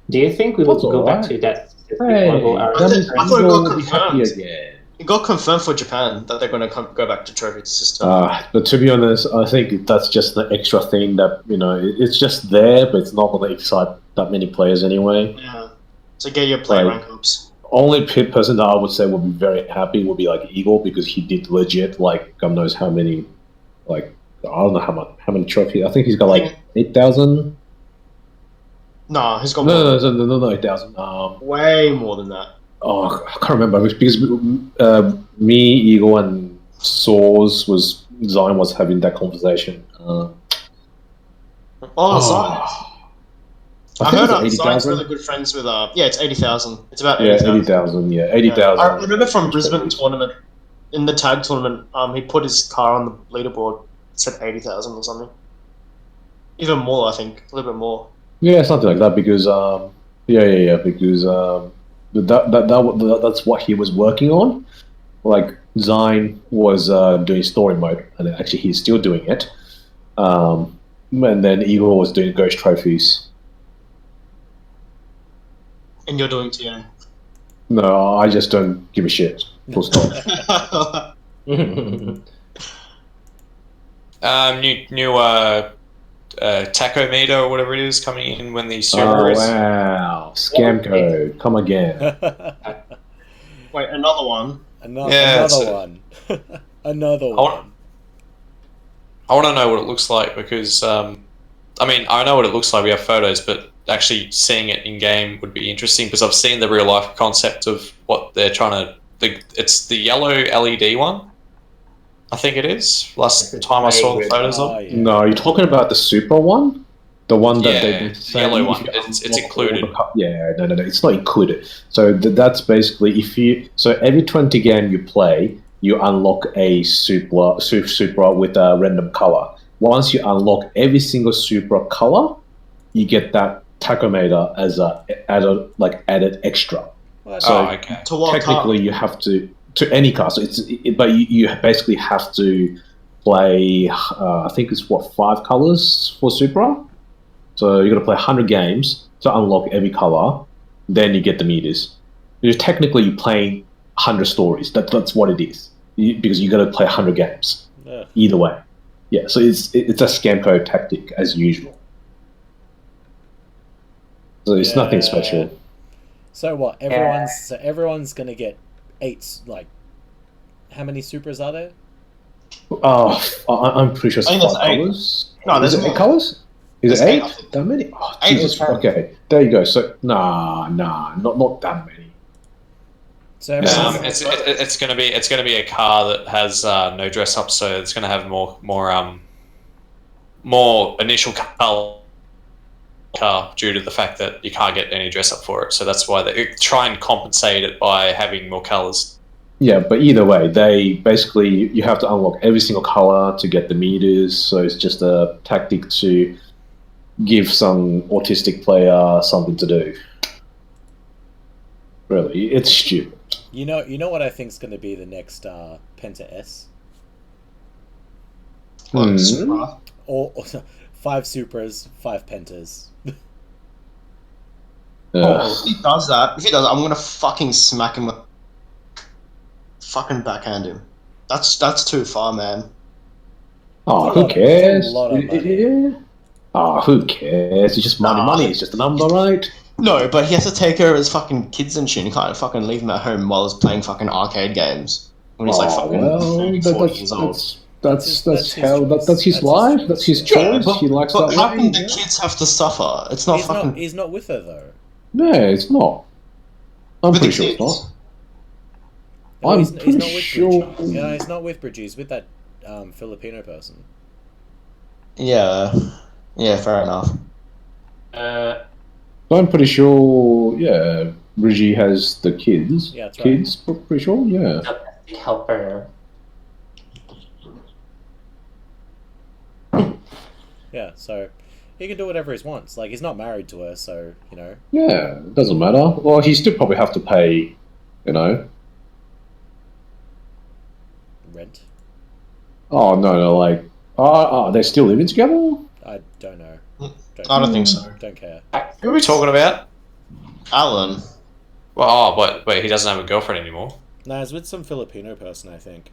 Speaker 2: Do you think we will
Speaker 5: That's
Speaker 2: go back
Speaker 5: alright.
Speaker 2: to that?
Speaker 5: Hey,
Speaker 3: I thought it got
Speaker 5: be happy
Speaker 3: confirmed.
Speaker 5: again.
Speaker 3: It got confirmed for Japan that they're going to go back to trophy system.
Speaker 5: But to be honest, I think that's just the extra thing that it's just there, but it's not going to excite that many players anyway.
Speaker 3: Yeah. So get your play rank ups.
Speaker 5: Only person that I would say would be very happy would be like Eagle, because he did legit God knows how many, I don't know how many trophies. I think he's got 8,000.
Speaker 3: No, he's got
Speaker 5: No, 8,000.
Speaker 3: way more than that.
Speaker 5: Oh, I can't remember because me, Eagle, and Saws Zion was having that conversation.
Speaker 3: Zion. I heard Zion's
Speaker 5: 80,000.
Speaker 3: really good friends with it's 80,000. It's about
Speaker 5: Yeah,
Speaker 3: 80,000.
Speaker 5: 80,000. Yeah, 80,000.
Speaker 3: I remember from Brisbane tournament, in the tag tournament, he put his car on the leaderboard. It said 80,000 or something. Even more, I think, a little bit more.
Speaker 5: Yeah, something like that because because that's what he was working on. Like Zine was doing story mode, and then actually he's still doing it. And then Eagle was doing ghost trophies.
Speaker 3: And you're doing TN.
Speaker 5: No, I just don't give a shit. Full stop.
Speaker 4: New tachometer or whatever it is coming in when the server is.
Speaker 5: Wow, scam code, come again.
Speaker 3: Wait, another one.
Speaker 1: Another one. Another one.
Speaker 4: I want to know what it looks like because, I mean, I know what it looks like. We have photos, but actually seeing it in game would be interesting because I've seen the real life concept of what they're trying to. It's the yellow LED one. I think it is. Last time I saw the photos of.
Speaker 1: Yeah.
Speaker 5: No, you're talking about the Super one, the one that they
Speaker 4: the yellow one. It's included.
Speaker 5: Yeah, no, it's not included. So that's basically if you. So every 20 game you play, you unlock a Supra with a random color. Once you unlock every single Supra color, you get that tachometer as added extra.
Speaker 1: What?
Speaker 5: So
Speaker 4: okay.
Speaker 3: To what
Speaker 5: technically,
Speaker 3: car?
Speaker 5: you have to any car. So but you basically have to play. I think it's 5 colors for Supra. So you got to play 100 games to unlock every color. Then you get the meters. Technically, you're playing 100 stories. That's what it is. Because you got to play 100 games.
Speaker 1: Yeah.
Speaker 5: Either way. Yeah. So it's a scam code tactic as usual. So it's nothing special.
Speaker 1: So what? Everyone's gonna get 8. Like, how many Supras are there?
Speaker 5: I'm pretty sure it's
Speaker 3: I think
Speaker 5: 5
Speaker 3: there's 8.
Speaker 5: colors.
Speaker 3: No, there's
Speaker 5: is it 8
Speaker 3: more.
Speaker 5: colors? Is
Speaker 3: There's
Speaker 5: it
Speaker 3: 8,
Speaker 5: 8? That many? Oh,
Speaker 3: 8
Speaker 5: Jesus.
Speaker 3: or 10.
Speaker 5: Okay, there you go. So not that many.
Speaker 1: So
Speaker 4: It's gonna be a car that has no dress up, so it's gonna have more initial color car due to the fact that you can't get any dress up for it. So that's why they try and compensate it by having more colors.
Speaker 5: Yeah, but either way, they basically you have to unlock every single color to get the meters. So it's just a tactic to give some autistic player something to do. Really, it's stupid.
Speaker 1: you know what I think's gonna be the next Penta S?
Speaker 3: Supra.
Speaker 1: Or 5 Supras, 5 Pentas.
Speaker 3: If he does that, I'm gonna fucking smack him with. Fucking backhand him. That's too far, man.
Speaker 5: Oh, who cares?
Speaker 1: It's a lot of money.
Speaker 5: Yeah. Oh, who cares? It's just money. Money is just a number, right?
Speaker 3: No, but he has to take care of his fucking kids and shit. He can't fucking leave him at home while he's playing fucking arcade games when he's like fucking 30, 40 years old.
Speaker 5: That's his
Speaker 1: choice.
Speaker 5: life. That's his choice.
Speaker 3: But,
Speaker 5: He likes
Speaker 3: but
Speaker 5: that
Speaker 3: how
Speaker 5: way.
Speaker 3: can the kids have to suffer? It's not fucking.
Speaker 1: He's not with her though.
Speaker 5: No, it's not. I'm
Speaker 3: With
Speaker 5: pretty
Speaker 3: the
Speaker 5: sure it's
Speaker 3: kids.
Speaker 5: not.
Speaker 1: No,
Speaker 5: I'm
Speaker 1: he's
Speaker 5: pretty
Speaker 1: not with
Speaker 5: sure.
Speaker 1: Bridgie. Yeah, he's not with Bridgie. He's with that Filipino person.
Speaker 3: Yeah, fair enough.
Speaker 5: I'm pretty sure. Yeah, Reggie has the kids.
Speaker 1: Yeah, that's right.
Speaker 5: Kids, pretty sure. Yeah.
Speaker 2: Domestic helper.
Speaker 1: Yeah, so he can do whatever he wants. Like, he's not married to her, so
Speaker 5: Yeah, it doesn't matter. Well, he still probably have to pay.
Speaker 1: Rent.
Speaker 5: Oh no, like, they're still living together.
Speaker 1: I don't know.
Speaker 3: I don't think so.
Speaker 1: Don't care.
Speaker 4: Who are we talking about?
Speaker 3: Alan.
Speaker 4: Well, wait, he doesn't have a girlfriend anymore.
Speaker 1: No, he's with some Filipino person, I think.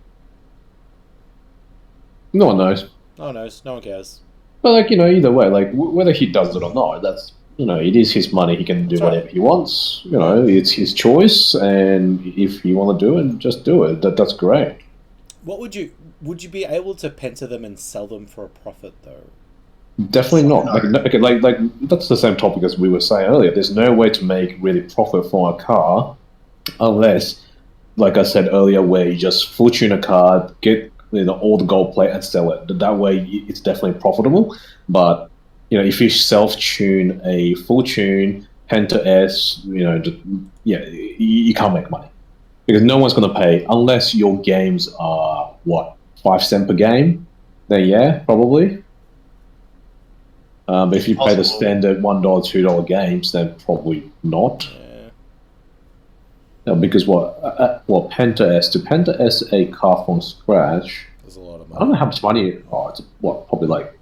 Speaker 5: No one knows.
Speaker 1: No one knows. No one cares.
Speaker 5: But like either way, like whether he does it or not, that's it is his money. He can do
Speaker 1: That's right.
Speaker 5: whatever he wants. It's his choice, and if you want to do it, just do it. That's great.
Speaker 1: What would you be able to penta them and sell them for a profit though?
Speaker 5: Definitely not. Like that's the same topic as we were saying earlier. There's no way to make really profit from a car unless, like I said earlier, where you just full tune a car, get all the gold plate and sell it. That way, it's definitely profitable. But if you self tune a full tune Penta S, you can't make money because no one's going to pay unless your games are what 5 cents per game. Then yeah, probably. But if you pay the standard $1, $2 games, then probably not.
Speaker 1: Yeah.
Speaker 5: No, because Penta S to Penta S a car from scratch.
Speaker 1: There's a lot of
Speaker 5: I
Speaker 1: money.
Speaker 5: don't know how much money. Oh, it's probably like.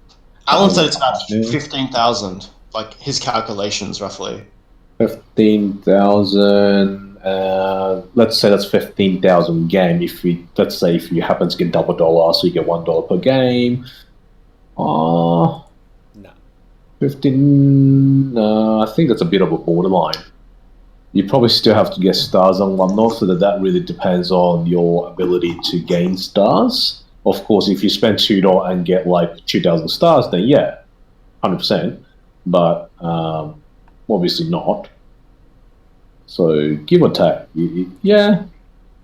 Speaker 3: Alan said it's about 15,000. Like his calculations, roughly.
Speaker 5: 15,000. Let's say that's 15,000 game. If you happen to get double dollar, so you get $1 per game.
Speaker 1: No.
Speaker 5: 15. I think that's a bit of a borderline. You probably still have to get stars and whatnot, so that really depends on your ability to gain stars. Of course, if you spend $2 and get like 2,000 stars, then yeah, 100%. But obviously not. So give or take, yeah,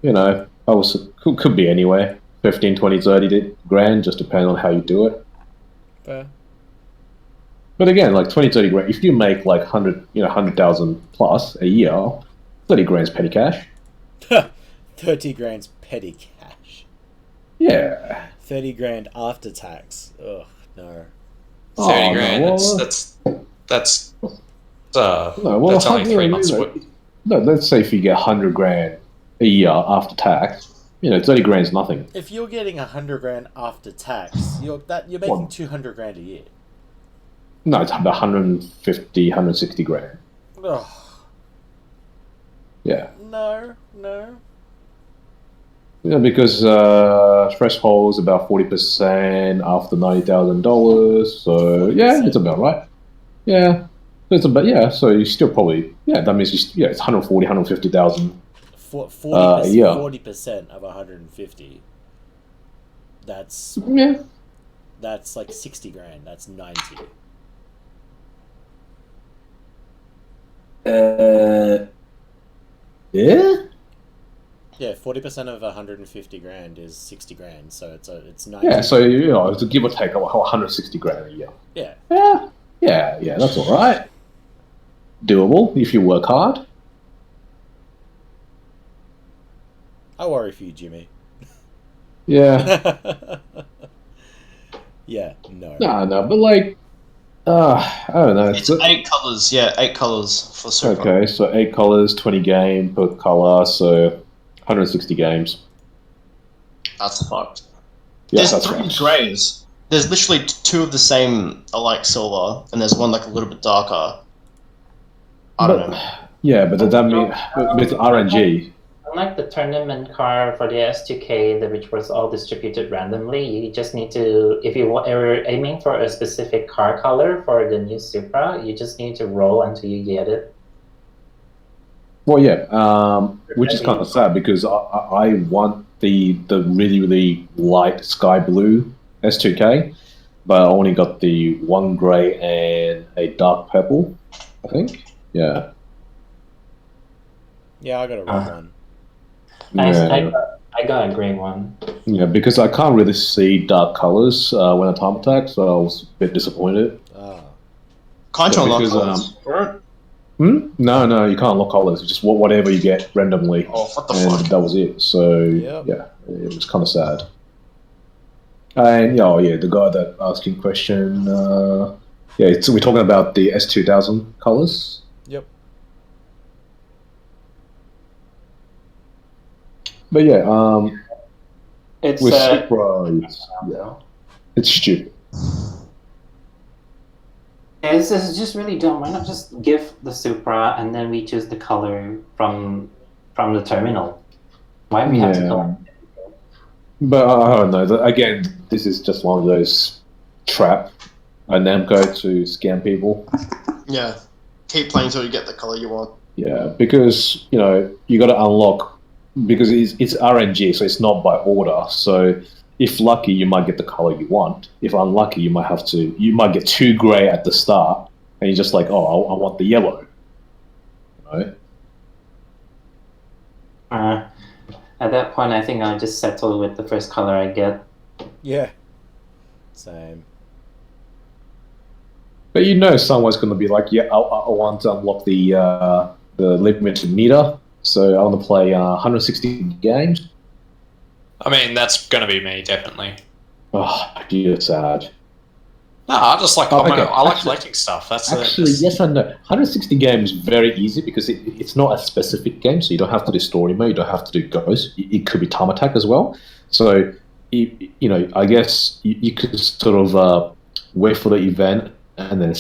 Speaker 5: could be anywhere. 15, 20, 30 grand, just depending on how you do it.
Speaker 1: Fair.
Speaker 5: But again, like 20, 30 grand, if you make like 100,000 plus a year, 30 grand's petty cash.
Speaker 1: 30 grand's petty cash.
Speaker 5: Yeah.
Speaker 1: 30 grand after tax. Ugh, no.
Speaker 4: 30 grand.
Speaker 5: No,
Speaker 4: That's
Speaker 5: that's
Speaker 4: only 3 months.
Speaker 5: No, let's say if you get 100 grand a year after tax, 30 grand's nothing.
Speaker 1: If you're getting 100 grand after tax, you're making 200 grand a year.
Speaker 5: No, it's about 150, 160 grand.
Speaker 1: Ugh.
Speaker 5: Yeah.
Speaker 1: No.
Speaker 5: Because threshold is about 40% after $90,000. So yeah, it's about right. Yeah, it's about So you still probably that means it's 140, 150,000.
Speaker 1: 40% of 150. That's like 60 grand. That's 90.
Speaker 5: Yeah.
Speaker 1: Yeah, 40% of 150 grand is 60 grand, so it's 90.
Speaker 5: Yeah, so it's a give or take 160 grand a year.
Speaker 1: Yeah.
Speaker 5: Yeah, that's all right. Doable if you work hard.
Speaker 1: I worry for you, Jimmy.
Speaker 5: Yeah.
Speaker 1: Yeah, no.
Speaker 5: No, but like, I don't know.
Speaker 3: It's 8 colors. Yeah, 8 colors for Super.
Speaker 5: Okay, so 8 colors, 20 game per color, so 160 games.
Speaker 3: That's fucked.
Speaker 5: Yeah,
Speaker 3: There's 3 greys. There's literally 2 of the same alike silver, and there's one like a little bit darker. I don't know.
Speaker 5: Yeah, but does that mean with RNG?
Speaker 2: Unlike the tournament car for the S2K, which was all distributed randomly, you just need to, if you are aiming for a specific car color for the new Supra, you just need to roll until you get it.
Speaker 5: Well, yeah, which is kind of sad because I want the really, really light sky blue S2K, but I only got the 1 grey and a dark purple, I think. Yeah.
Speaker 1: Yeah, I got a red one.
Speaker 2: I got a grey one.
Speaker 5: Yeah, because I can't really see dark colors when I time attack, so I was a bit disappointed.
Speaker 3: Can't you unlock
Speaker 5: because,
Speaker 3: colors for it?
Speaker 5: No, you can't lock colors. It's just whatever you get randomly.
Speaker 3: Oh, what the
Speaker 5: and
Speaker 3: fuck?
Speaker 5: that was it. So yeah, it was kind of sad. And the guy that asking question, we're talking about the S2000 colors.
Speaker 1: Yep.
Speaker 5: But yeah,
Speaker 2: It's
Speaker 5: with Supra, it's stupid.
Speaker 2: This is just really dumb. Why not just give the Supra and then we choose the color from the terminal? Why do we have to go?
Speaker 5: But I don't know. Again, this is just one of those trap Namco to scam people.
Speaker 3: Yeah. Keep playing until you get the color you want.
Speaker 5: Yeah, because you got to unlock because it's RNG, so it's not by order. So if lucky, you might get the color you want. If unlucky, you might get too gray at the start, and you're just like, oh, I want the yellow. Right?
Speaker 2: At that point, I think I'll just settle with the first color I get.
Speaker 1: Yeah. Same.
Speaker 5: But someone's going to be like, yeah, I want to unlock the limited meter, so I want to play 160 games.
Speaker 4: I mean, that's going to be me, definitely.
Speaker 5: Oh, you're sad.
Speaker 4: No, I just like
Speaker 5: Okay.
Speaker 4: I like collecting stuff. That's
Speaker 5: Yes and no. 160 games is very easy because it's not a specific game, so you don't have to do story mode, you don't have to do ghosts. It could be time attack as well. So, I guess you could sort of wait for the event and then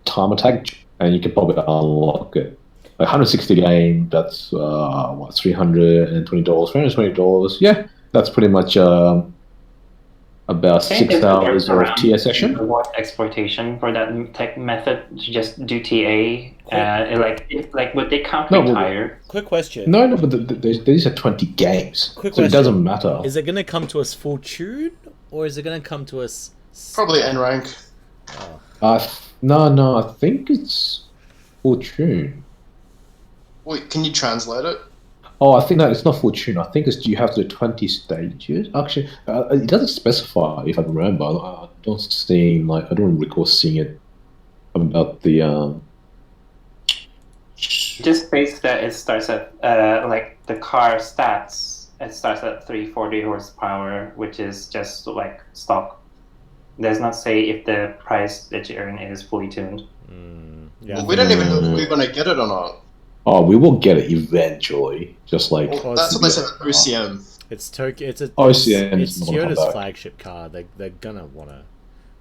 Speaker 5: time attack, and you can probably unlock it. Like 160 game, that's $320, $320. Yeah, that's pretty much about 6 hours of TA session.
Speaker 2: Avoid exploitation for that tech method. Just do TA. Would they count retire?
Speaker 1: Quick question.
Speaker 5: No, but these are 20 games,
Speaker 1: Quick
Speaker 5: so
Speaker 1: question.
Speaker 5: it doesn't matter.
Speaker 1: Is it going to come to us full tune, or is it going to come to us?
Speaker 3: Probably N rank.
Speaker 5: No, I think it's full tune.
Speaker 3: Wait, can you translate it?
Speaker 5: Oh, I think that it's not full tune. I think you have to do 20 stages. Actually, it doesn't specify. If I remember, I don't recall seeing it about the.
Speaker 2: Just states that it starts at the car stats. It starts at 340 horsepower, which is just like stock. It does not say if the price that you earn is fully tuned.
Speaker 1: Yeah.
Speaker 3: Well, we don't even know if we're gonna get it or not.
Speaker 5: Oh, we will get it eventually. Just like
Speaker 3: Well, that's what they said at OCM.
Speaker 1: It's Tokyo. It's
Speaker 5: OCM.
Speaker 1: Toyota's flagship car. They're gonna want to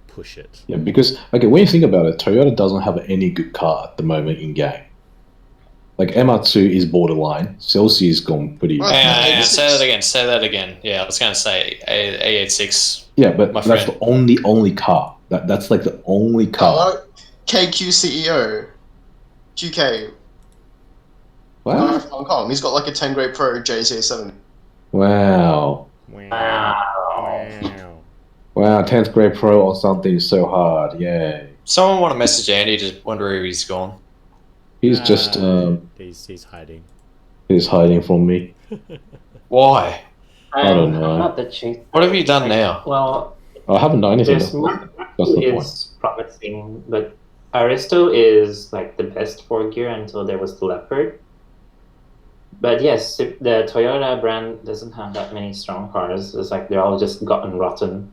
Speaker 1: push it.
Speaker 5: Yeah, because when you think about it, Toyota doesn't have any good car at the moment in game. Like MR2 is borderline. Celsius is gone pretty.
Speaker 4: Say that again. Yeah, I was going to say A86.
Speaker 5: Yeah, but
Speaker 4: my
Speaker 5: that's
Speaker 4: friend.
Speaker 5: the only car. That's like the only car.
Speaker 3: KQ CEO, QK.
Speaker 5: Wow.
Speaker 3: From Hong Kong. He's got like a 10 grade Pro JZ7.
Speaker 5: Wow. Wow, 10th grade pro or something is so hard. Yay.
Speaker 4: Someone want to message Andy to wonder where he's gone.
Speaker 5: He's just
Speaker 1: he's hiding.
Speaker 5: he's hiding from me.
Speaker 4: Why?
Speaker 5: I don't know.
Speaker 2: Not the chase.
Speaker 4: What have you done now?
Speaker 2: Well,
Speaker 5: I haven't done anything.
Speaker 2: this one
Speaker 5: That's the point.
Speaker 2: is promising, but Aristo is like the best 4-gear until there was the Leopard. But yes, the Toyota brand doesn't have that many strong cars. It's like they're all just gotten rotten.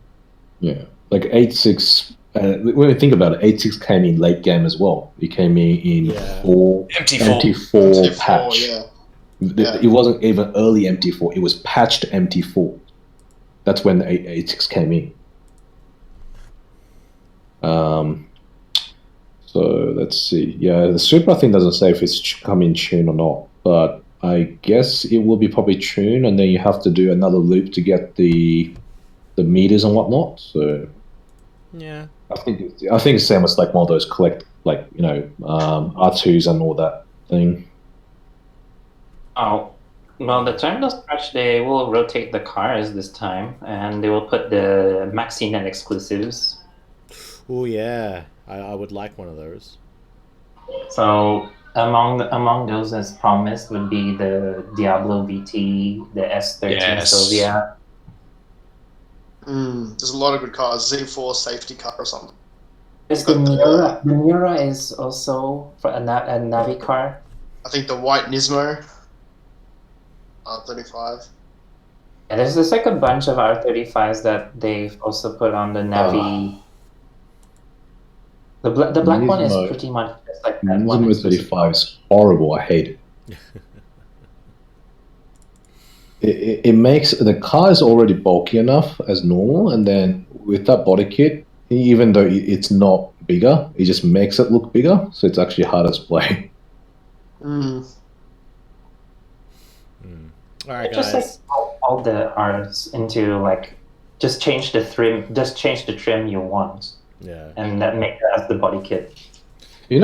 Speaker 5: Yeah, like 8.6. When we think about it, 8.6 came in late game as well. It came in MT4 patch.
Speaker 3: Yeah.
Speaker 5: It wasn't even early MT4. It was patched MT4. That's when the 8.6 came in. So let's see. Yeah, the Supra thing doesn't say if it's come in tune or not, but I guess it will be probably tune, and then you have to do another loop to get the meters and whatnot. So
Speaker 1: Yeah.
Speaker 5: I think it's same as like one of those collect R2s and all that thing.
Speaker 2: Oh, well, the terminal scratch, they will rotate the cars this time, and they will put the MaxiNet exclusives.
Speaker 1: Oh yeah, I would like one of those.
Speaker 2: So among those as promised would be the Diablo VT, the S13
Speaker 4: Yes.
Speaker 2: Sylvia.
Speaker 3: There's a lot of good cars. Z4 safety car or something.
Speaker 2: There's the Miura. The Miura is also for a Navi car.
Speaker 3: I think the white Nismo. 35.
Speaker 2: Yeah, there's like a bunch of R35s that they've also put on the Navi. The black one is
Speaker 5: Nismo.
Speaker 2: pretty much just like that one.
Speaker 5: Nismo 35 is horrible. I hate it. It makes the car is already bulky enough as normal, and then with that body kit, even though it's not bigger, it just makes it look bigger, so it's actually harder to play.
Speaker 1: All right,
Speaker 2: Just
Speaker 1: guys.
Speaker 2: like all the R's into like just change the trim you want,
Speaker 1: Yeah.
Speaker 2: and that make that as the body kit.
Speaker 5: You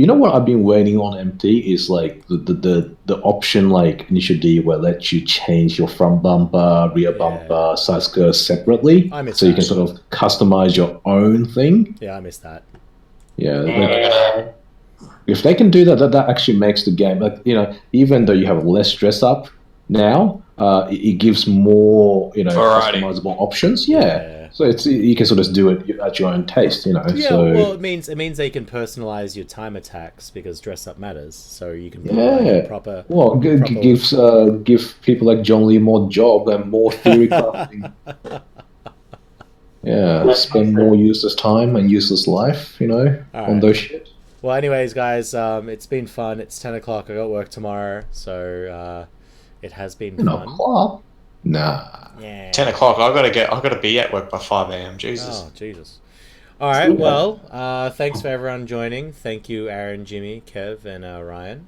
Speaker 5: know what I've been waiting on MT is like the option like initially where it lets you change your front bumper, rear bumper, side skirts separately,
Speaker 1: I miss
Speaker 5: so you
Speaker 1: that.
Speaker 5: can sort of customize your own thing.
Speaker 1: Yeah, I missed that.
Speaker 5: Yeah, like,
Speaker 2: Yeah.
Speaker 5: if they can do that, that actually makes the game like even though you have less dress up now, it gives more
Speaker 4: Variety.
Speaker 5: customizable options.
Speaker 1: Yeah.
Speaker 5: So you can sort of do it at your own taste.
Speaker 1: Yeah,
Speaker 5: So
Speaker 1: well, it means they can personalize your time attacks because dress up matters. So you can put like a proper.
Speaker 5: Well, give people like John Lee more job and more theory crafting. Yeah, spend more useless time and useless life, on
Speaker 1: Alright.
Speaker 5: those shit.
Speaker 1: Well, anyways, guys, it's been fun. It's 10 o'clock. I got work tomorrow, so it has been
Speaker 5: 10
Speaker 1: fun.
Speaker 5: o'clock? Nah.
Speaker 1: Yeah.
Speaker 4: 10 o'clock. I gotta be at work by 5 a.m. Jesus.
Speaker 1: Oh, Jesus. All right. Well, thanks for everyone joining. Thank you, Aaron, Jimmy, Kev, and Ryan.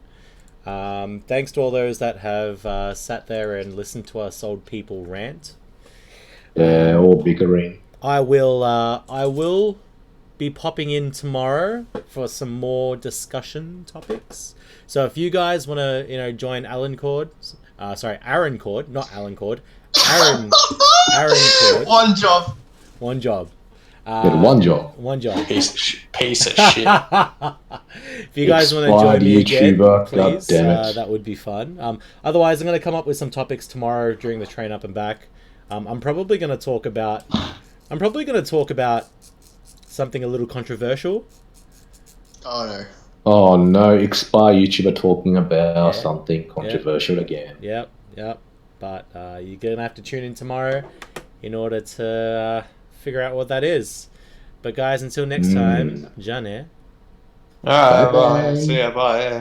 Speaker 1: Thanks to all those that have sat there and listened to us old people rant.
Speaker 5: Yeah, all bickering.
Speaker 1: I will be popping in tomorrow for some more discussion topics. So if you guys want to, join Aaron Cord, not Alan Cord, Aaron Cord.
Speaker 3: One job.
Speaker 1: One job.
Speaker 5: One job.
Speaker 1: One job.
Speaker 4: Piece of shit.
Speaker 1: If you guys want to join me again,
Speaker 5: YouTuber,
Speaker 1: please,
Speaker 5: goddammit.
Speaker 1: that would be fun. Otherwise, I'm going to come up with some topics tomorrow during the train up and back. I'm probably going to talk about something a little controversial.
Speaker 3: Oh no.
Speaker 5: Oh no, expire YouTuber talking about something controversial again.
Speaker 1: Yep. But you're going to have to tune in tomorrow in order to figure out what that is. But guys, until next time, Jane.
Speaker 4: Alright, bye. See ya, bye.